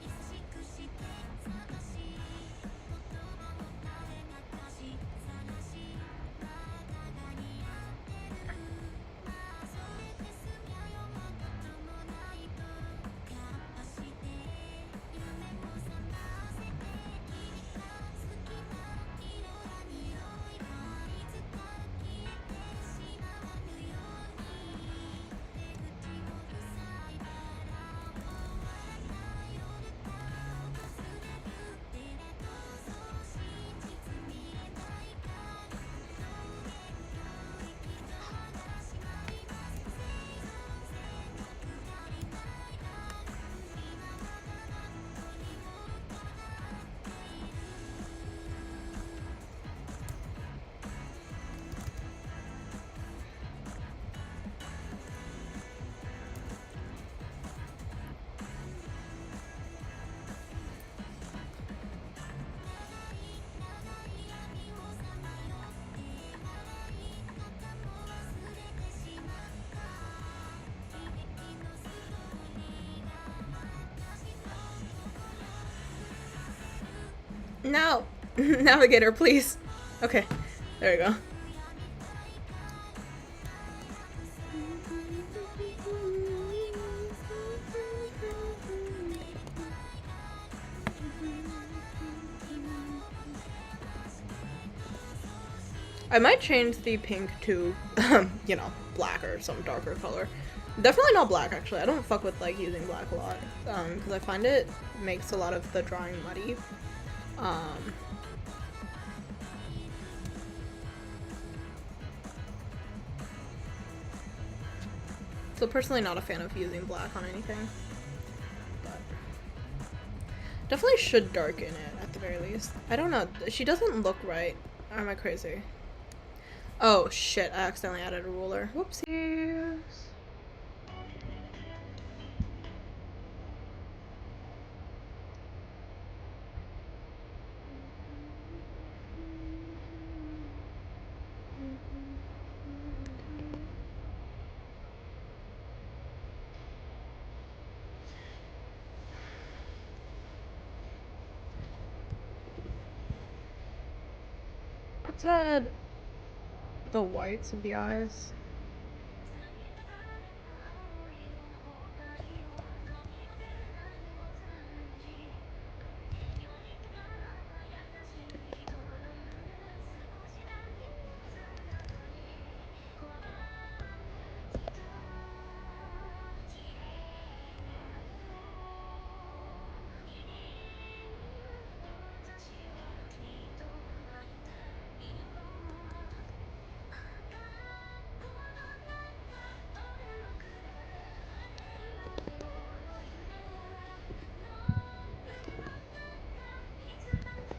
No! Navigator, please. Okay, there we go. I might change the pink to, you know, black or some darker color. Definitely not black, actually. I don't fuck with, like, using black a lot. Because I find it makes a lot of the drawing muddy. So personally not a fan of using black on anything. But definitely should darken it, at the very least. I don't know. She doesn't look right. Or am I crazy? Oh, shit. I accidentally added a ruler. Whoopsies. Let's add the whites of the eyes.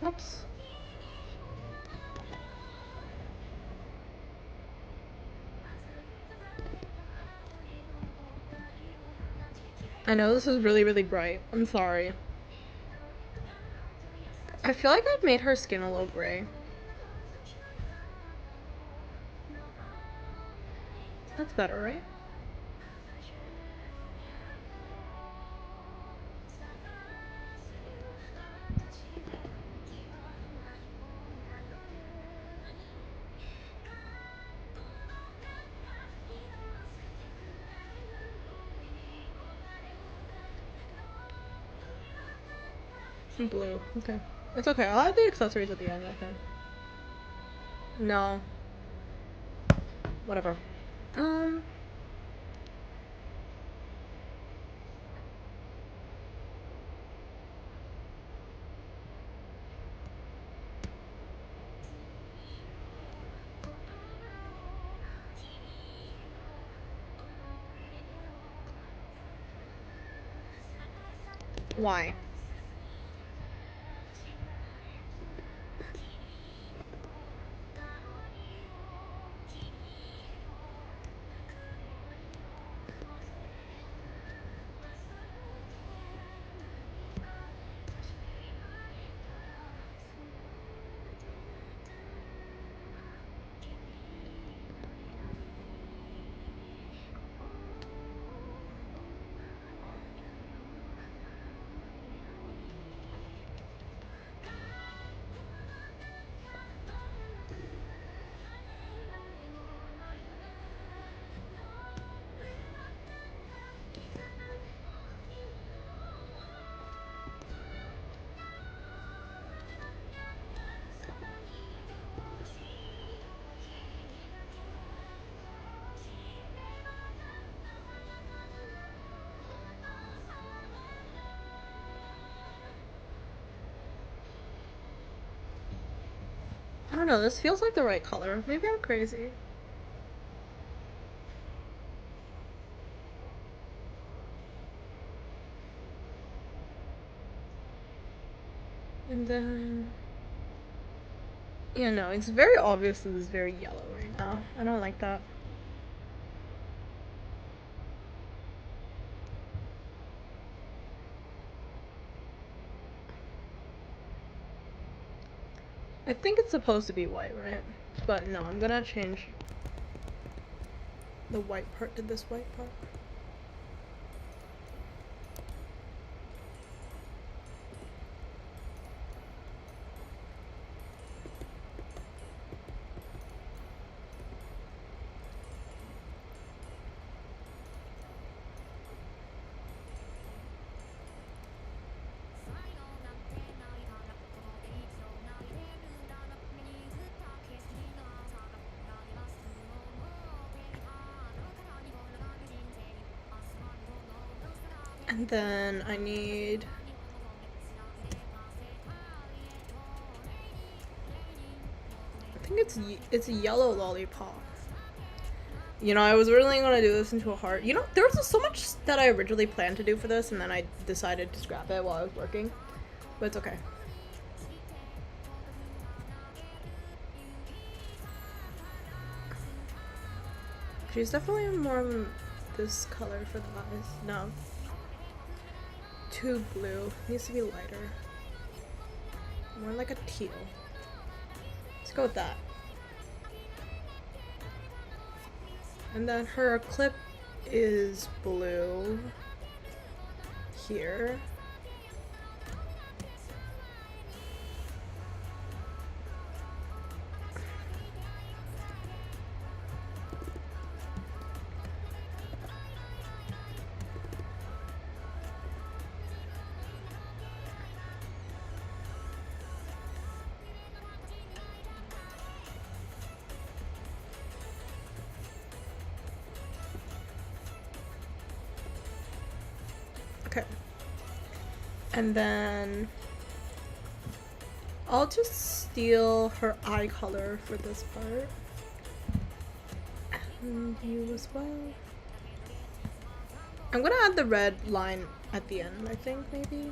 Oops. I know this is really, really bright. I'm sorry. I feel like I've made her skin a little gray. That's better, right? Blue. Okay. It's okay. I'll add the accessories at the end, I think. No. Whatever. Why? I don't know. This feels like the right color. Maybe I'm crazy. And then... yeah, no. It's very obvious that it's very yellow right now. I don't like that. I think it's supposed to be white, right? But no, I'm gonna change the white part to this white part. And then I need... I think it's a yellow lollipop. You know, I was originally going to do this into a heart. You know, there was so much that I originally planned to do for this, and then I decided to scrap it while I was working. But it's okay. She's definitely more of this color for the eyes. No. Too blue. Needs to be lighter. More like a teal. Let's go with that. And then her clip is blue here. Okay. And then I'll just steal her eye color for this part. And you as well. I'm gonna add the red line at the end, I think, maybe.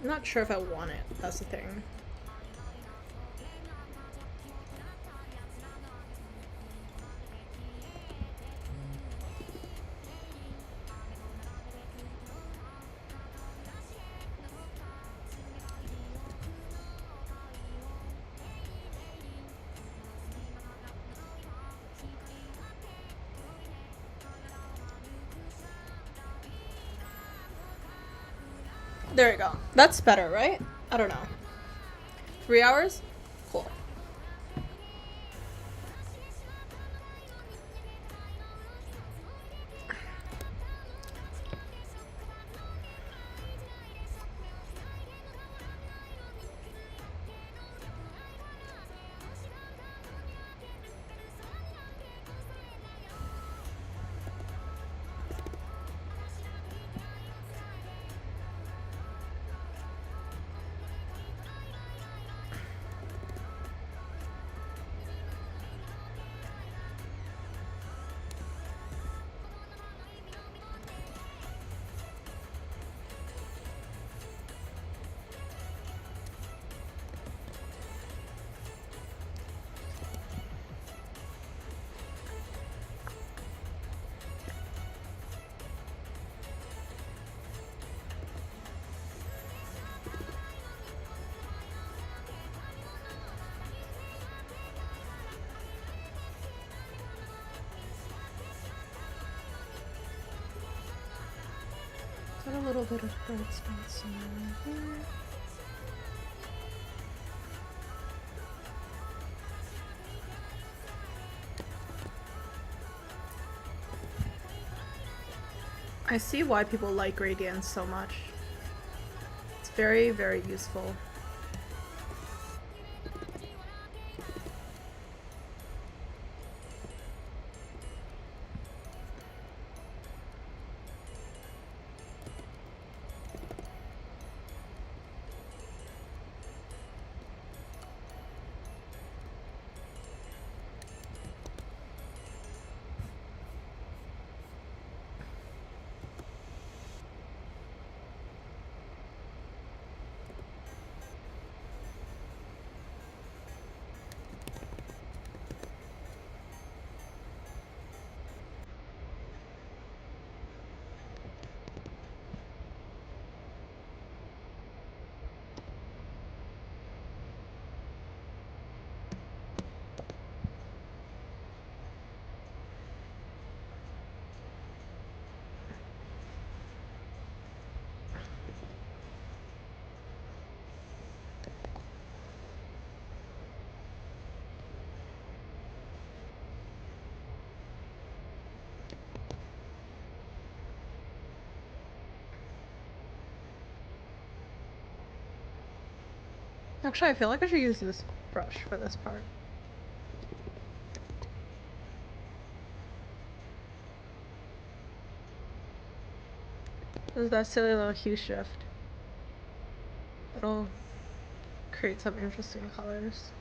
I'm not sure if I want it, that's the thing. There you go. That's better, right? I don't know. 3 hours? Cool. Got a little bit of bright spots somewhere here. I see why people like gradients so much. It's very, very useful. Actually, I feel like I should use this brush for this part. There's that silly little hue shift. It'll create some interesting colors.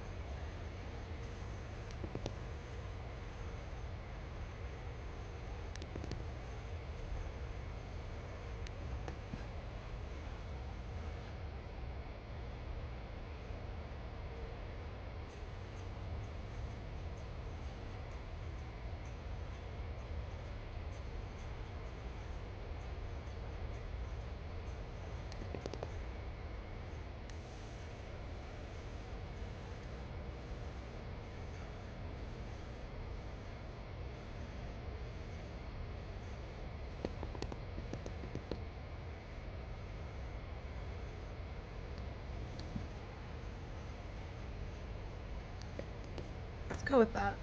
Let's go with that.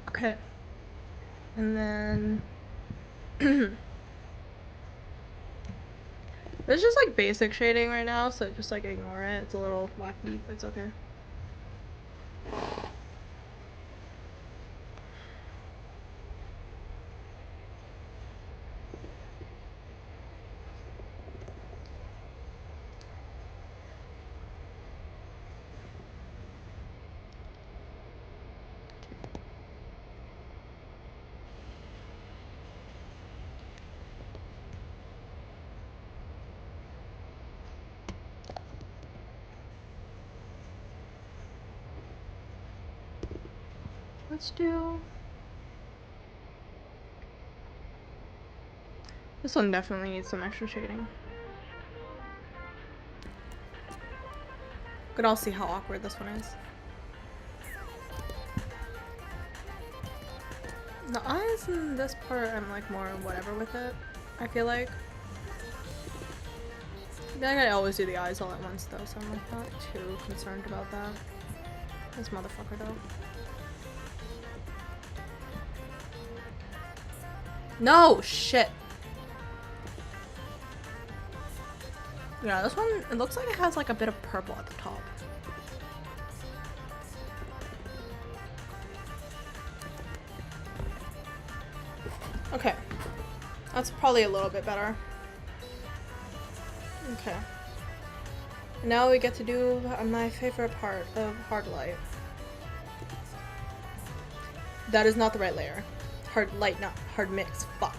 Okay. And then this is just like basic shading right now, so just like ignore it. It's a little wacky, but it's okay. Let's do this one. Definitely needs some extra shading. Could all see how awkward this one is. The eyes in this part, I'm like more whatever with it. I feel like. I always do the eyes all at once though, so I'm like not too concerned about that. This motherfucker though. No shit. Yeah, this one, it looks like it has like a bit of purple at the top. Okay. That's probably a little bit better. Okay. Now we get to do my favorite part of hard light. That is not the right layer. Hard light, not hard mix. Fuck.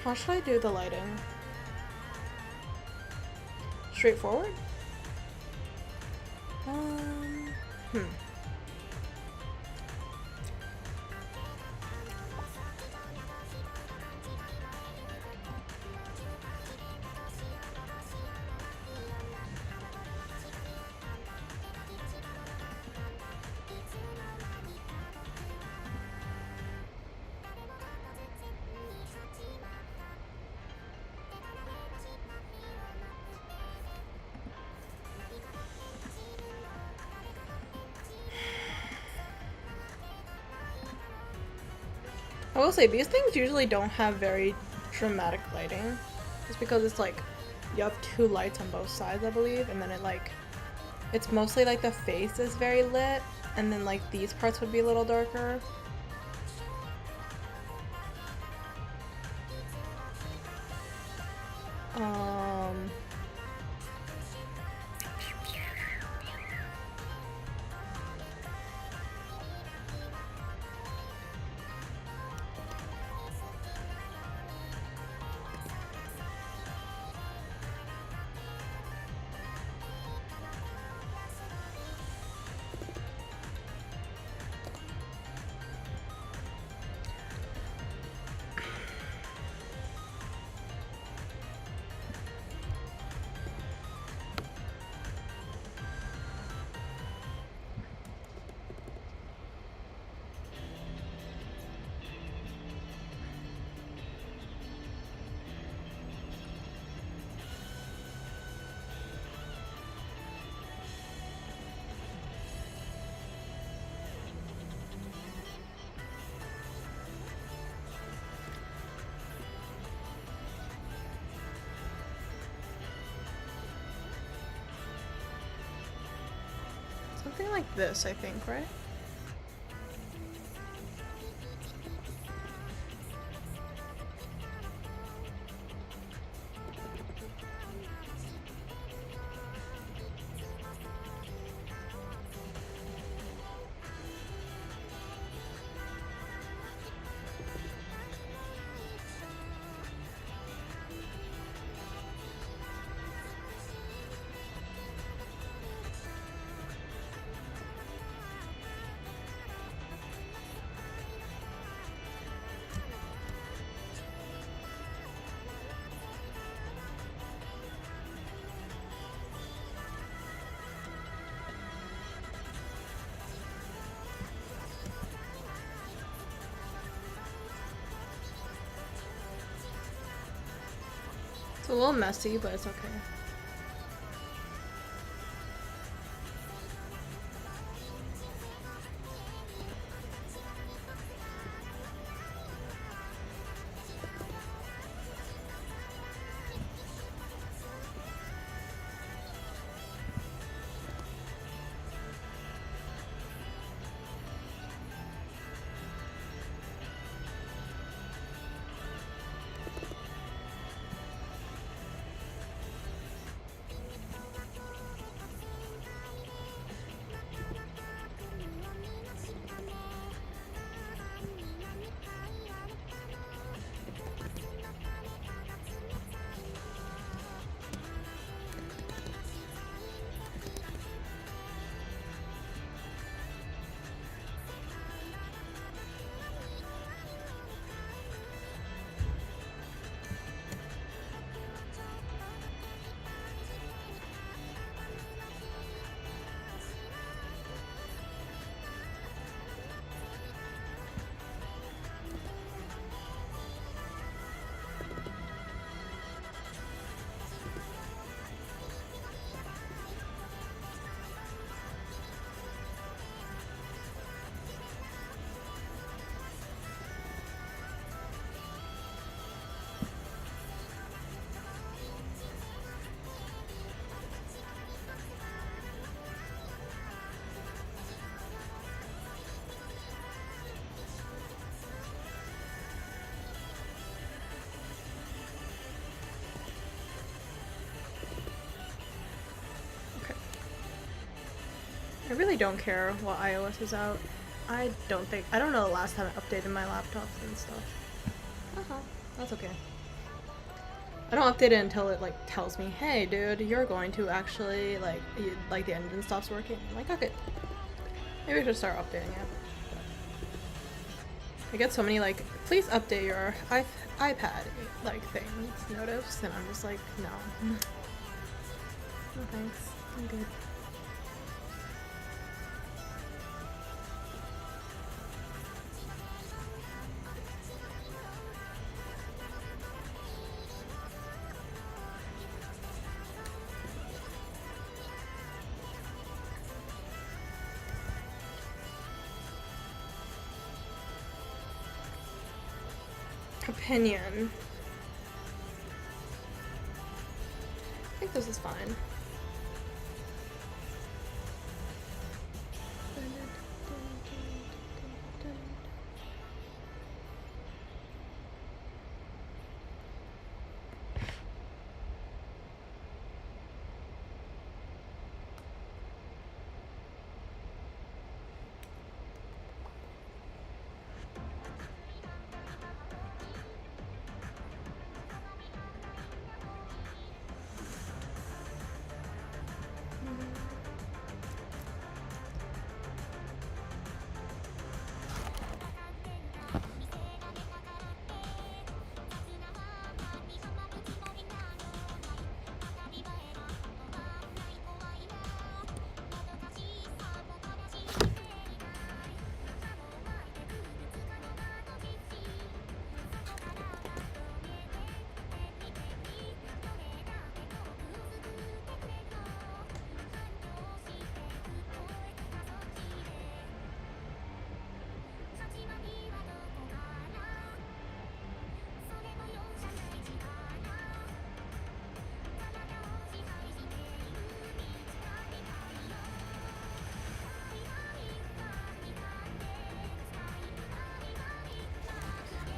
How should I do the lighting? Straightforward? Hmm. I will say, these things usually don't have very dramatic lighting. It's because it's like, you have two lights on both sides, I believe, and then it like, it's mostly like the face is very lit, and then like these parts would be a little darker. Something like this, I think, right? It's a little messy, but it's okay. I really don't care what iOS is out. I don't know the last time I updated my laptops and stuff. That's okay. I don't update it until it like tells me, hey dude, you're going to actually like the engine stops working. I'm like, okay. Maybe I should start updating it. I get so many like, please update your iPad like things notice, and I'm just like, no. No thanks. I'm good. Opinion. I think this is fine.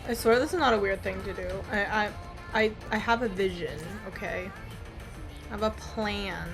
I swear this is not a weird thing to do. I have a vision, okay? I have a plan.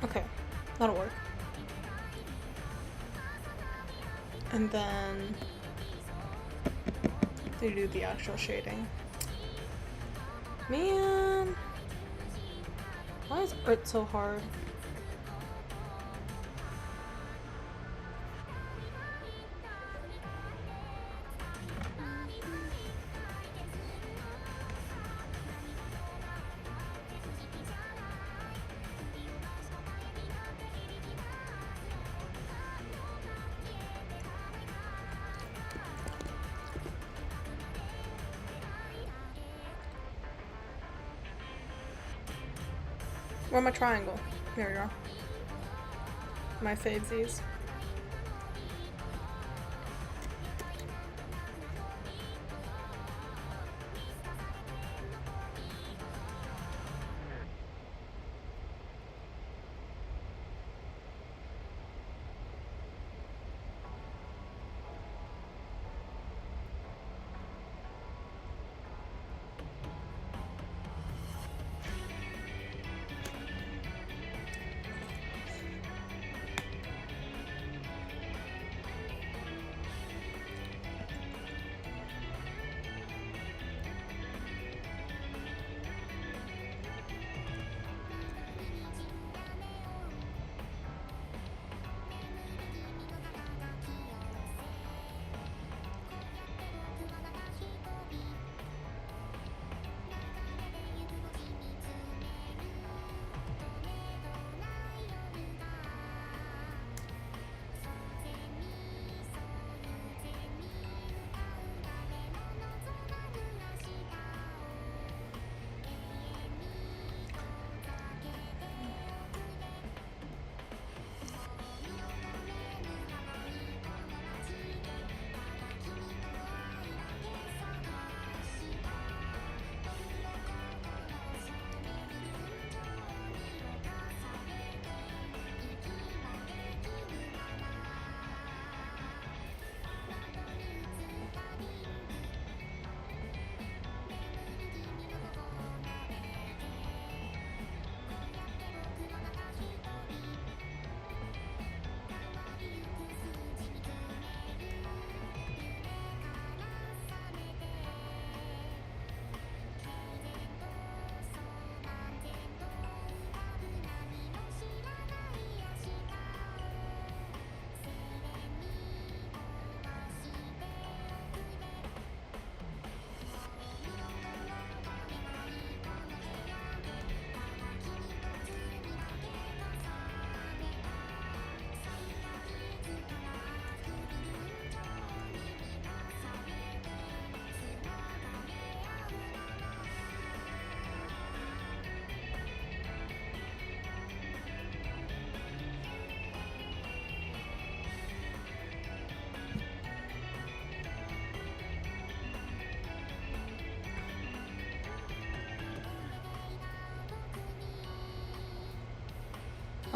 Okay, that'll work. And then they do the actual shading. Man, why is art so hard? Where my triangle? There we go. My favesies.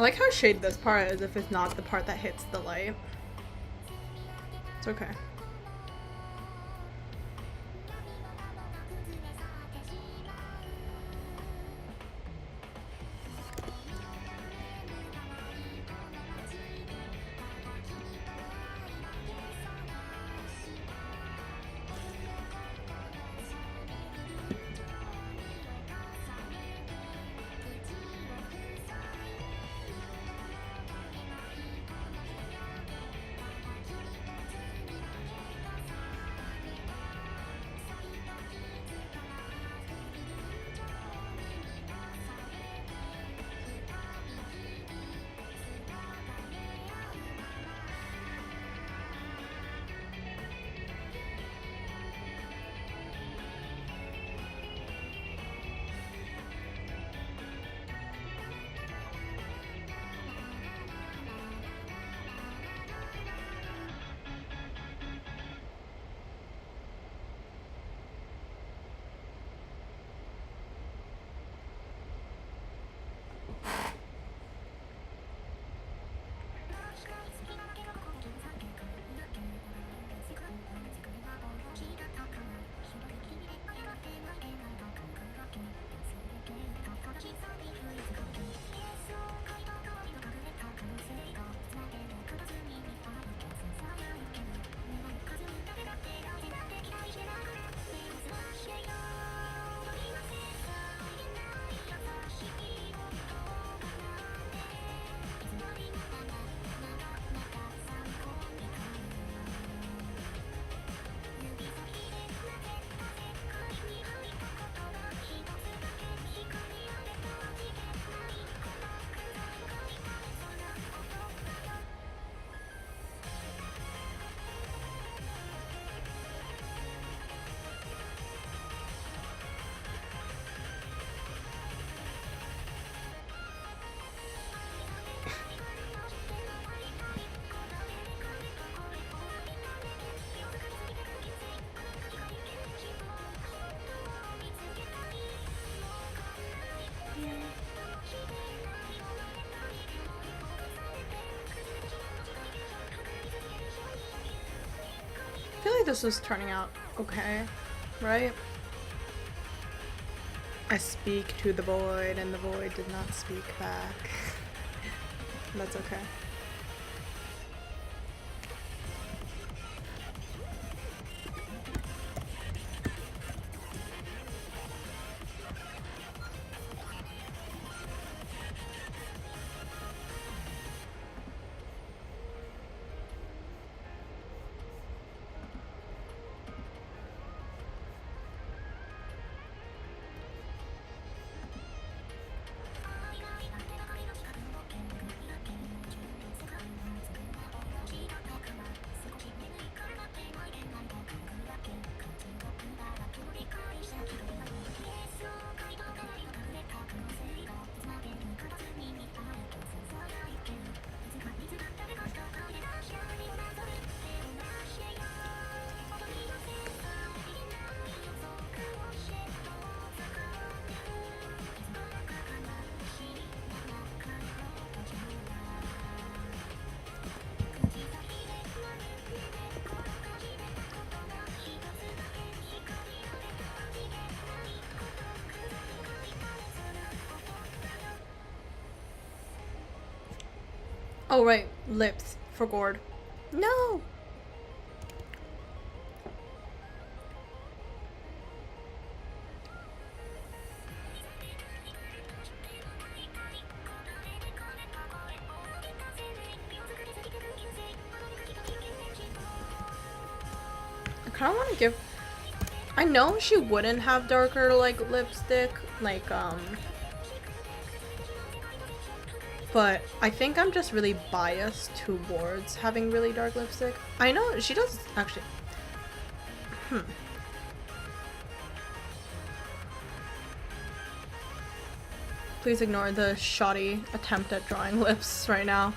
I like how shaded this part is if it's not the part that hits the light. It's okay. I feel like this is turning out okay, right? I speak to the void and the void did not speak back. That's okay. Oh right, lips for gourd. No! I kinda wanna give... I know she wouldn't have darker, like, lipstick, like, but I think I'm just really biased towards having really dark lipstick. I know she does actually. Please ignore the shoddy attempt at drawing lips right now.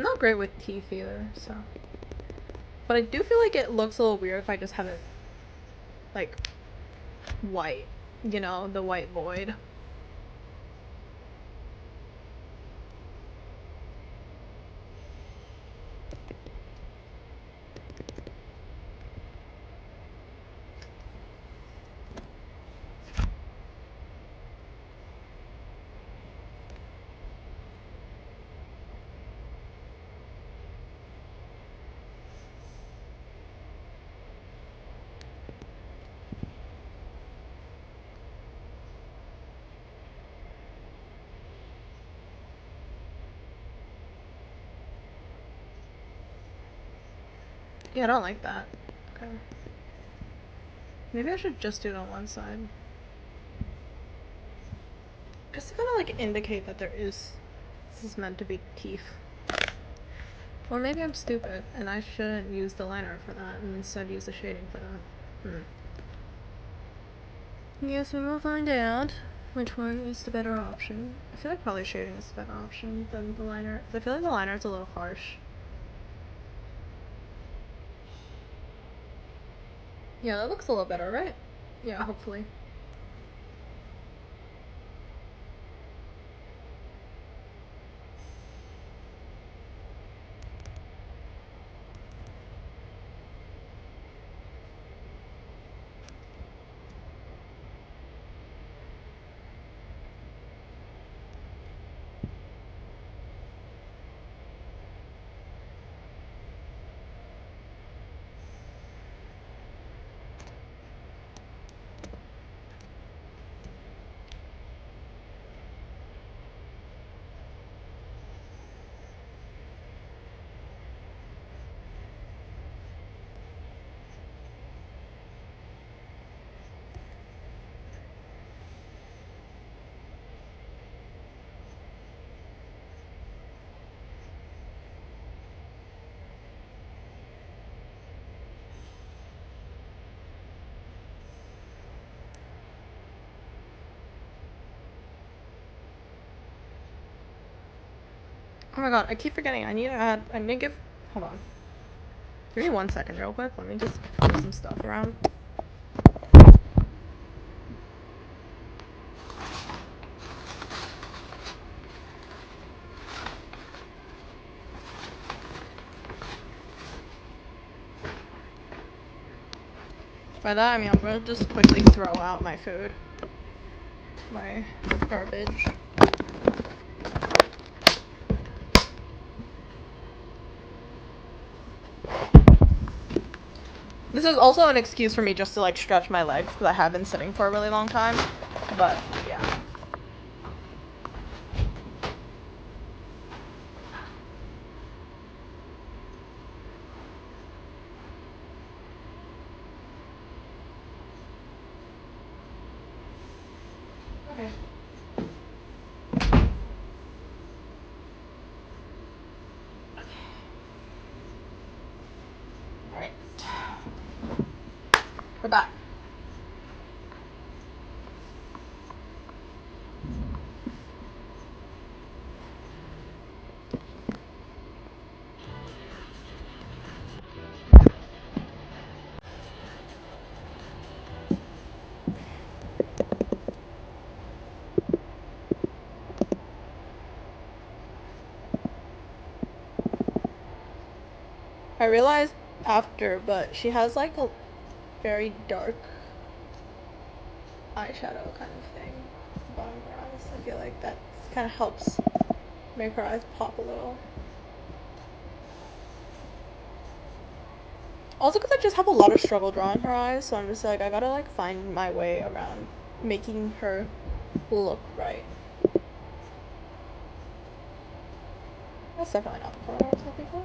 I'm not great with teeth either, so. But I do feel like it looks a little weird if I just have it, like, white. You know, the white void. Yeah, I don't like that. Okay. Maybe I should just do it on one side. Just to kind of like indicate that this is meant to be teeth. Or maybe I'm stupid and I shouldn't use the liner for that and instead use the shading for that. Yes, we will find out which one is the better option. I feel like probably shading is the better option than the liner. I feel like the liner is a little harsh. Yeah, that looks a little better, right? Yeah, hopefully. Oh my god, I keep forgetting. I need to give. Hold on. Give me 1 second, real quick. Let me just move some stuff around. By that, I mean I'm gonna just quickly throw out my food. My garbage. This is also an excuse for me just to like stretch my legs because I have been sitting for a really long time. But yeah. Okay. Alright. We're back. I realized after, but she has like a very dark eyeshadow kind of thing at the bottom of her eyes. I feel like that kind of helps make her eyes pop a little. Also because I just have a lot of struggle drawing her eyes, so I'm just like, I gotta like find my way around making her look right. That's definitely not the color I was looking for.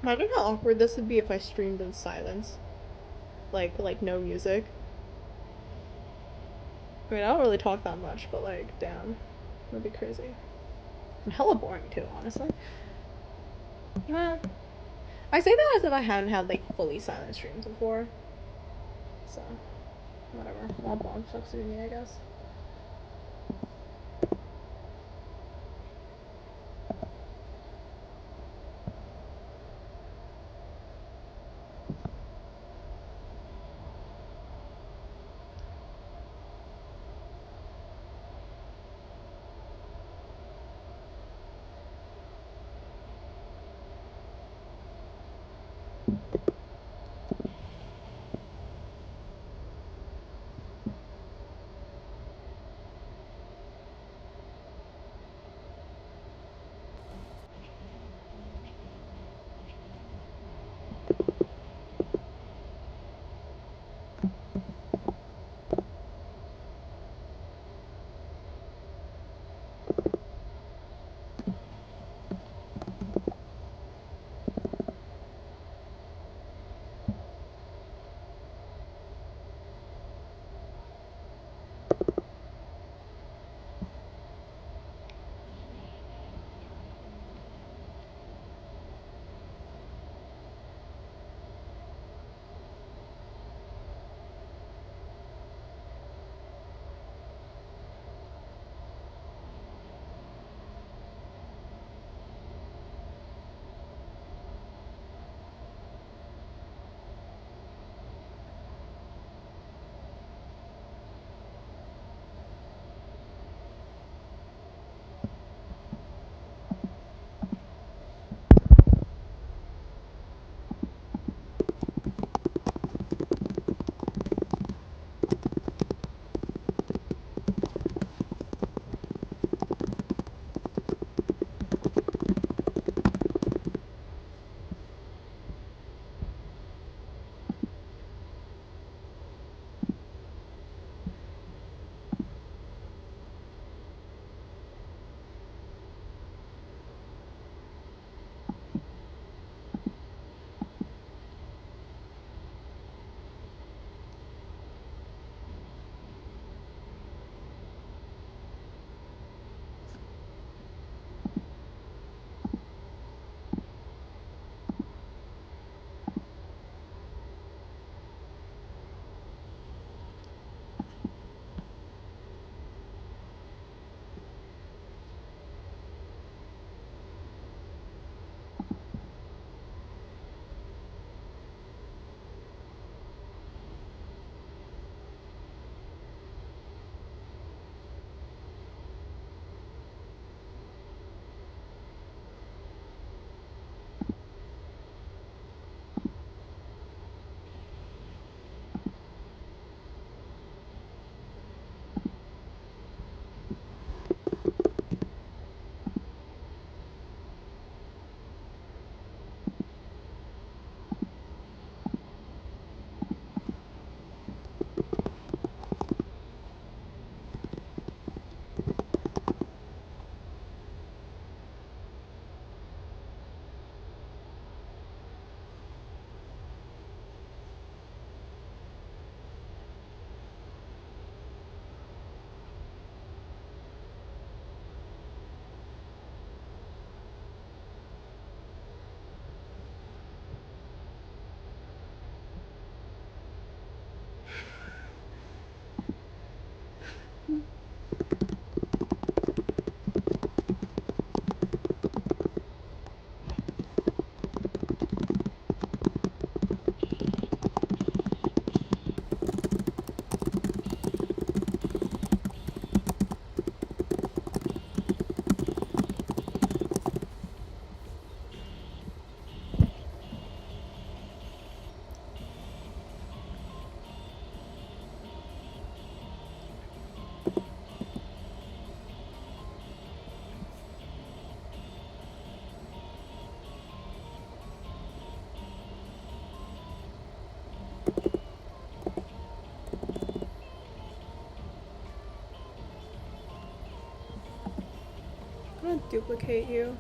Imagine how awkward this would be if I streamed in silence. Like no music. I mean, I don't really talk that much, but like, damn. That'd be crazy. And hella boring too, honestly. Well, I say that as if I hadn't had like fully silent streams before. So, whatever. All bong sucks to me, I guess. I'm gonna duplicate you.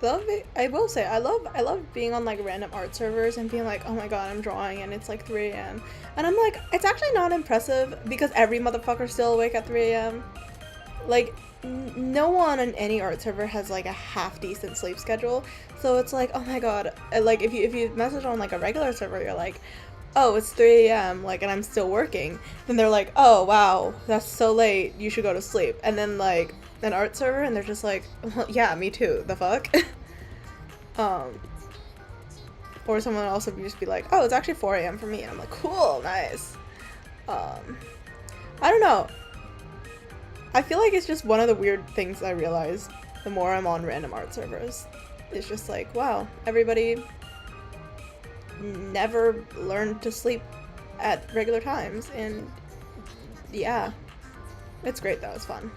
I will say I love being on like random art servers and being like, oh my god, I'm drawing and it's like 3 a.m. And I'm like, it's actually not impressive because every motherfucker's still awake at 3 a.m. Like, no one on any art server has like a half decent sleep schedule. So it's like, oh my god, like if you message on like a regular server, you're like, oh, it's 3 a.m. like, and I'm still working. Then they're like, oh wow, that's so late. You should go to sleep. And then like an art server, and they're just like, well, yeah, me too. The fuck. um, or someone else would just be like, oh, it's actually 4 a.m. for me, and I'm like, cool, nice. I don't know. I feel like it's just one of the weird things I realize the more I'm on random art servers. It's just like, wow, everybody never learned to sleep at regular times, and yeah, it's great though, it's fun.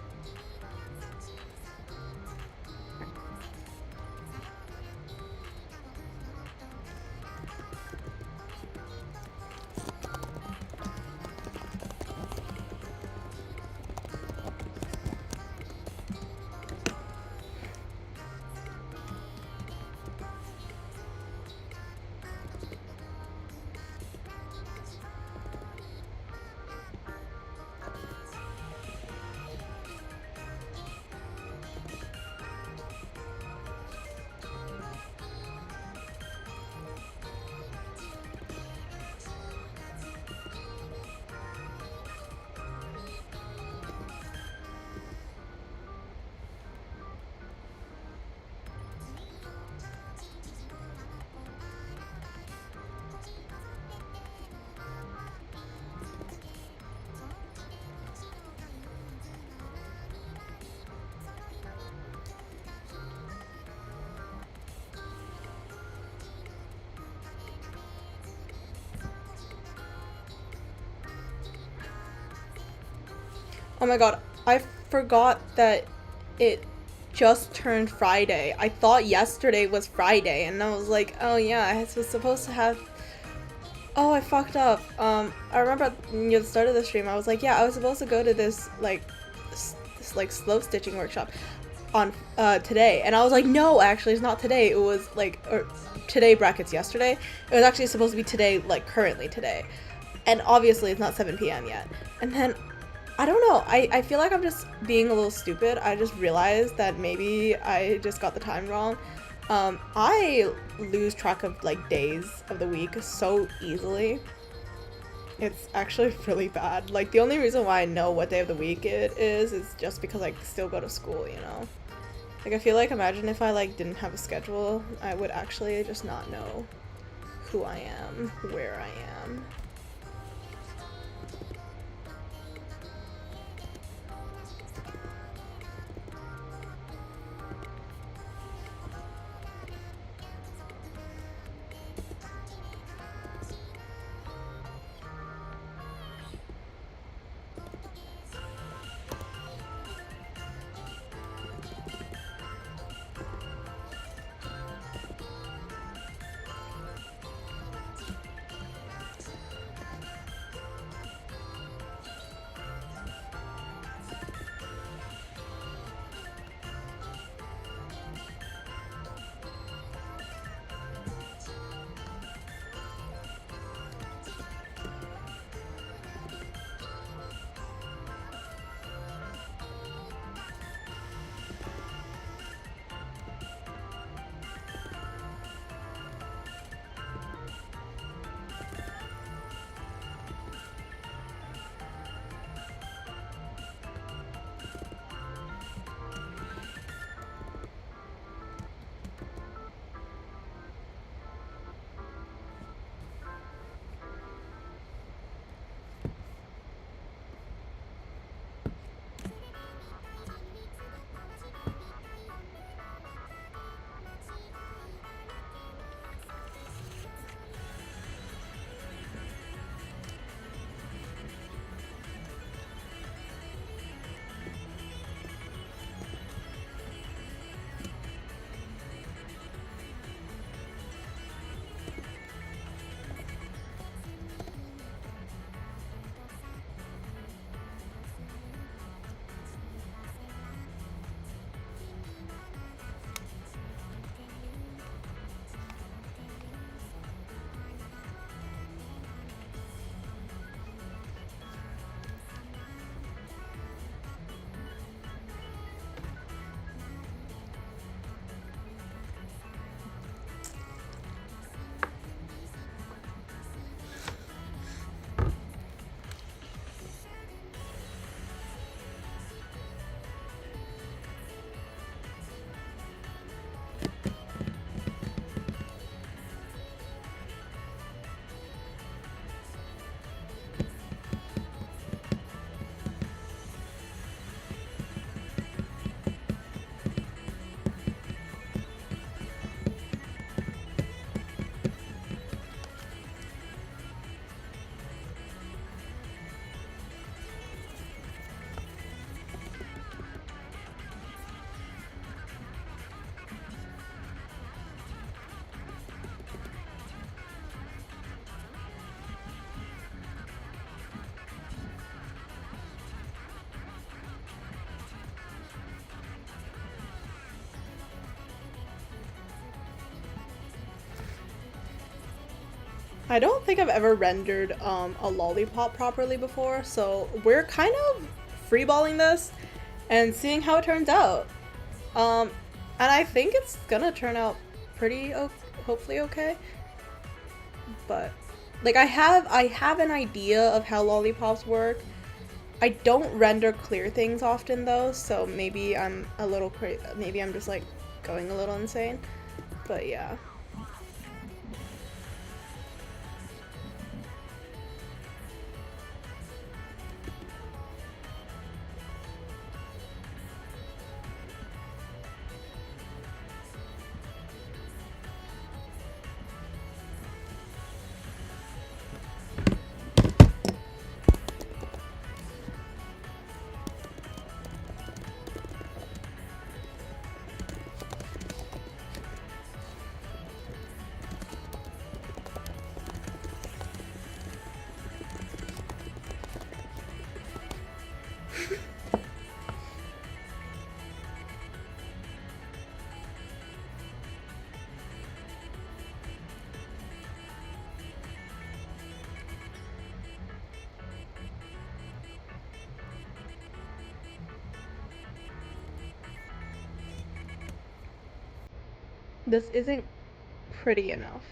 Oh my god, I forgot that it just turned Friday. I thought yesterday was Friday, and I was like, oh yeah, I was supposed to have... Oh, I fucked up. I remember near the start of the stream, I was like, yeah, I was supposed to go to this, like, slow stitching workshop on, today. And I was like, no, actually, it's not today. It was, like, or today brackets yesterday. It was actually supposed to be today, like, currently today. And obviously, it's not 7 p.m. yet. And then I don't know, I feel like I'm just being a little stupid. I just realized that maybe I just got the time wrong. I lose track of like days of the week so easily. It's actually really bad. Like the only reason why I know what day of the week it is just because I still go to school, you know? Like I feel like imagine if I like didn't have a schedule, I would actually just not know who I am, where I am. I don't think I've ever rendered a lollipop properly before, so we're kind of freeballing this and seeing how it turns out. Um, and I think it's gonna turn out pretty, hopefully okay. But like I have an idea of how lollipops work. I don't render clear things often though, so maybe I'm a little maybe I'm just like going a little insane. But yeah. This isn't pretty enough.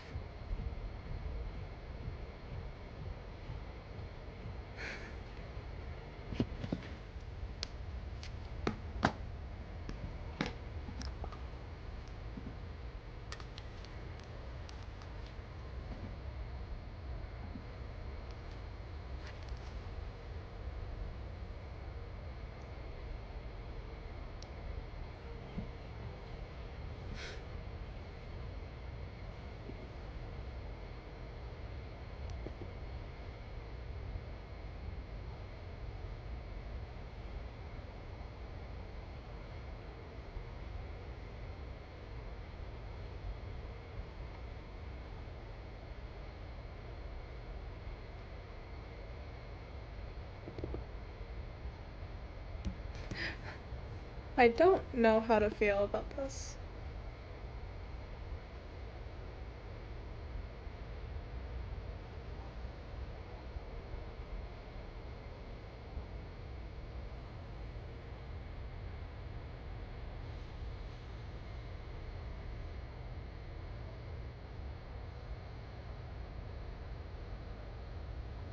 I don't know how to feel about this.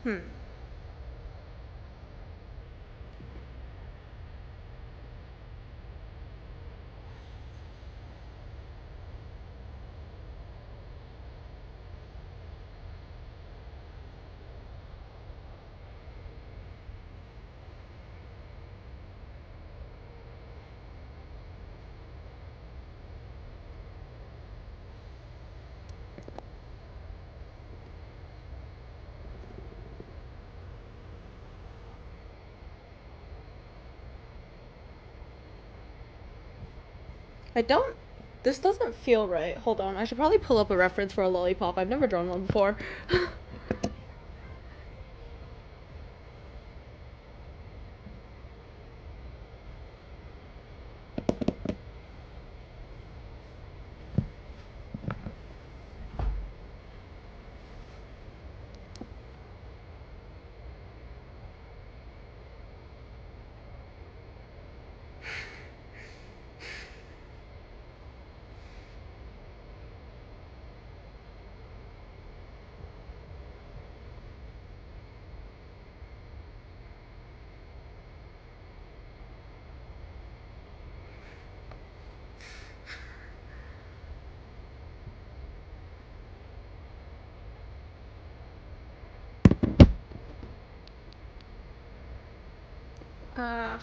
Hmm. I don't. This doesn't feel right. Hold on. I should probably pull up a reference for a lollipop. I've never drawn one before. Ah.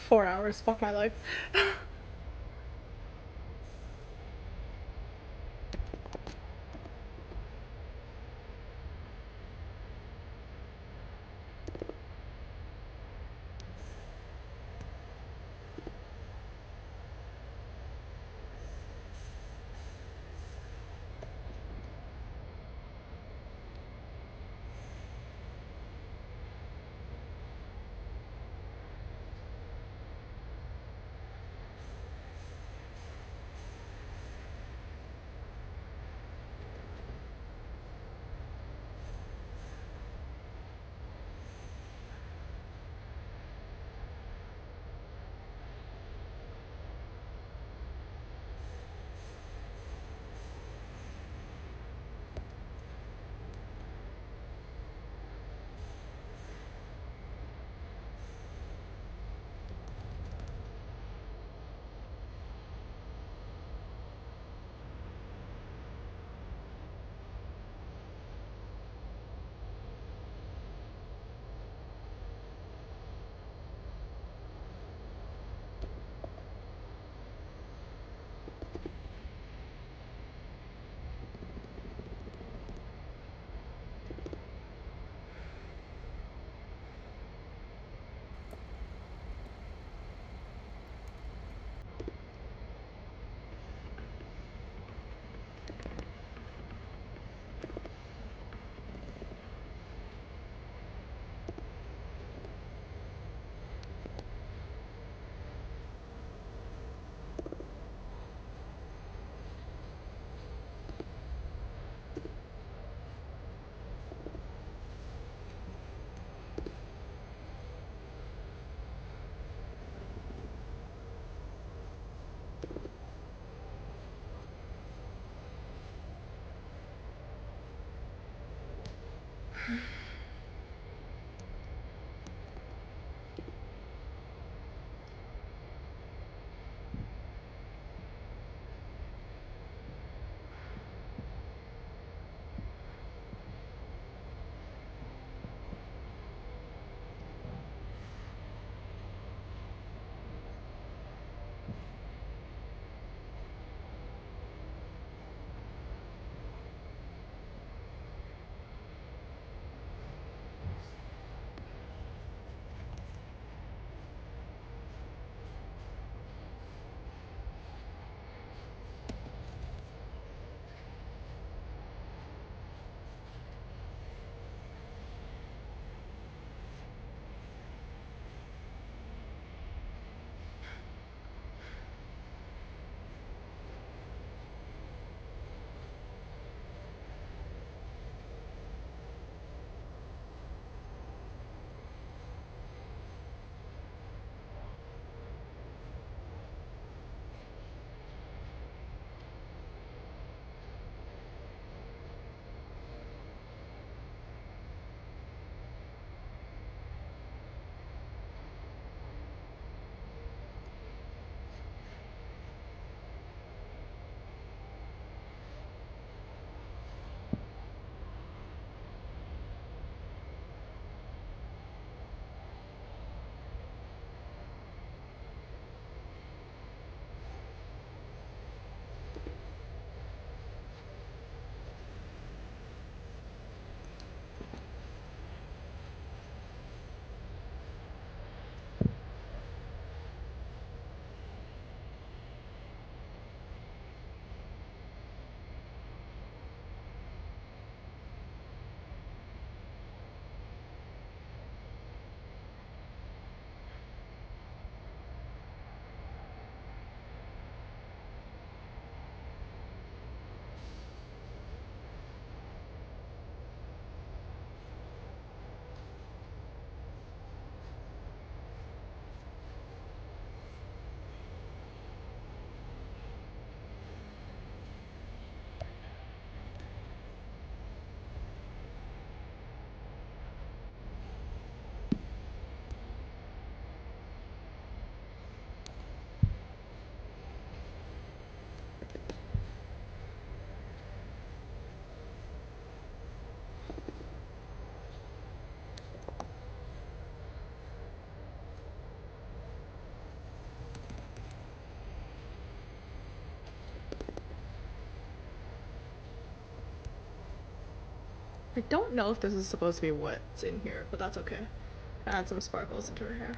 4 hours. Fuck my life. I don't know if this is supposed to be what's in here, but that's okay. Add some sparkles into her hair.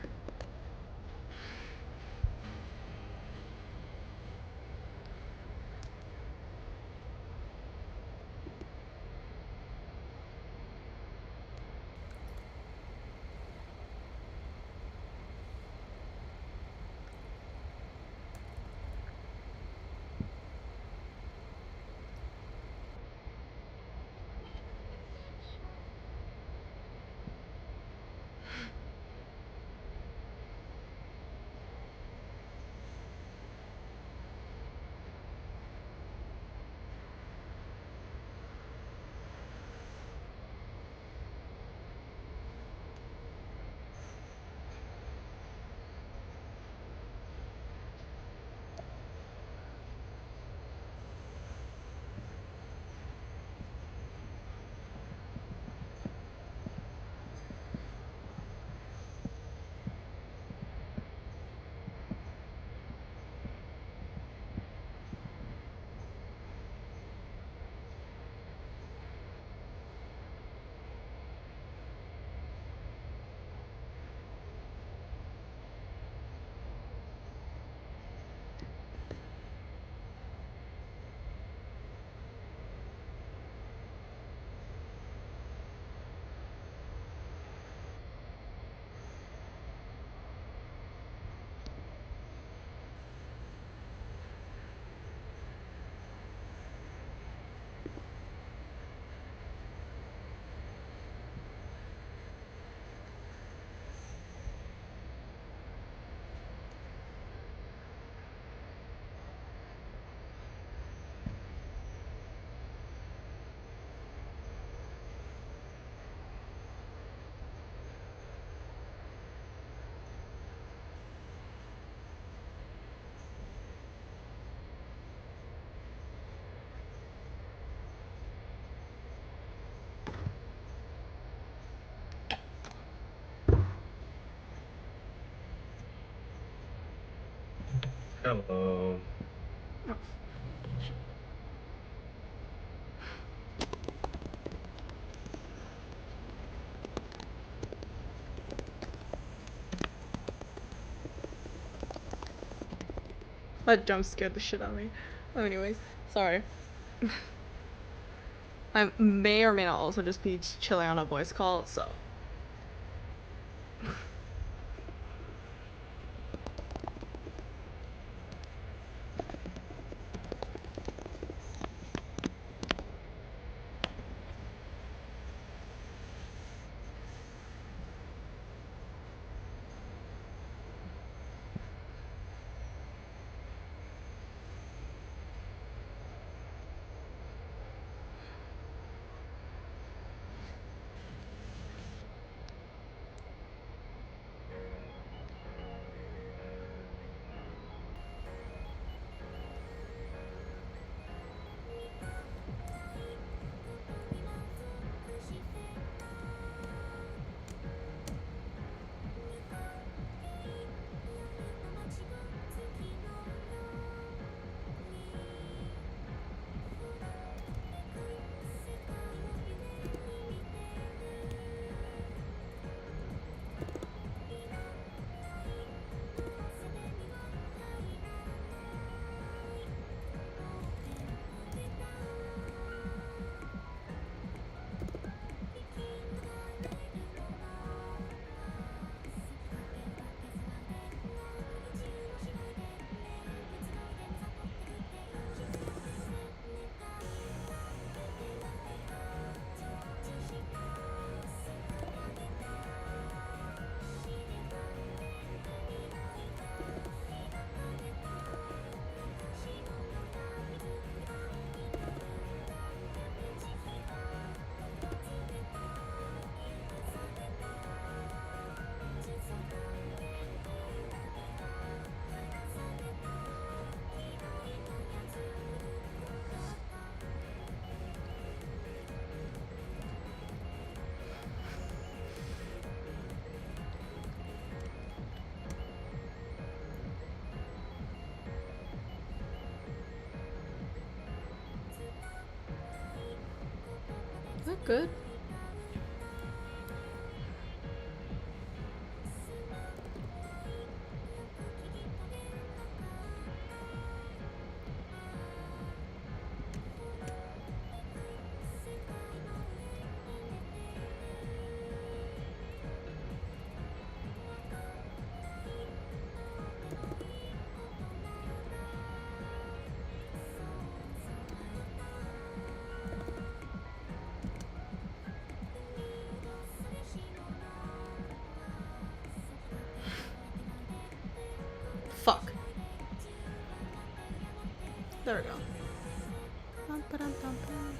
Hello. That jump scared the shit out of me. Anyways, sorry. I may or may not also just be chilling on a voice call, so. Is that good? Fuck. There we go. Bum, ba-dum, bum, bum.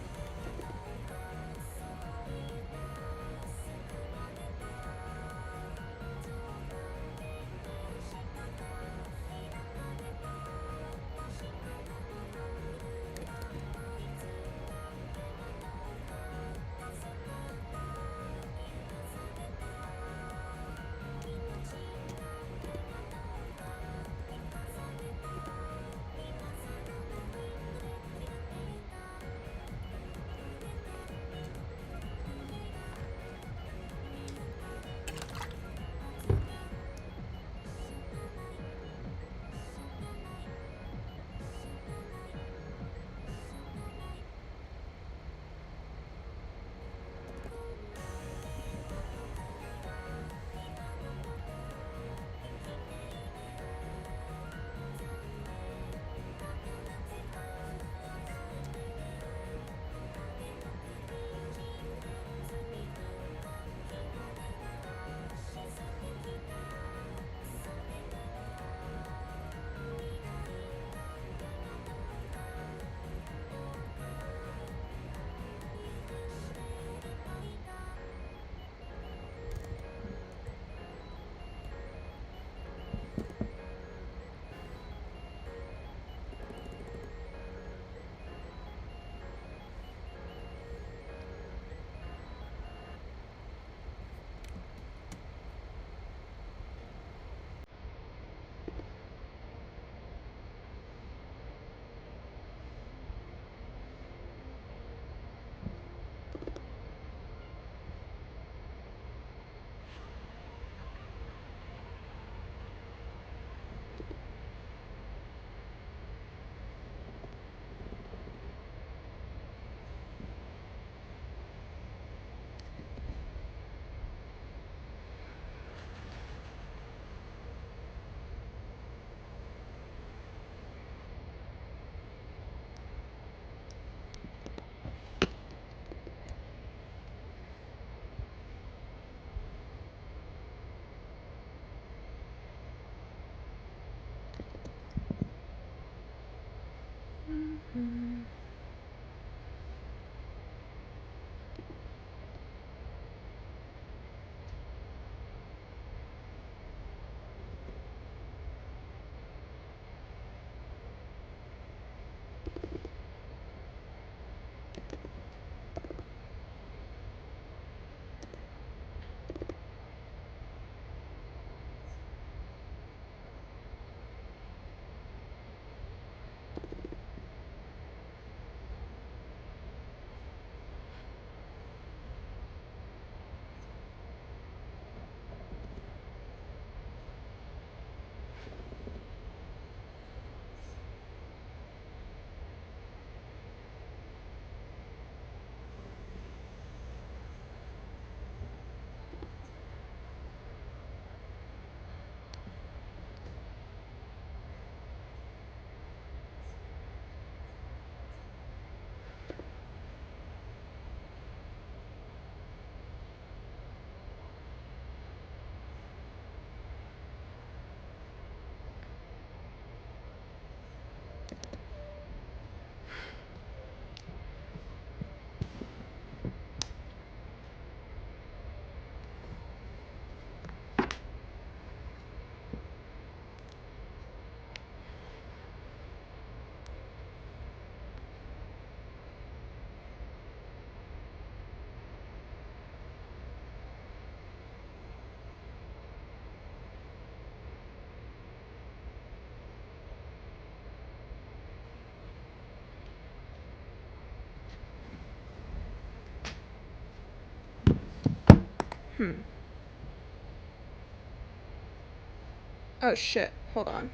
Oh shit, hold on.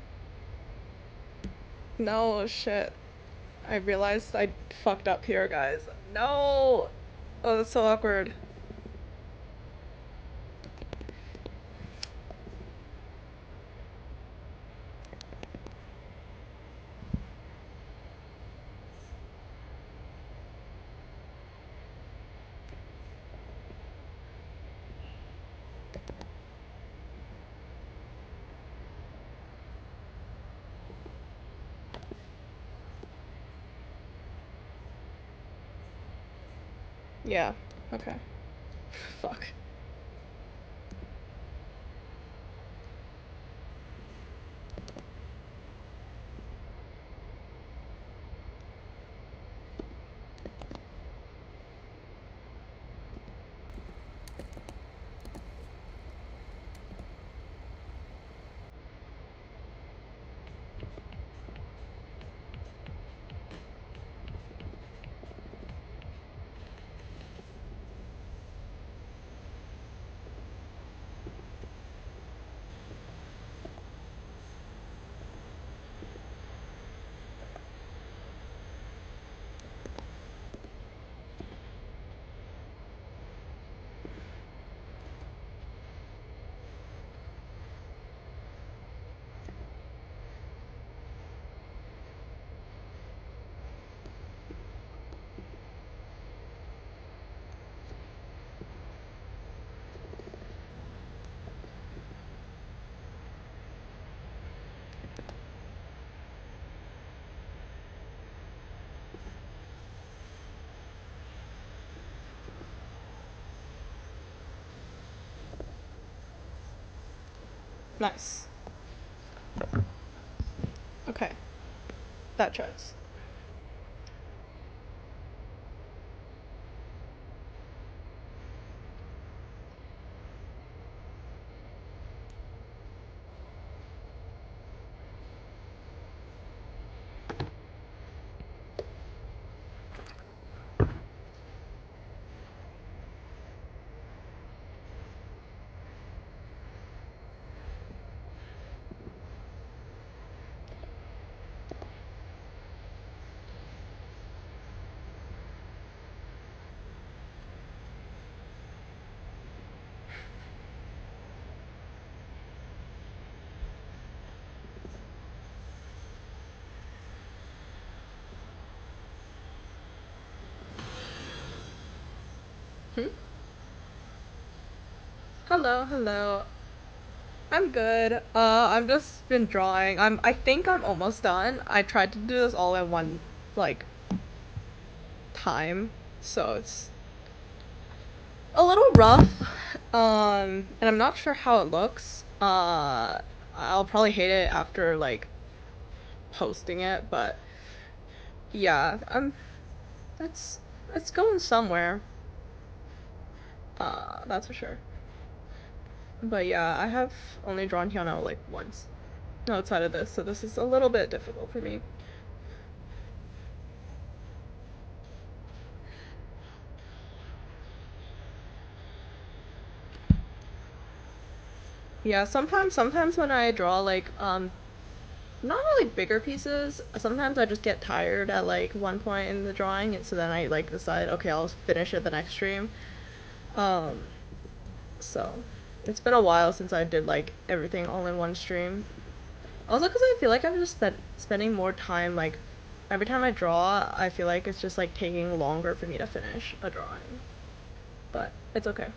No shit. I realized I fucked up here, guys. No! Oh, that's so awkward. Yeah. Okay. Fuck. Nice. Okay. That checks. Hmm? Hello, hello. I'm good. I've just been drawing. I think I'm almost done. I tried to do this all in one like time, so it's a little rough. And I'm not sure how it looks. I'll probably hate it after like posting it, but yeah, that's it's going somewhere. That's for sure. But yeah, I have only drawn Hyuna like once outside of this, so this is a little bit difficult for me. Yeah, sometimes when I draw like not really bigger pieces, sometimes I just get tired at like one point in the drawing, and so then I like decide, okay, I'll finish it the next stream. Um, so it's been a while since I did like everything all in one stream. Also, because I feel like I'm just spending more time like every time I draw, I feel like it's just like taking longer for me to finish a drawing. But it's okay.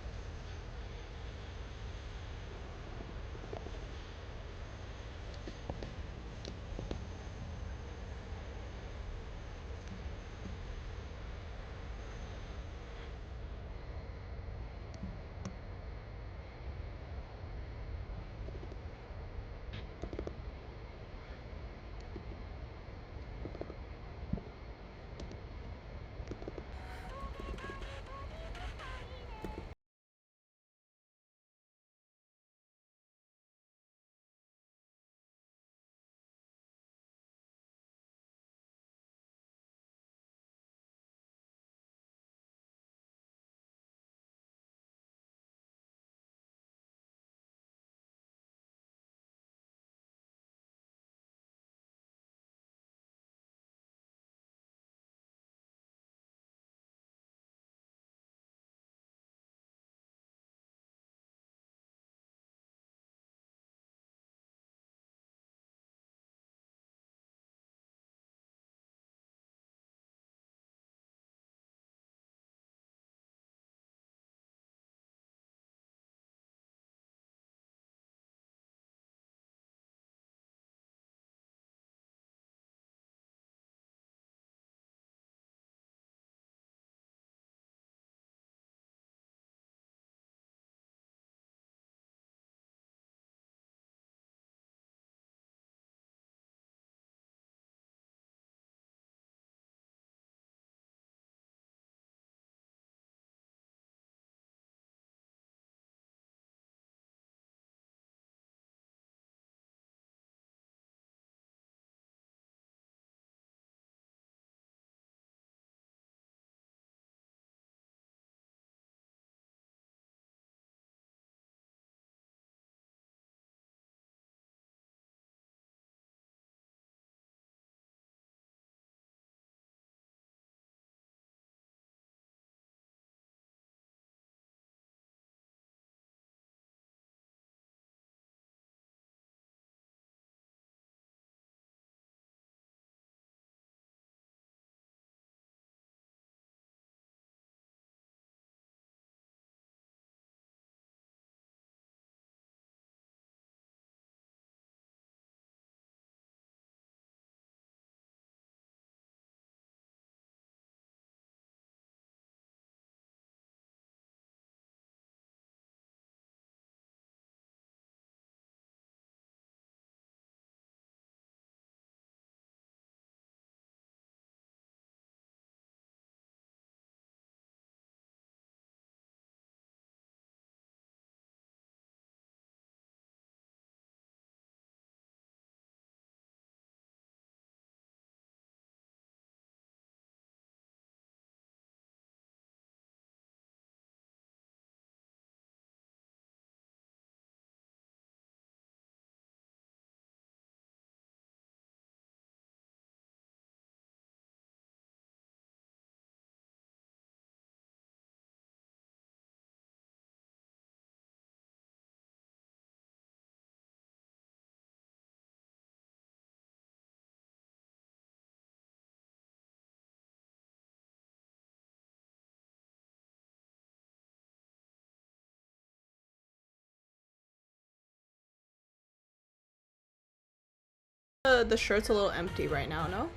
The shirt's a little empty right now, no?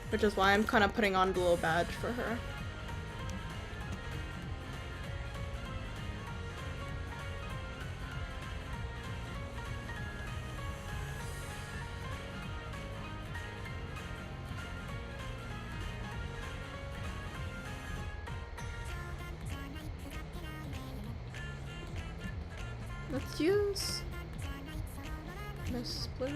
Which is why I'm kind of putting on the little badge for her. Let's use this blue.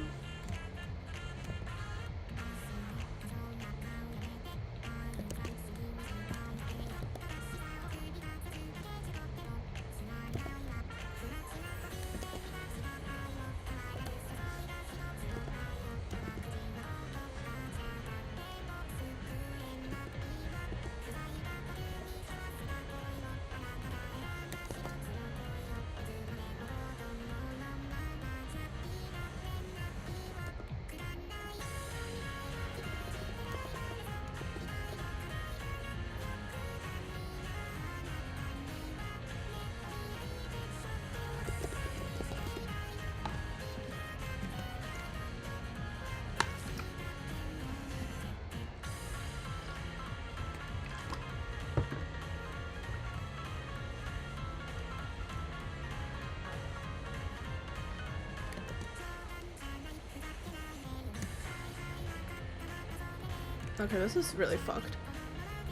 Okay, this is really fucked.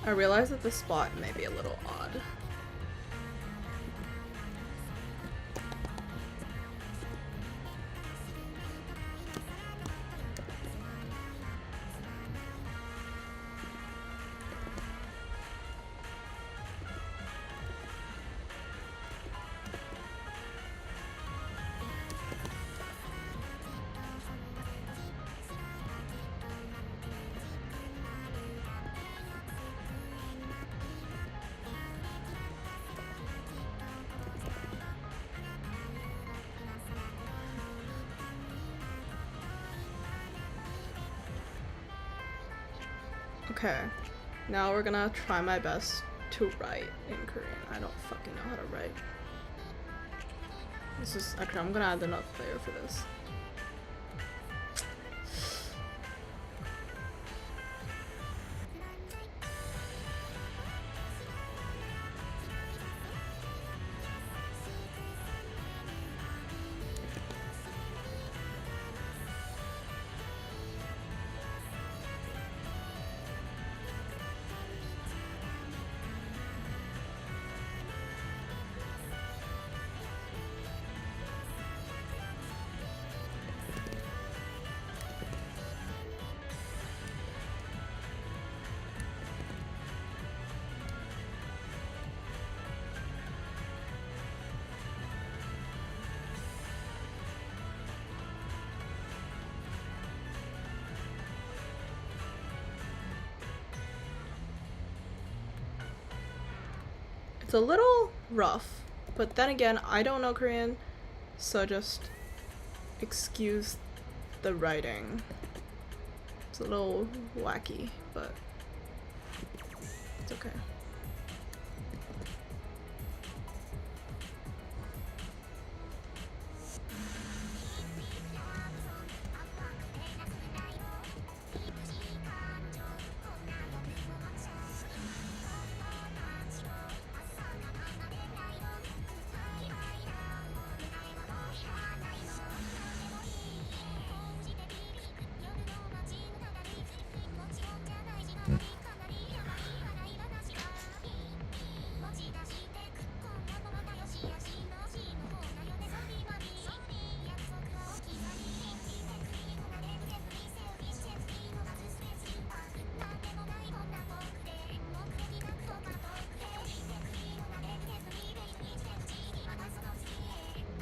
I realize that the spot may be a little odd. Okay, now we're gonna try my best to write in Korean. I don't fucking know how to write. This is actually, I'm gonna add another player for this. It's a little rough, but then again, I don't know Korean, so just excuse the writing. It's a little wacky, but it's okay.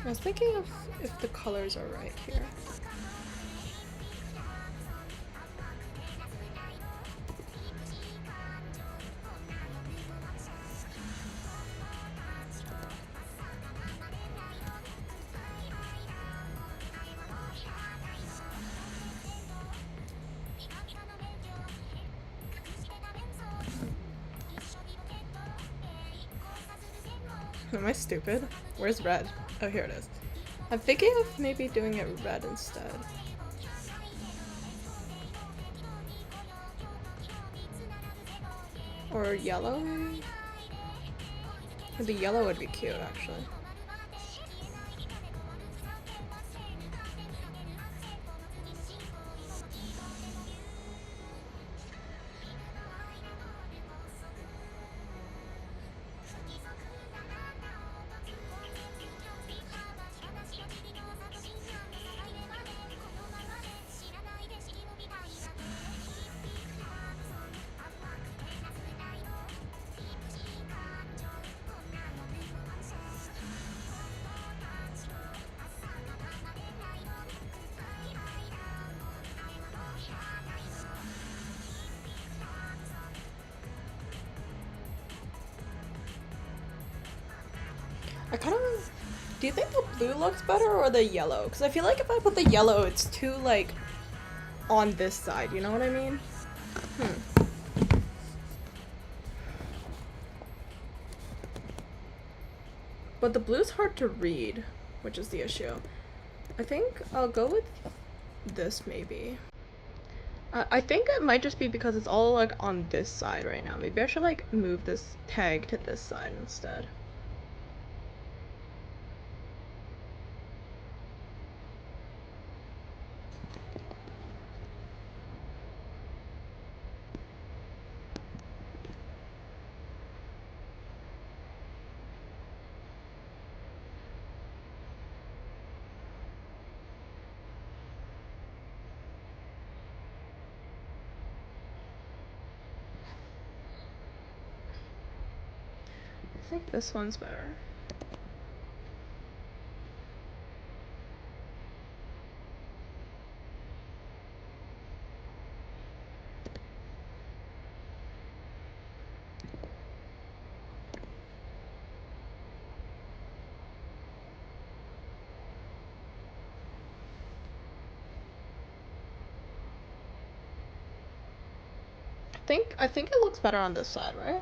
I was thinking of if the colors are right here. Am I stupid? Where's red? Oh, here it is. I'm thinking of maybe doing it red instead. Or yellow, maybe? The yellow would be cute, actually. I kind of... Do you think the blue looks better or the yellow? Because I feel like if I put the yellow, it's too, like, on this side. You know what I mean? But the blue's hard to read, which is the issue. I think I'll go with this, maybe. I think it might just be because it's all, like, on this side right now. Maybe I should, like, move this tag to this side instead. I think this one's better. I think it looks better on this side, right?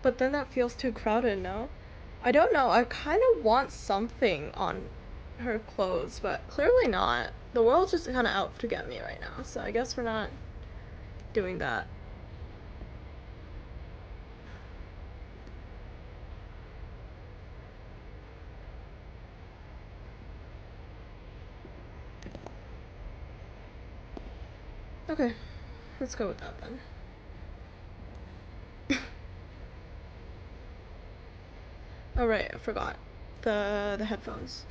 But then that feels too crowded, no? I don't know, I kind of want something on her clothes, but clearly not. The world's just kind of out to get me right now, so I guess we're not doing that. Okay, let's go with that then. Oh right, I forgot. The headphones.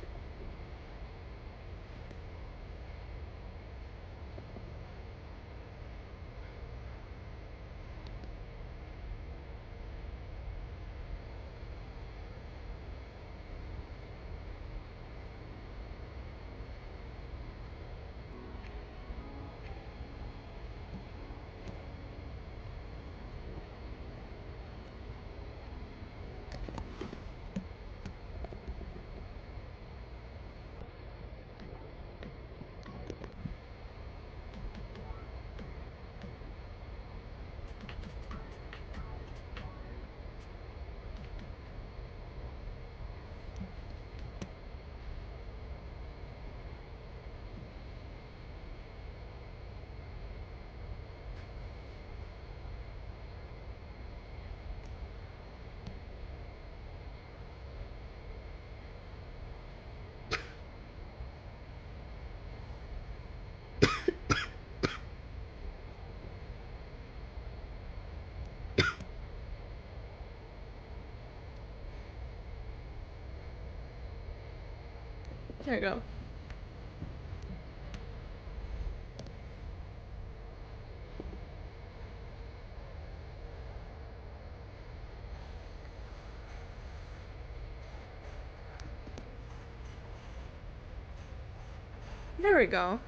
There you go. There we go.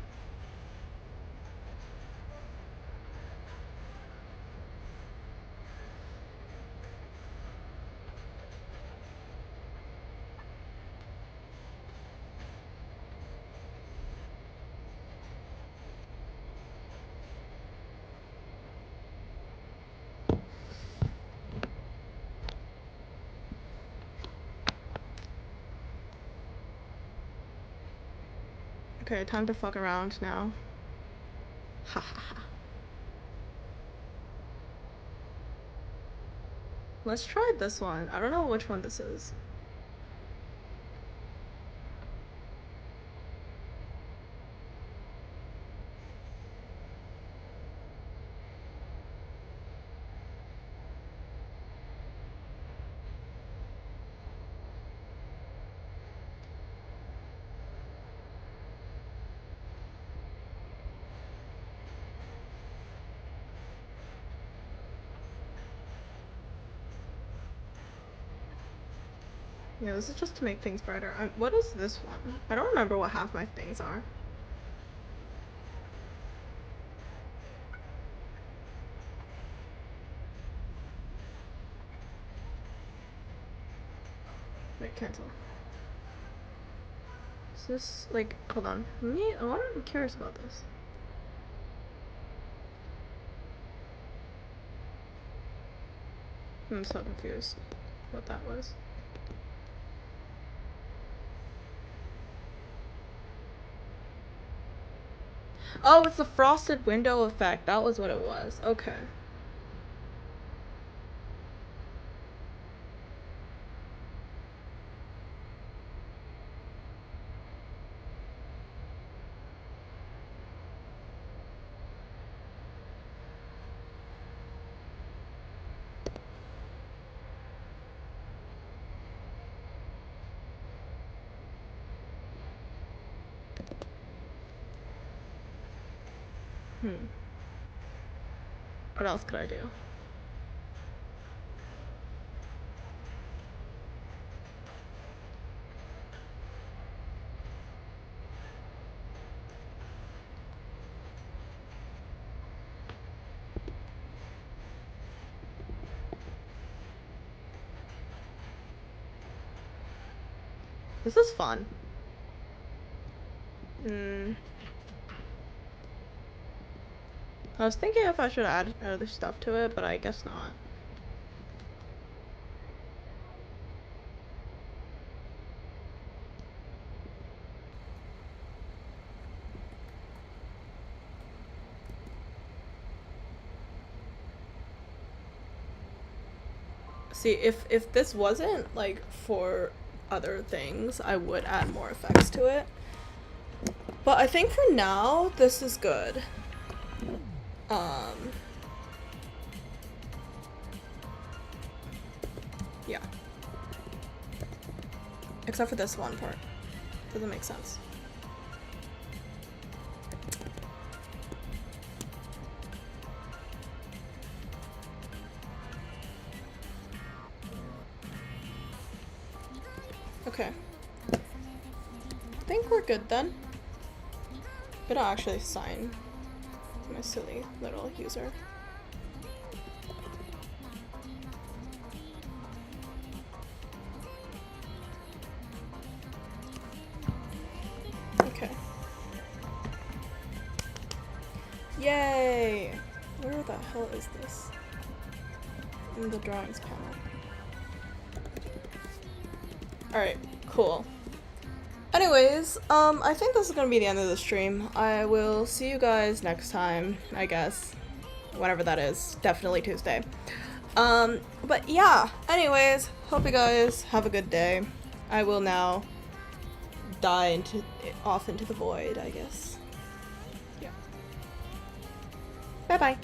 Okay, time to fuck around now. Ha ha ha. Let's try this one. I don't know which one this is. Yeah, this is just to make things brighter. What is this one? I don't remember what half my things are. Wait, cancel. Is this, like, hold on. I'm curious about this. I'm so confused what that was. Oh, it's the frosted window effect. That was what it was. Okay. What else could I do? This is fun. I was thinking if I should add other stuff to it, but I guess not. See, if this wasn't like for other things, I would add more effects to it. But I think for now, this is good. Yeah. Except for this one part. Doesn't make sense. Okay. I think we're good then. I'm gonna actually sign my silly little user. Okay. Yay! Where the hell is this? In the drawings panel. Alright, cool. Anyways, I think this is gonna be the end of the stream. I will see you guys next time, I guess. Whenever that is. Definitely Tuesday. But yeah, anyways, hope you guys have a good day. I will now die off into the void, I guess. Yeah. Bye-bye.